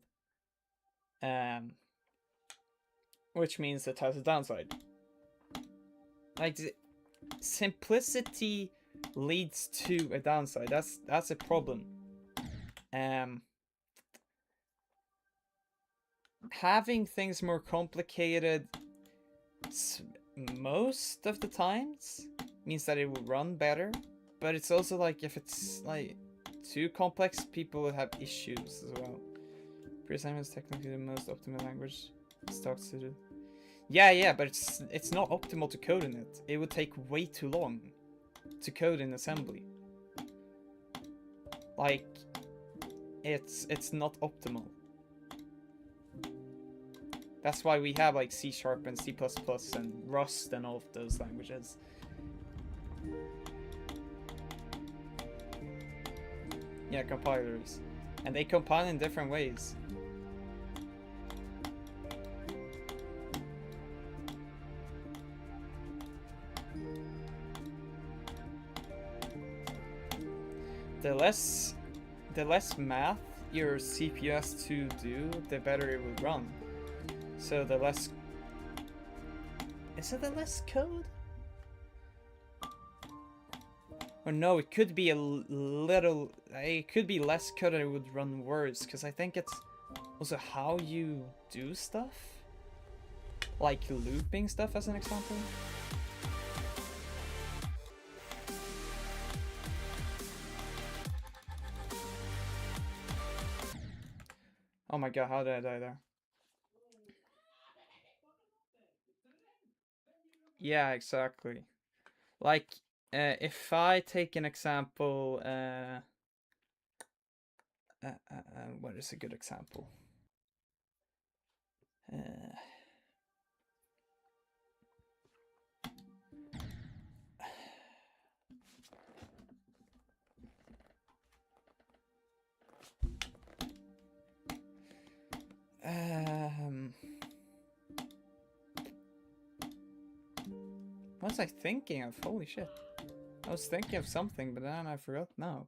[SPEAKER 2] which means it has a downside. Like simplicity leads to a downside. That's a problem. Having things more complicated most of the times means that it will run better, but it's also like if it's like too complex, people have issues as well. Pre-assignment is technically the most optimal language. Stock suited. Yeah, but it's not optimal to code in it. It would take way too long to code in assembly. Like, it's not optimal. That's why we have like C# and C++ and Rust and all of those languages. Yeah, compilers. And they compile in different ways. The less math your CPU has to do, the better it will run. So the less... Is it the less code? Or no, it could be a little... It could be less code and it would run worse, because I think it's also how you do stuff. Like looping stuff as an example. Oh my god, how did I die there? Yeah, exactly. Like, if I take an example, what is a good example? What was I thinking of? Holy shit. I was thinking of something, but then I forgot now.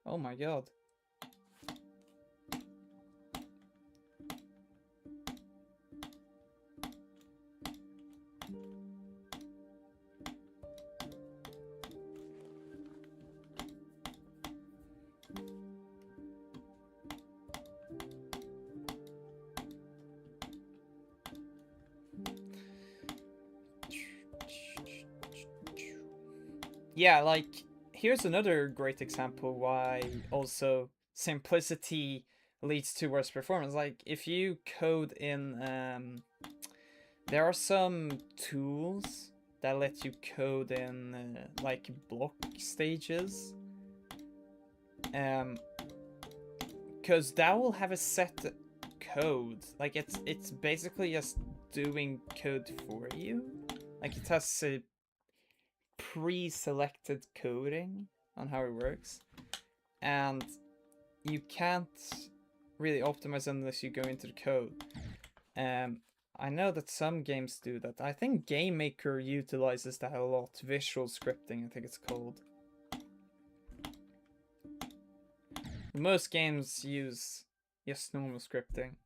[SPEAKER 2] Oh my god. Yeah, like, here's another great example why also simplicity leads to worse performance. Like, if you code in, there are some tools that let you code in, like, block stages. Because that will have a set code. Like, it's basically just doing code for you. Like, it has a pre-selected coding on how it works, and you can't really optimize unless you go into the code. I know that some games do that. I think Game Maker utilizes that a lot. Visual scripting, I think it's called. Most games use just normal scripting.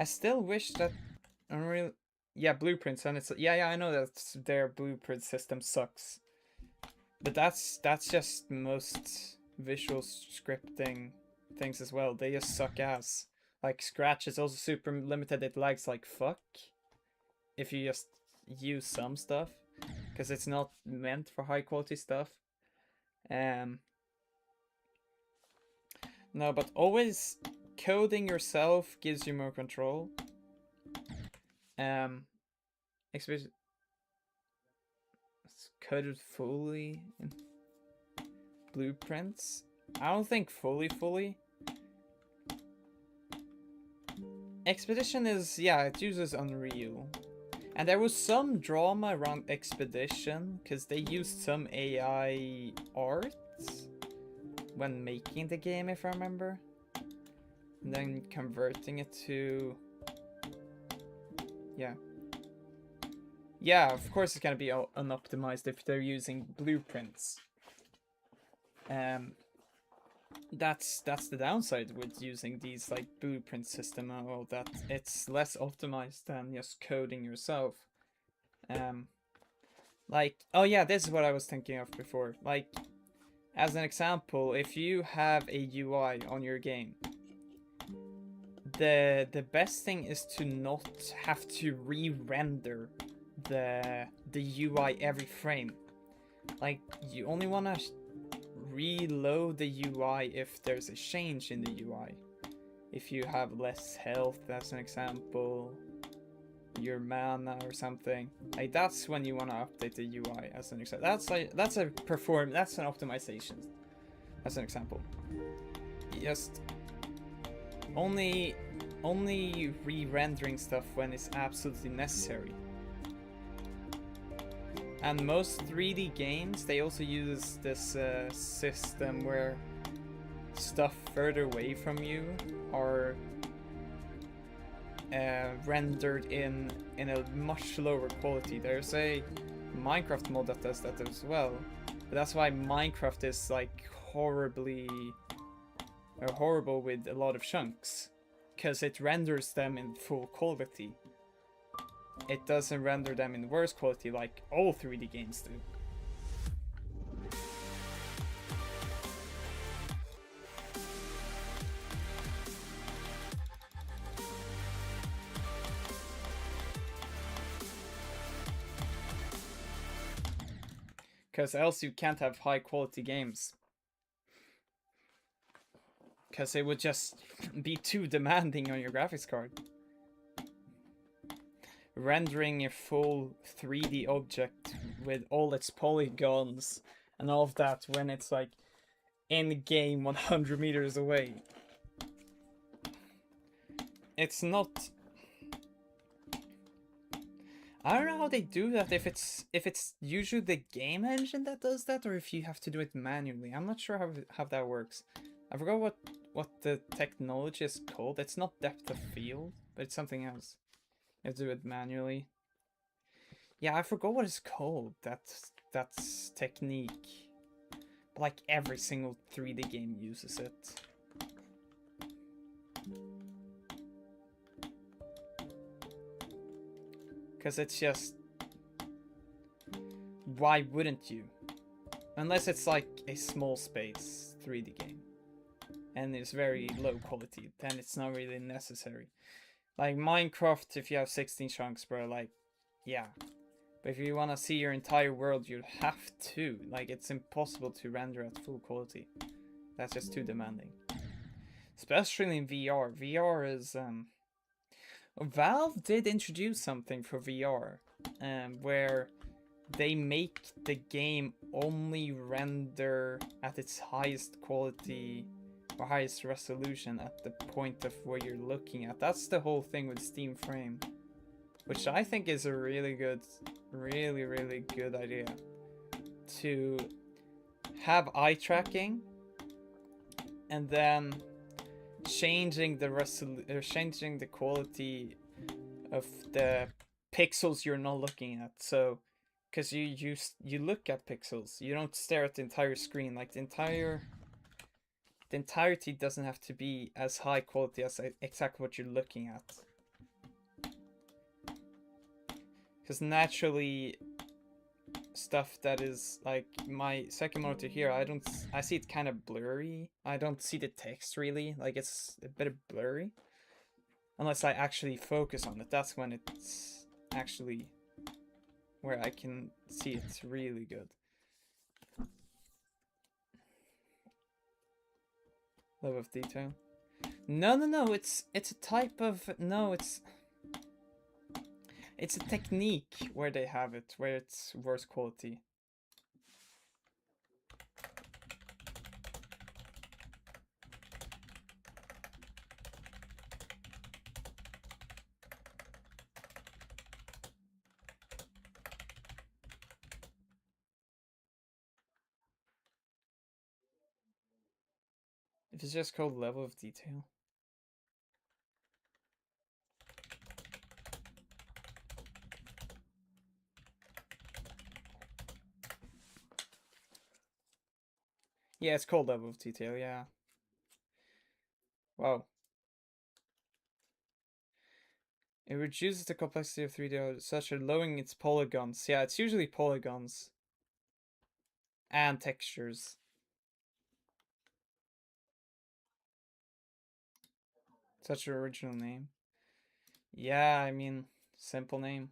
[SPEAKER 2] I still wish that Unreal... Yeah, Blueprints, and it's... Yeah, I know that their Blueprint system sucks. But that's just most visual scripting things as well. They just suck ass. Like, Scratch is also super limited. It lags like fuck if you just use some stuff, because it's not meant for high quality stuff. No, but always coding yourself gives you more control. Especially it's coded fully in Blueprints. I don't think fully. Expedition is, yeah, it uses Unreal. And there was some drama around Expedition, because they used some AI art when making the game, if I remember. And then converting it to... Yeah. Yeah, of course it's gonna be unoptimized if they're using Blueprints. That's the downside with using these like Blueprint system and all that. It's less optimized than just coding yourself. Like, oh yeah, this is what I was thinking of before. Like, as an example, if you have a UI on your game, the best thing is to not have to re-render the UI every frame. Like, you only want to reload the UI if there's a change in the UI. If you have less health, as an example, your mana or something, like that's when you want to update the UI as an example. That's an optimization as an example. Just only re-rendering stuff when it's absolutely necessary. And most 3D games, they also use this system where stuff further away from you are rendered in a much lower quality. There's a Minecraft mod that does that as well, but that's why Minecraft is like horrible with a lot of chunks, because it renders them in full quality. It doesn't render them in worse quality like all 3D games do. Because else you can't have high quality games. Because it would just be too demanding on your graphics card. Rendering a full 3D object with all its polygons and all of that when it's like in game 100 meters away. It's not... I don't know how they do that, if it's usually the game engine that does that, or if you have to do it manually. I'm not sure how that works. I forgot what the technology is called. It's not depth of field, but it's something else. You have to do it manually. Yeah, I forgot what it's called. That's technique. But like every single 3D game uses it. Because it's just... why wouldn't you? Unless it's like a small space 3D game. And it's very low quality. Then it's not really necessary. Like Minecraft, if you have 16 chunks, bro, like, yeah. But if you want to see your entire world, you have to. Like, it's impossible to render at full quality. That's just too demanding. Especially in VR. VR is... Valve did introduce something for VR, where they make the game only render at its highest quality or highest resolution at the point of where you're looking at. That's the whole thing with Steam Frame, which I think is a really good idea. To have eye tracking and then changing the quality of the pixels you're not looking at. So, because you look at pixels, you don't stare at the entire screen. Like the entirety doesn't have to be as high quality as exactly what you're looking at. Because naturally, stuff that is like my second monitor here, I see it kind of blurry. I don't see the text really, like it's a bit blurry. Unless I actually focus on it, that's when it's actually where I can see it's really good. Level of detail. No, it's a type of, no, it's a technique where they have it, where it's worse quality. If it's just called level of detail. Yeah, it's called level of detail, yeah. Wow. It reduces the complexity of 3D such as lowering its polygons. Yeah, it's usually polygons. And textures. Such an original name. Yeah, I mean, simple name.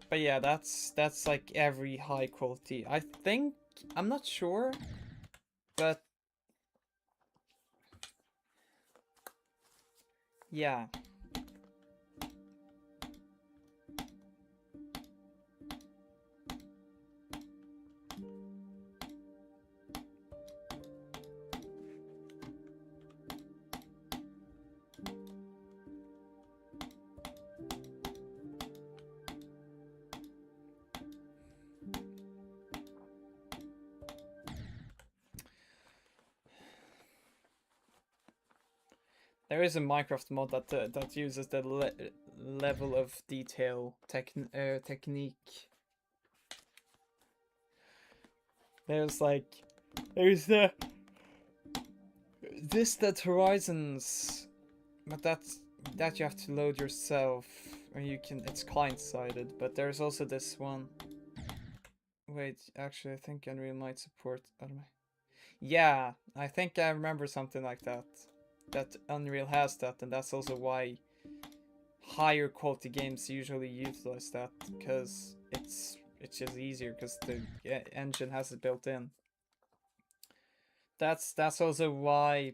[SPEAKER 2] But yeah, that's like every high quality. I think, I'm not sure, but yeah. There is a Minecraft mod that uses the level of detail technique. There's the Distant Horizons, but that you have to load yourself, or you can. It's client-sided, but there's also this one. Wait, actually, I think Unreal might support. Yeah, I think I remember something like that. That Unreal has that, and that's also why higher quality games usually utilize that, because it's just easier because the engine has it built in. That's also why,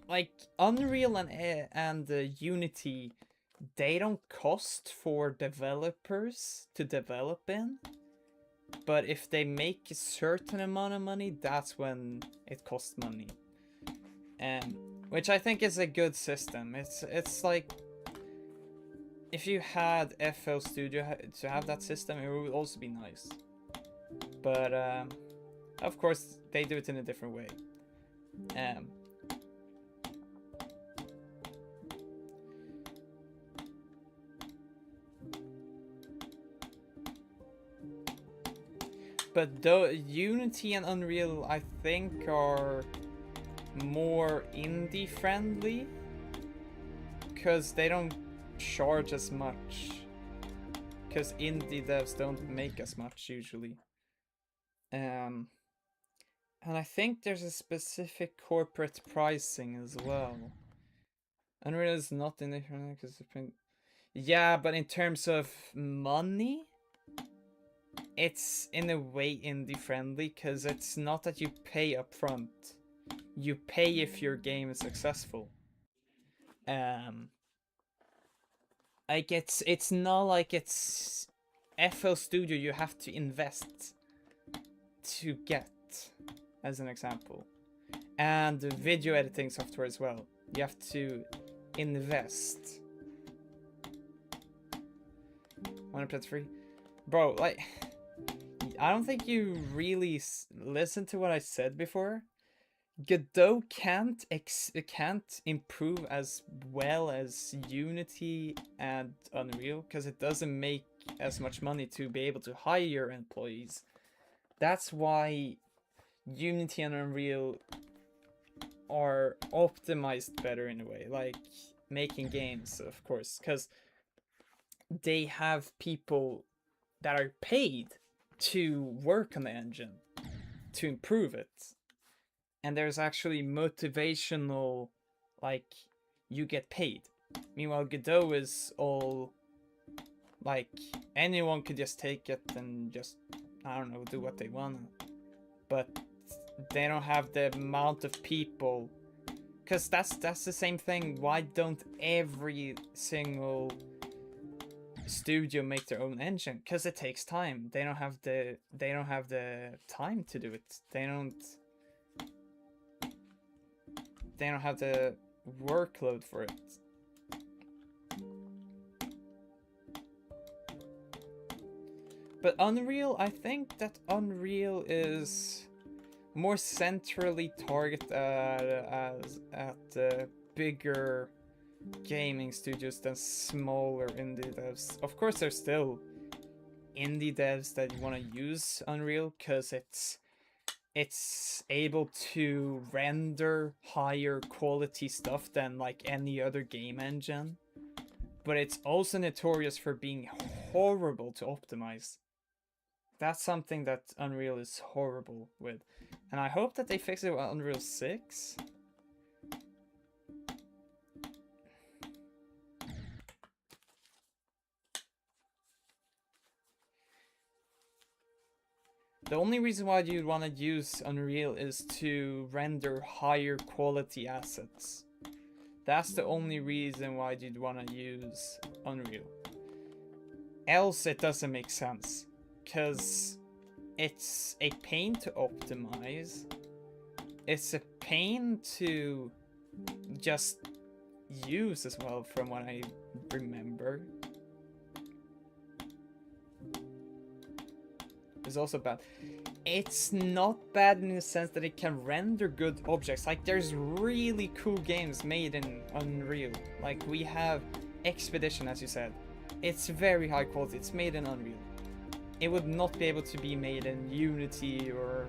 [SPEAKER 2] like, Unreal and Unity, they don't cost for developers to develop in. But if they make a certain amount of money, that's when it costs money. Which I think is a good system. It's like, if you had FL Studio to have that system, it would also be nice. But of course, they do it in a different way. But though Unity and Unreal, I think, are more indie friendly, because they don't charge as much, because indie devs don't make as much usually. And I think there's a specific corporate pricing as well. Unreal is not indie friendly because yeah, but in terms of money, it's in a way indie friendly, because it's not that you pay up front. You pay if your game is successful. Like, it's not like it's FL Studio you have to invest to get, as an example. And the video editing software as well. You have to invest. 100% free. Bro, like, I don't think you really listened to what I said before. Godot can't improve as well as Unity and Unreal, because it doesn't make as much money to be able to hire employees. That's why Unity and Unreal are optimized better in a way, like making games, of course, because they have people that are paid to work on the engine, to improve it. And there's actually motivational, like, you get paid. Meanwhile, Godot is all, like, anyone could just take it and just, I don't know, do what they want. But they don't have the amount of people. Because that's the same thing. Why don't every single studio make their own engine? Because it takes time. They don't have the time to do it. They don't have the workload for it. But Unreal, I think that Unreal is more centrally targeted at bigger gaming studios than smaller indie devs. Of course, there's still indie devs that want to use Unreal because it's able to render higher quality stuff than like any other game engine, but it's also notorious for being horrible to optimize. That's something that Unreal is horrible with. And I hope that they fix it with Unreal 6. The only reason why you'd want to use Unreal is to render higher quality assets. That's the only reason why you'd want to use Unreal. Else it doesn't make sense. Because it's a pain to optimize. It's a pain to just use as well, from what I remember. It's also bad. It's not bad in the sense that it can render good objects. Like, there's really cool games made in Unreal. Like, we have Expedition, as you said. It's very high quality. It's made in Unreal. It would not be able to be made in Unity or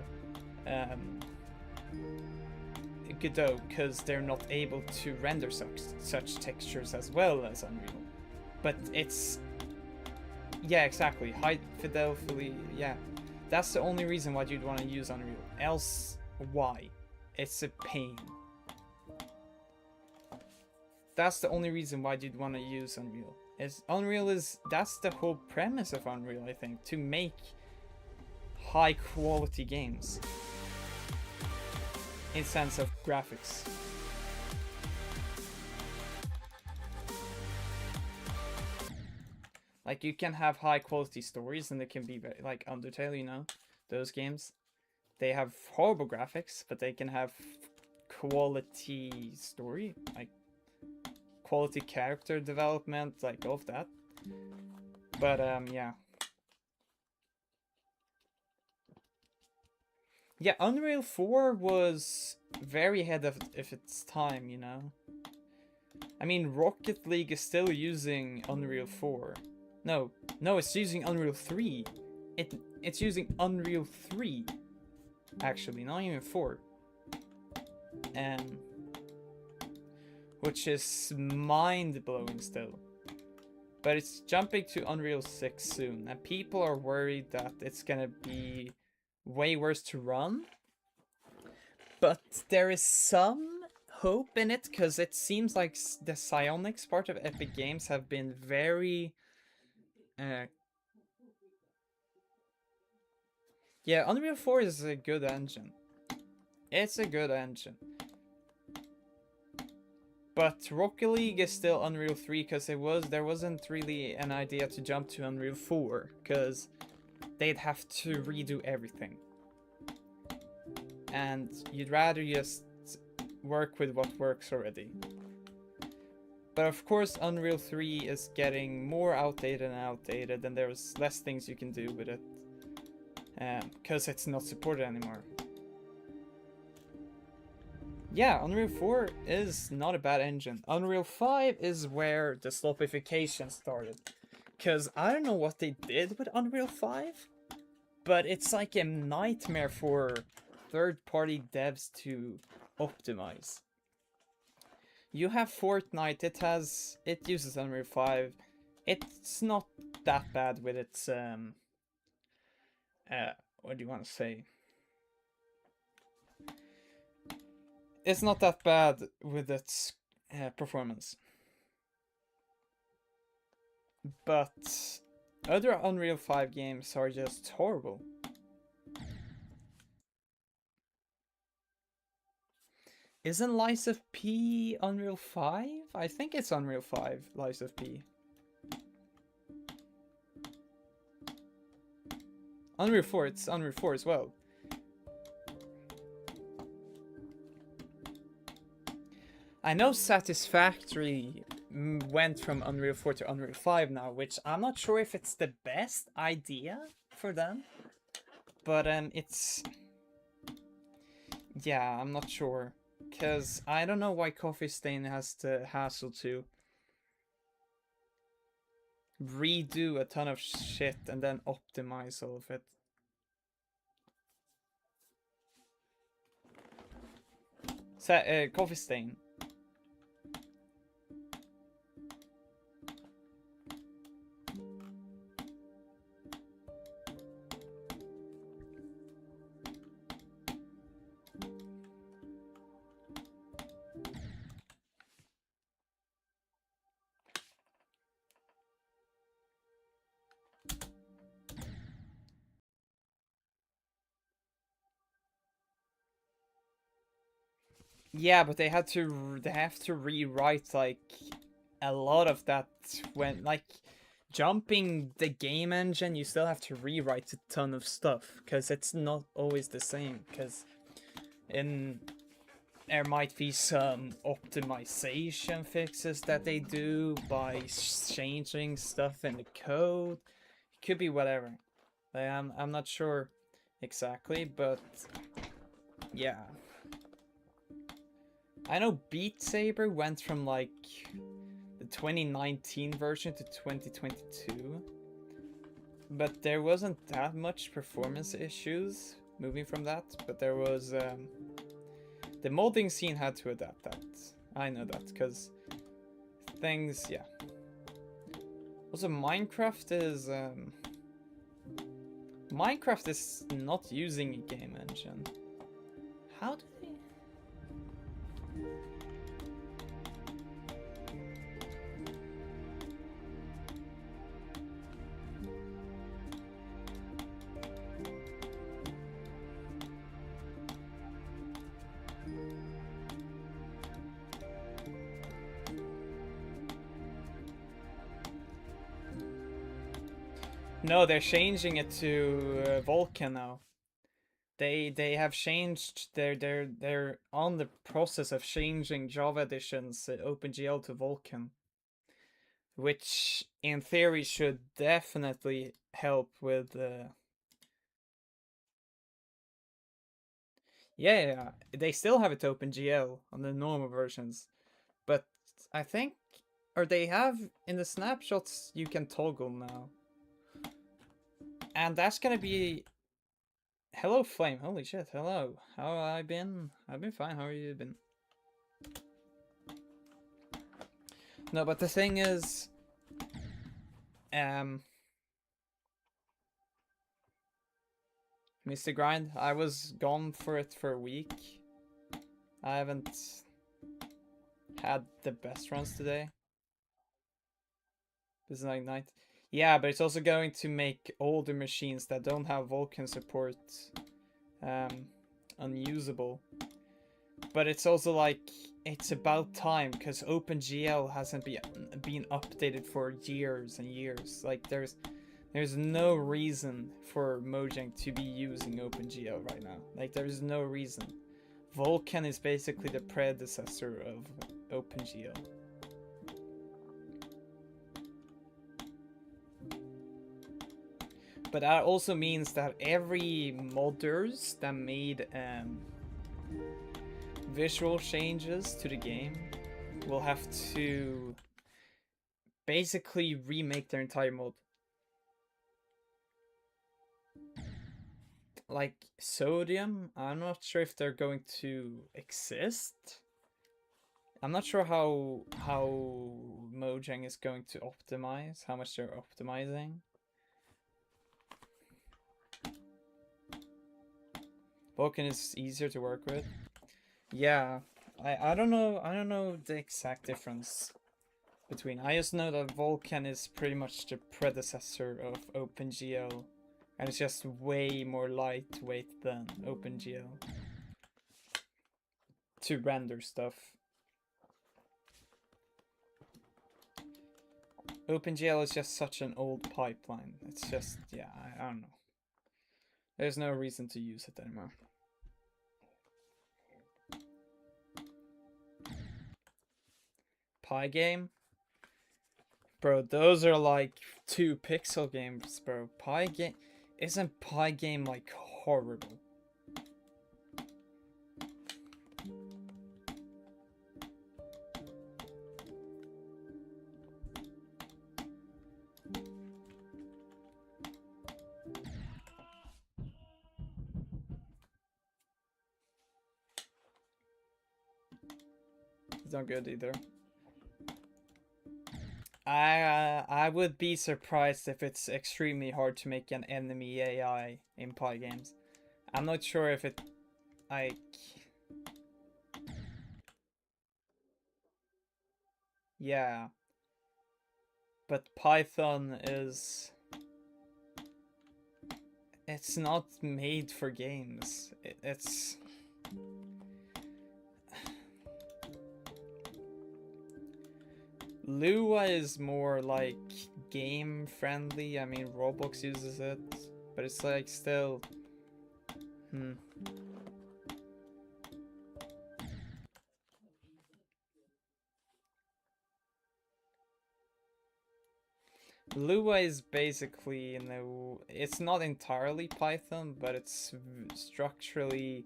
[SPEAKER 2] Godot, because they're not able to render such textures as well as Unreal. But it's... yeah, exactly. High fidelity, yeah. That's the only reason why you'd want to use Unreal. Else, why? It's a pain. That's the only reason why you'd want to use Unreal. That's the whole premise of Unreal, I think. To make high quality games. In sense of graphics. Like, you can have high quality stories and they can be very, like Undertale, you know, those games. They have horrible graphics, but they can have quality story, like quality character development, like all of that. But yeah. Yeah, Unreal 4 was very ahead of its time, you know. I mean, Rocket League is still using Unreal 4. No, it's using Unreal 3. It's using Unreal 3. Actually, not even 4. Which is mind-blowing still. But it's jumping to Unreal 6 soon, and people are worried that it's gonna be way worse to run. But there is some hope in it, because it seems like the psionics part of Epic Games have been very... yeah, Unreal 4 is a good engine. It's a good engine. But Rocket League is still Unreal 3 because there wasn't really an idea to jump to Unreal 4 because they'd have to redo everything. And you'd rather just work with what works already. But of course Unreal 3 is getting more outdated and outdated, and there's less things you can do with it. Because it's not supported anymore. Yeah, Unreal 4 is not a bad engine. Unreal 5 is where the slopification started. Because I don't know what they did with Unreal 5, but it's like a nightmare for third-party devs to optimize. You have Fortnite, it uses Unreal 5. It's not that bad with its what do you want to say? It's not that bad with its performance. But other Unreal 5 games are just horrible. Isn't Lies of P Unreal 5? I think it's Unreal 5, Lies of P. Unreal 4, it's Unreal 4 as well. I know Satisfactory went from Unreal 4 to Unreal 5 now, which I'm not sure if it's the best idea for them. But it's... yeah, I'm not sure. Because I don't know why Coffee Stain has the hassle to redo a ton of shit and then optimize all of it. Coffee Stain. Yeah, but they have to rewrite like a lot of that when like jumping the game engine, you still have to rewrite a ton of stuff because it's not always the same. Because in there might be some optimization fixes that they do by changing stuff in the code. It could be whatever. I'm not sure exactly, but yeah. I know Beat Saber went from like the 2019 version to 2022, but there wasn't that much performance issues moving from that, but there was the modding scene had to adapt that. I know that because things, yeah. Also, Minecraft is not using a game engine. How do they? No, they're changing it to Vulkan now. They have changed. They're on the process of changing Java Edition's OpenGL to Vulkan, which in theory should definitely help with. Yeah, they still have it to OpenGL on the normal versions, but I think, or they have in the snapshots you can toggle now, and that's gonna be. Hello, Flame. Holy shit. Hello. How have I been? I've been fine. How have you been? No, but the thing is, Mr. Grind, I was gone for it for a week. I haven't had the best runs today. This is like night. Yeah, but it's also going to make older machines that don't have Vulkan support unusable. But it's also like, it's about time, because OpenGL hasn't been updated for years and years. Like, there's no reason for Mojang to be using OpenGL right now. Like, there's no reason. Vulkan is basically the predecessor of OpenGL. But that also means that every modders that made visual changes to the game will have to basically remake their entire mod. Like Sodium, I'm not sure if they're going to exist. I'm not sure how Mojang is going to optimize, how much they're optimizing. Vulkan is easier to work with. Yeah, I don't know the exact difference between. I just know that Vulkan is pretty much the predecessor of OpenGL, and it's just way more lightweight than OpenGL to render stuff. OpenGL is just such an old pipeline. It's just, yeah, I don't know. There's no reason to use it anymore. Pygame? Bro, those are like 2 pixel games, bro. Pygame... Isn't Pygame like horrible? It's not good either. I would be surprised if it's extremely hard to make an enemy AI in Pygames. I'm not sure if it, like... Yeah. But Python is... It's not made for games. It's... Lua is more like game friendly. I mean, Roblox uses it, but it's like still. Lua is basically, it's not entirely Python, but it's structurally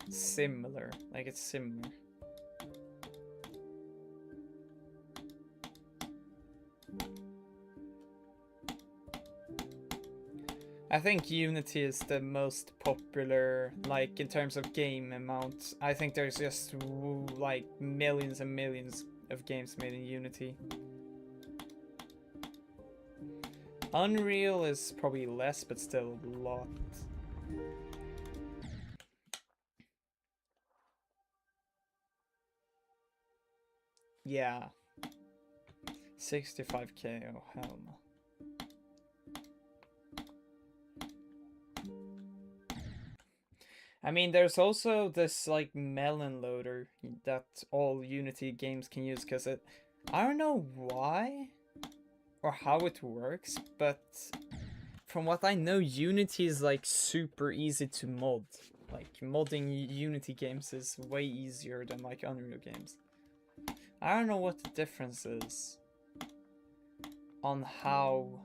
[SPEAKER 2] similar. Like, it's similar. I think Unity is the most popular, like, in terms of game amount. I think there's just, like, millions and millions of games made in Unity. Unreal is probably less, but still a lot. Yeah. 65k, oh hell no. I mean, there's also this like melon loader that all Unity games can use, because I don't know why or how it works, but from what I know, Unity is like super easy to mod. Like, modding Unity games is way easier than like Unreal games. I don't know what the difference is on how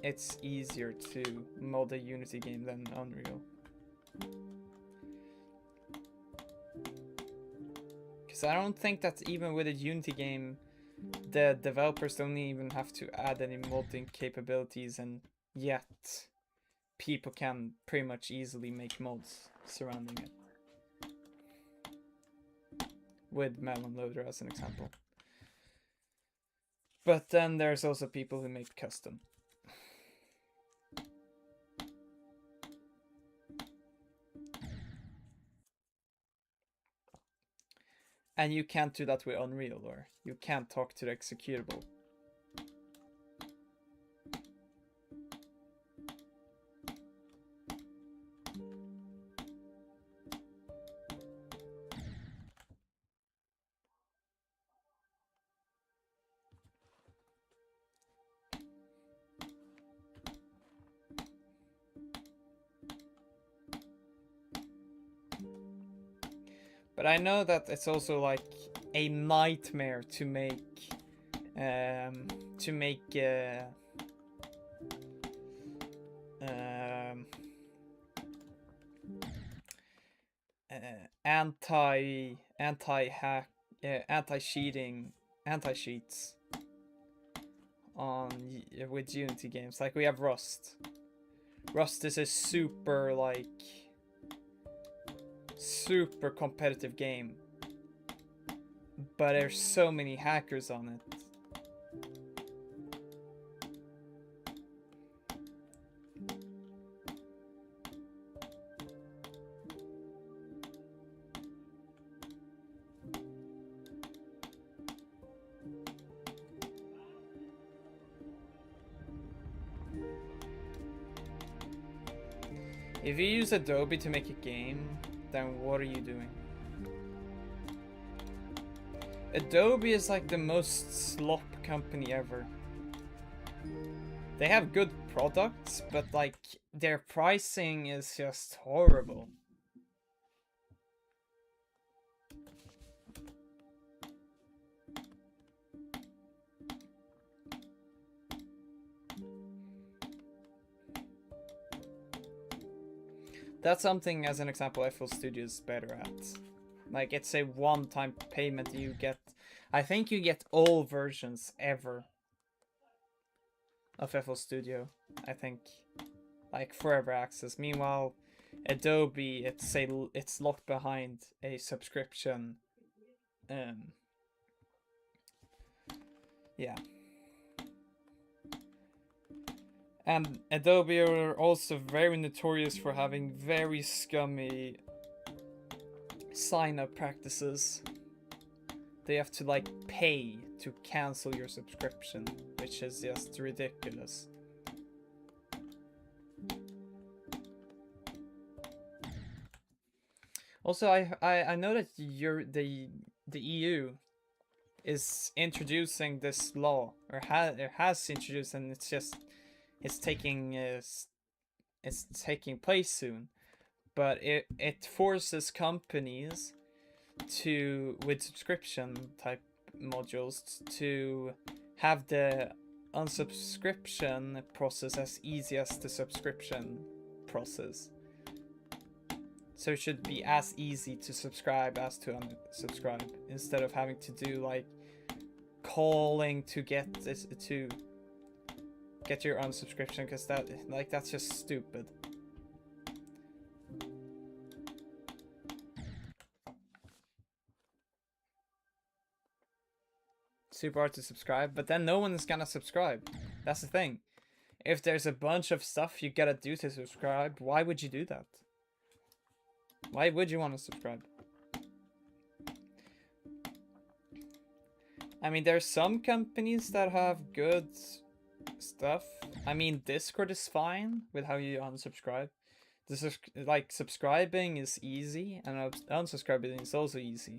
[SPEAKER 2] it's easier to mod a Unity game than Unreal. Because I don't think that even with a Unity game, the developers don't even have to add any modding capabilities, and yet people can pretty much easily make mods surrounding it. With Melon Loader as an example. But then there's also people who make custom. And you can't do that with Unreal, or you can't talk to the executable. But I know that it's also like a nightmare to make anti-hack anti-cheating anti-cheats on with Unity games. Like, we have Rust. Rust is a super competitive game, but there's so many hackers on it. If you use Adobe to make a game, then what are you doing? Adobe is like the most slop company ever. They have good products, but like their pricing is just horrible. That's something, as an example, FL Studio is better at. Like, it's a one-time payment you get. I think you get all versions ever of FL Studio. I think, like, forever access. Meanwhile, Adobe, it's locked behind a subscription. Yeah. And Adobe are also very notorious for having very scummy sign-up practices. They have to like pay to cancel your subscription, which is just ridiculous. Also, I know that the EU is introducing this law, or has introduced, and it's taking place soon. But it forces companies to, with subscription type modules, to have the unsubscription process as easy as the subscription process. So it should be as easy to subscribe as to unsubscribe, instead of having to do like calling to get this to get your unsubscription, because that's just stupid. Super hard to subscribe, but then no one is gonna subscribe. That's the thing. If there's a bunch of stuff you gotta do to subscribe, why would you do that? Why would you want to subscribe? I mean, there's some companies that have good stuff. I mean, Discord is fine with how you unsubscribe. Like, subscribing is easy, and unsubscribing is also easy.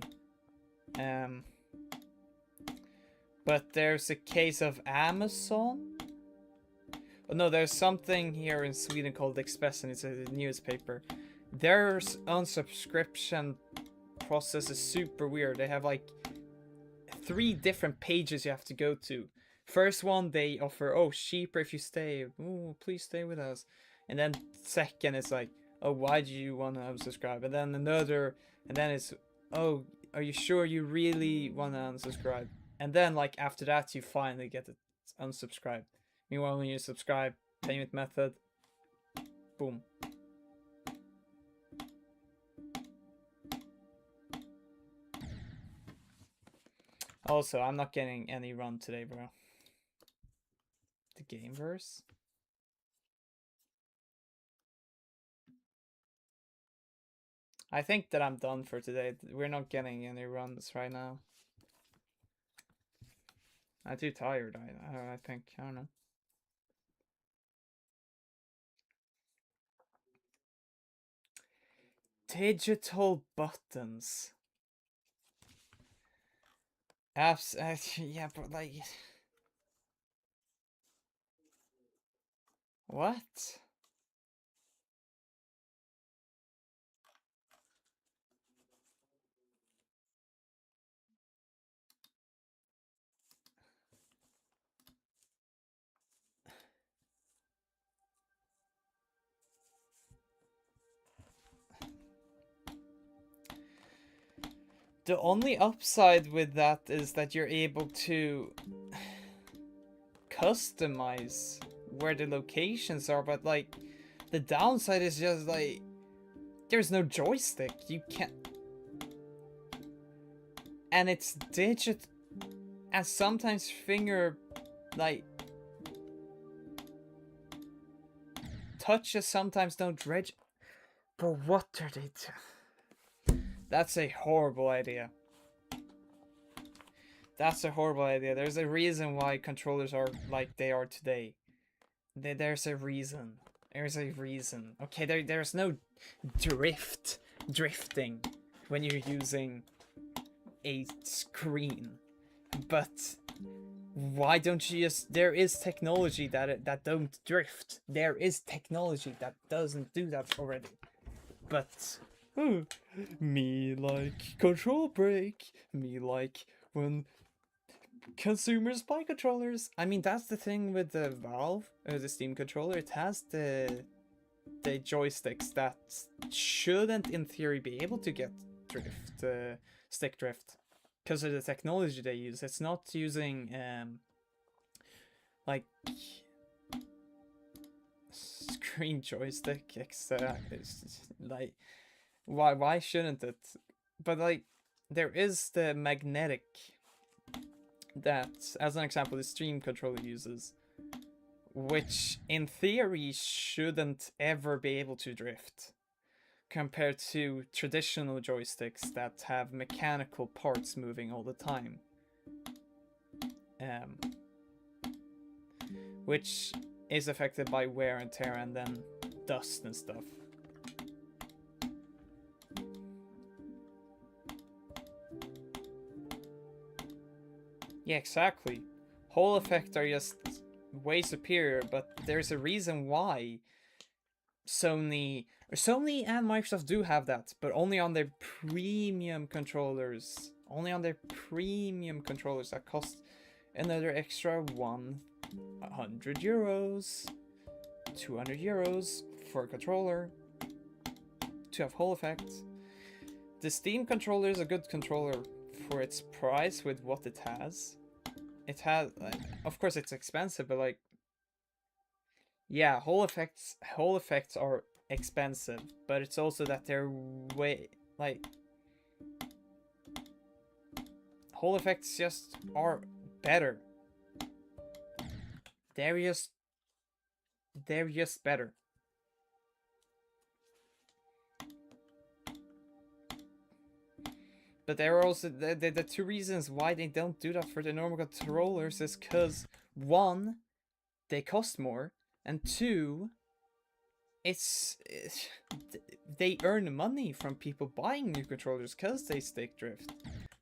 [SPEAKER 2] But there's a case of Amazon. Oh, no, there's something here in Sweden called Expressen. It's a newspaper. Their unsubscription process is super weird. They have like 3 different pages you have to go to. First one, they offer, oh, cheaper if you stay. Oh, please stay with us. And then second, it's like, oh, why do you want to unsubscribe? And then another, and then it's, oh, are you sure you really want to unsubscribe? And then like after that, you finally get it unsubscribed. Meanwhile, when you subscribe, payment method, boom. Also, I'm not getting any run today, bro. The Gameverse? I think that I'm done for today. We're not getting any runs right now. I'm too tired, I think. I don't know. Digital buttons. Apps, yeah, but like... What? The only upside with that is that you're able to customize where the locations are, but like the downside is just like there's no joystick. You can't, and it's digital, and sometimes finger like touches sometimes don't register. But what are they doing? That's a horrible idea. That's a horrible idea. There's a reason why controllers are like they are today. There's a reason. There's a reason. Okay, there's no drifting when you're using a screen. But why don't you just... There is technology that don't drift. There is technology that doesn't do that already. But me like control break. Me like when consumers buy controllers. I mean, that's the thing with the Valve or the Steam controller. It has the joysticks that shouldn't, in theory, be able to get drift, stick drift, because of the technology they use. It's not using like screen joystick, etc. Like, why shouldn't it? But like, there is the magnetic that, as an example, the Steam controller uses, which in theory shouldn't ever be able to drift, compared to traditional joysticks that have mechanical parts moving all the time. Which is affected by wear and tear and then dust and stuff. Yeah, exactly. Hole effects are just way superior, but there's a reason why Sony and Microsoft do have that, but only on their premium controllers. Only on their premium controllers that cost another extra 100 euros, 200 euros for a controller to have Hole effects. The Steam controller is a good controller for its price with what it has. It has, like, of course, it's expensive, but like, yeah, Hole effects are expensive, but it's also that they're way like Hole effects just are better. They're just better. But there are also the two reasons why they don't do that for the normal controllers is because, one, they cost more, and two, they earn money from people buying new controllers because they stick drift.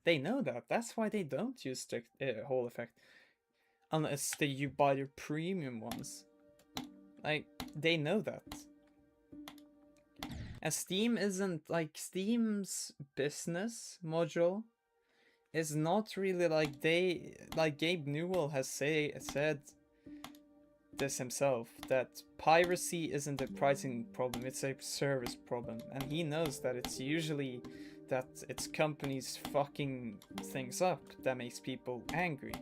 [SPEAKER 2] They know that. That's why they don't use Hole effect, unless you buy their premium ones. Like, they know that. And Steam isn't, like, Steam's business module is not really like Gabe Newell has said this himself, that piracy isn't a pricing problem, it's a service problem. And he knows that it's usually that it's companies fucking things up that makes people angry.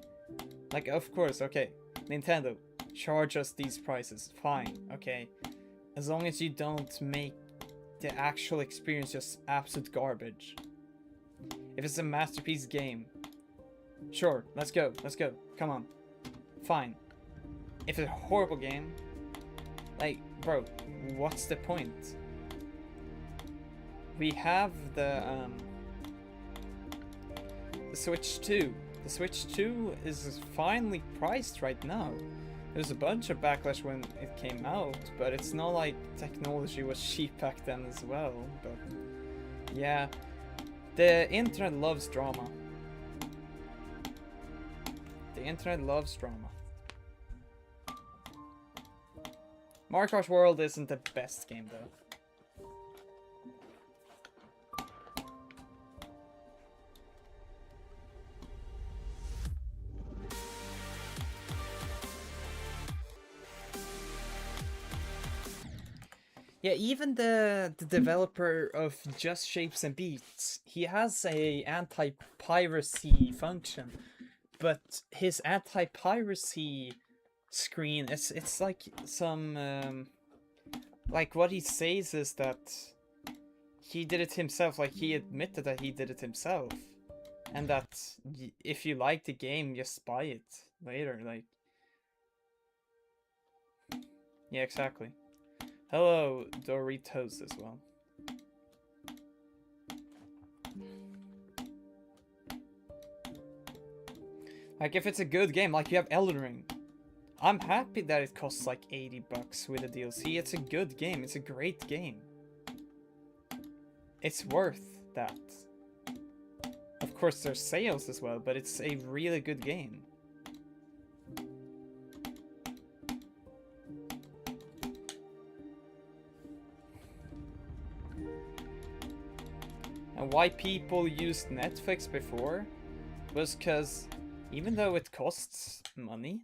[SPEAKER 2] Like, of course, okay, Nintendo, charge us these prices, fine, okay. As long as you don't make the actual experience just absolute garbage. If it's a masterpiece game, sure, let's go, come on, fine. If it's a horrible game, like, bro, what's the point? We have the Switch 2. The Switch 2 is finally priced right now. There's a bunch of backlash when it came out, but it's not like technology was cheap back then as well. But yeah, the internet loves drama. The internet loves drama. Mario Kart World isn't the best game though. Yeah, even the developer of Just Shapes and Beats, he has a anti-piracy function, but his anti-piracy screen, it's like some like what he says is that he did it himself. Like, he admitted that he did it himself, and that if you like the game, just buy it later. Like, yeah, exactly. Hello, Doritos as well. Like, if it's a good game, like you have Elden Ring, I'm happy that it costs like 80 bucks with a DLC. It's a good game. It's a great game. It's worth that. Of course, there's sales as well, but it's a really good game. And why people used Netflix before was because even though it costs money,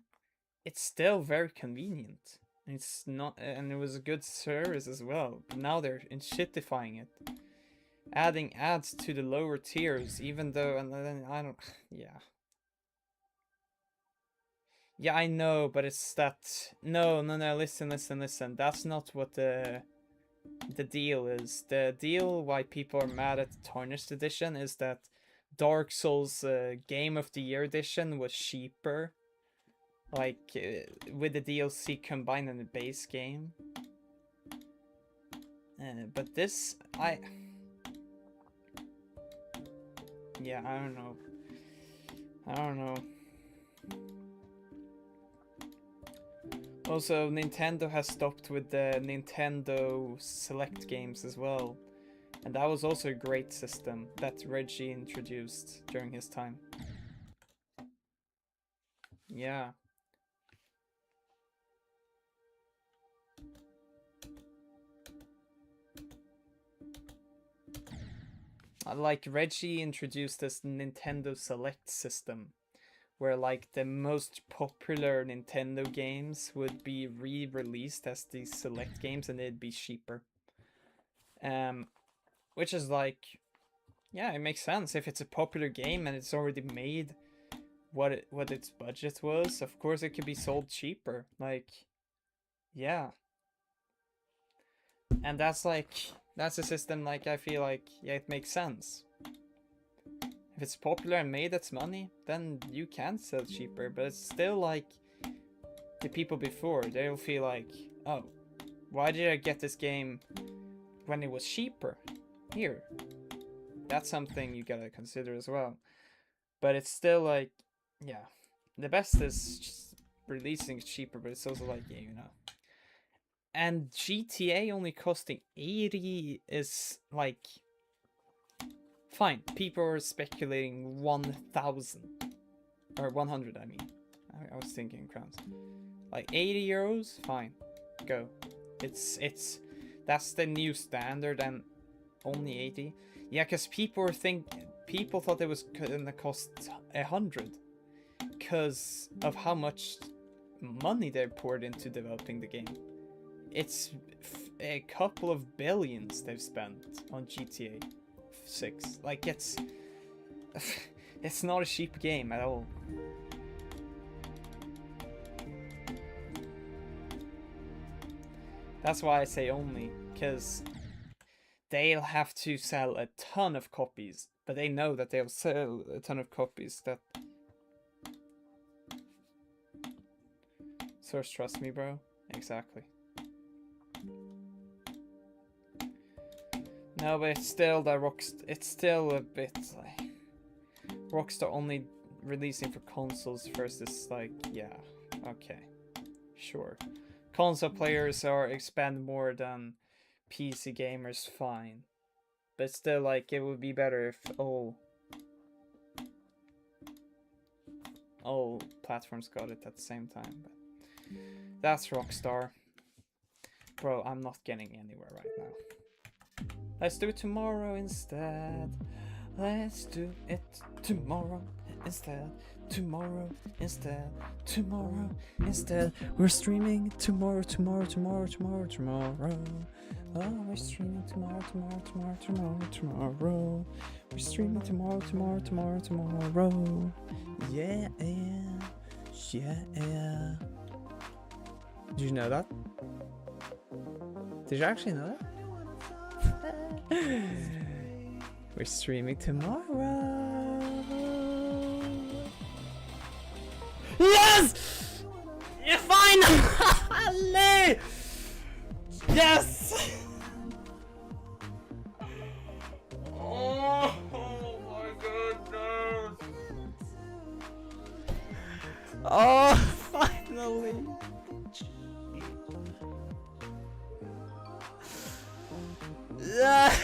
[SPEAKER 2] it's still very convenient. It's not, and it was a good service as well. But now they're shitifying it, adding ads to the lower tiers. Even though, and then I don't, yeah. Yeah, I know, but it's that. No. Listen. That's not what the deal is. The deal why people are mad at the Tarnished Edition is that Dark Souls Game of the Year Edition was cheaper, like with the DLC combined in the base game. But this, yeah, I don't know. Also, Nintendo has stopped with the Nintendo Select games as well. And that was also a great system that Reggie introduced during his time. Yeah. Like Reggie introduced this Nintendo Select system where like the most popular Nintendo games would be re-released as these select games and it'd be cheaper. Which is like, yeah, it makes sense. If it's a popular game and it's already made what its budget was, of course it could be sold cheaper. Like, yeah. And that's a system like I feel like, yeah, it makes sense. If it's popular and made its money, then you can sell cheaper, but it's still like the people before, they'll feel like, oh, why did I get this game when it was cheaper? Here. That's something you gotta consider as well. But it's still like, yeah, the best is just releasing cheaper, but it's also like, yeah, you know. And GTA only costing 80 is like, fine. People are speculating 1,000 or 100. I mean, I was thinking crowns. Like 80 euros, fine, go. It's that's the new standard, and only 80. Yeah, because people thought it was gonna cost 100 because of how much money they poured into developing the game. It's a couple of billions they've spent on GTA 6. Like, it's not a cheap game at all. That's why I say only, because they'll have to sell a ton of copies, but they know that they'll sell a ton of copies. That source, trust me, bro. Exactly. No, but it's still that it's still a bit like Rockstar only releasing for consoles versus like, yeah, okay, sure. Console players expand more than PC gamers, fine. But still, like, it would be better if all platforms got it at the same time. But that's Rockstar. Bro, I'm not getting anywhere right now. Let's do it tomorrow instead. Let's do it tomorrow instead. Tomorrow instead. Tomorrow instead. We're streaming tomorrow. Oh, we're streaming tomorrow. We're streaming tomorrow. Yeah. Did you know that? Did you actually know that? We're streaming tomorrow. Yes! You're fine! Yes! Oh my goodness! Oh, finally! Yes!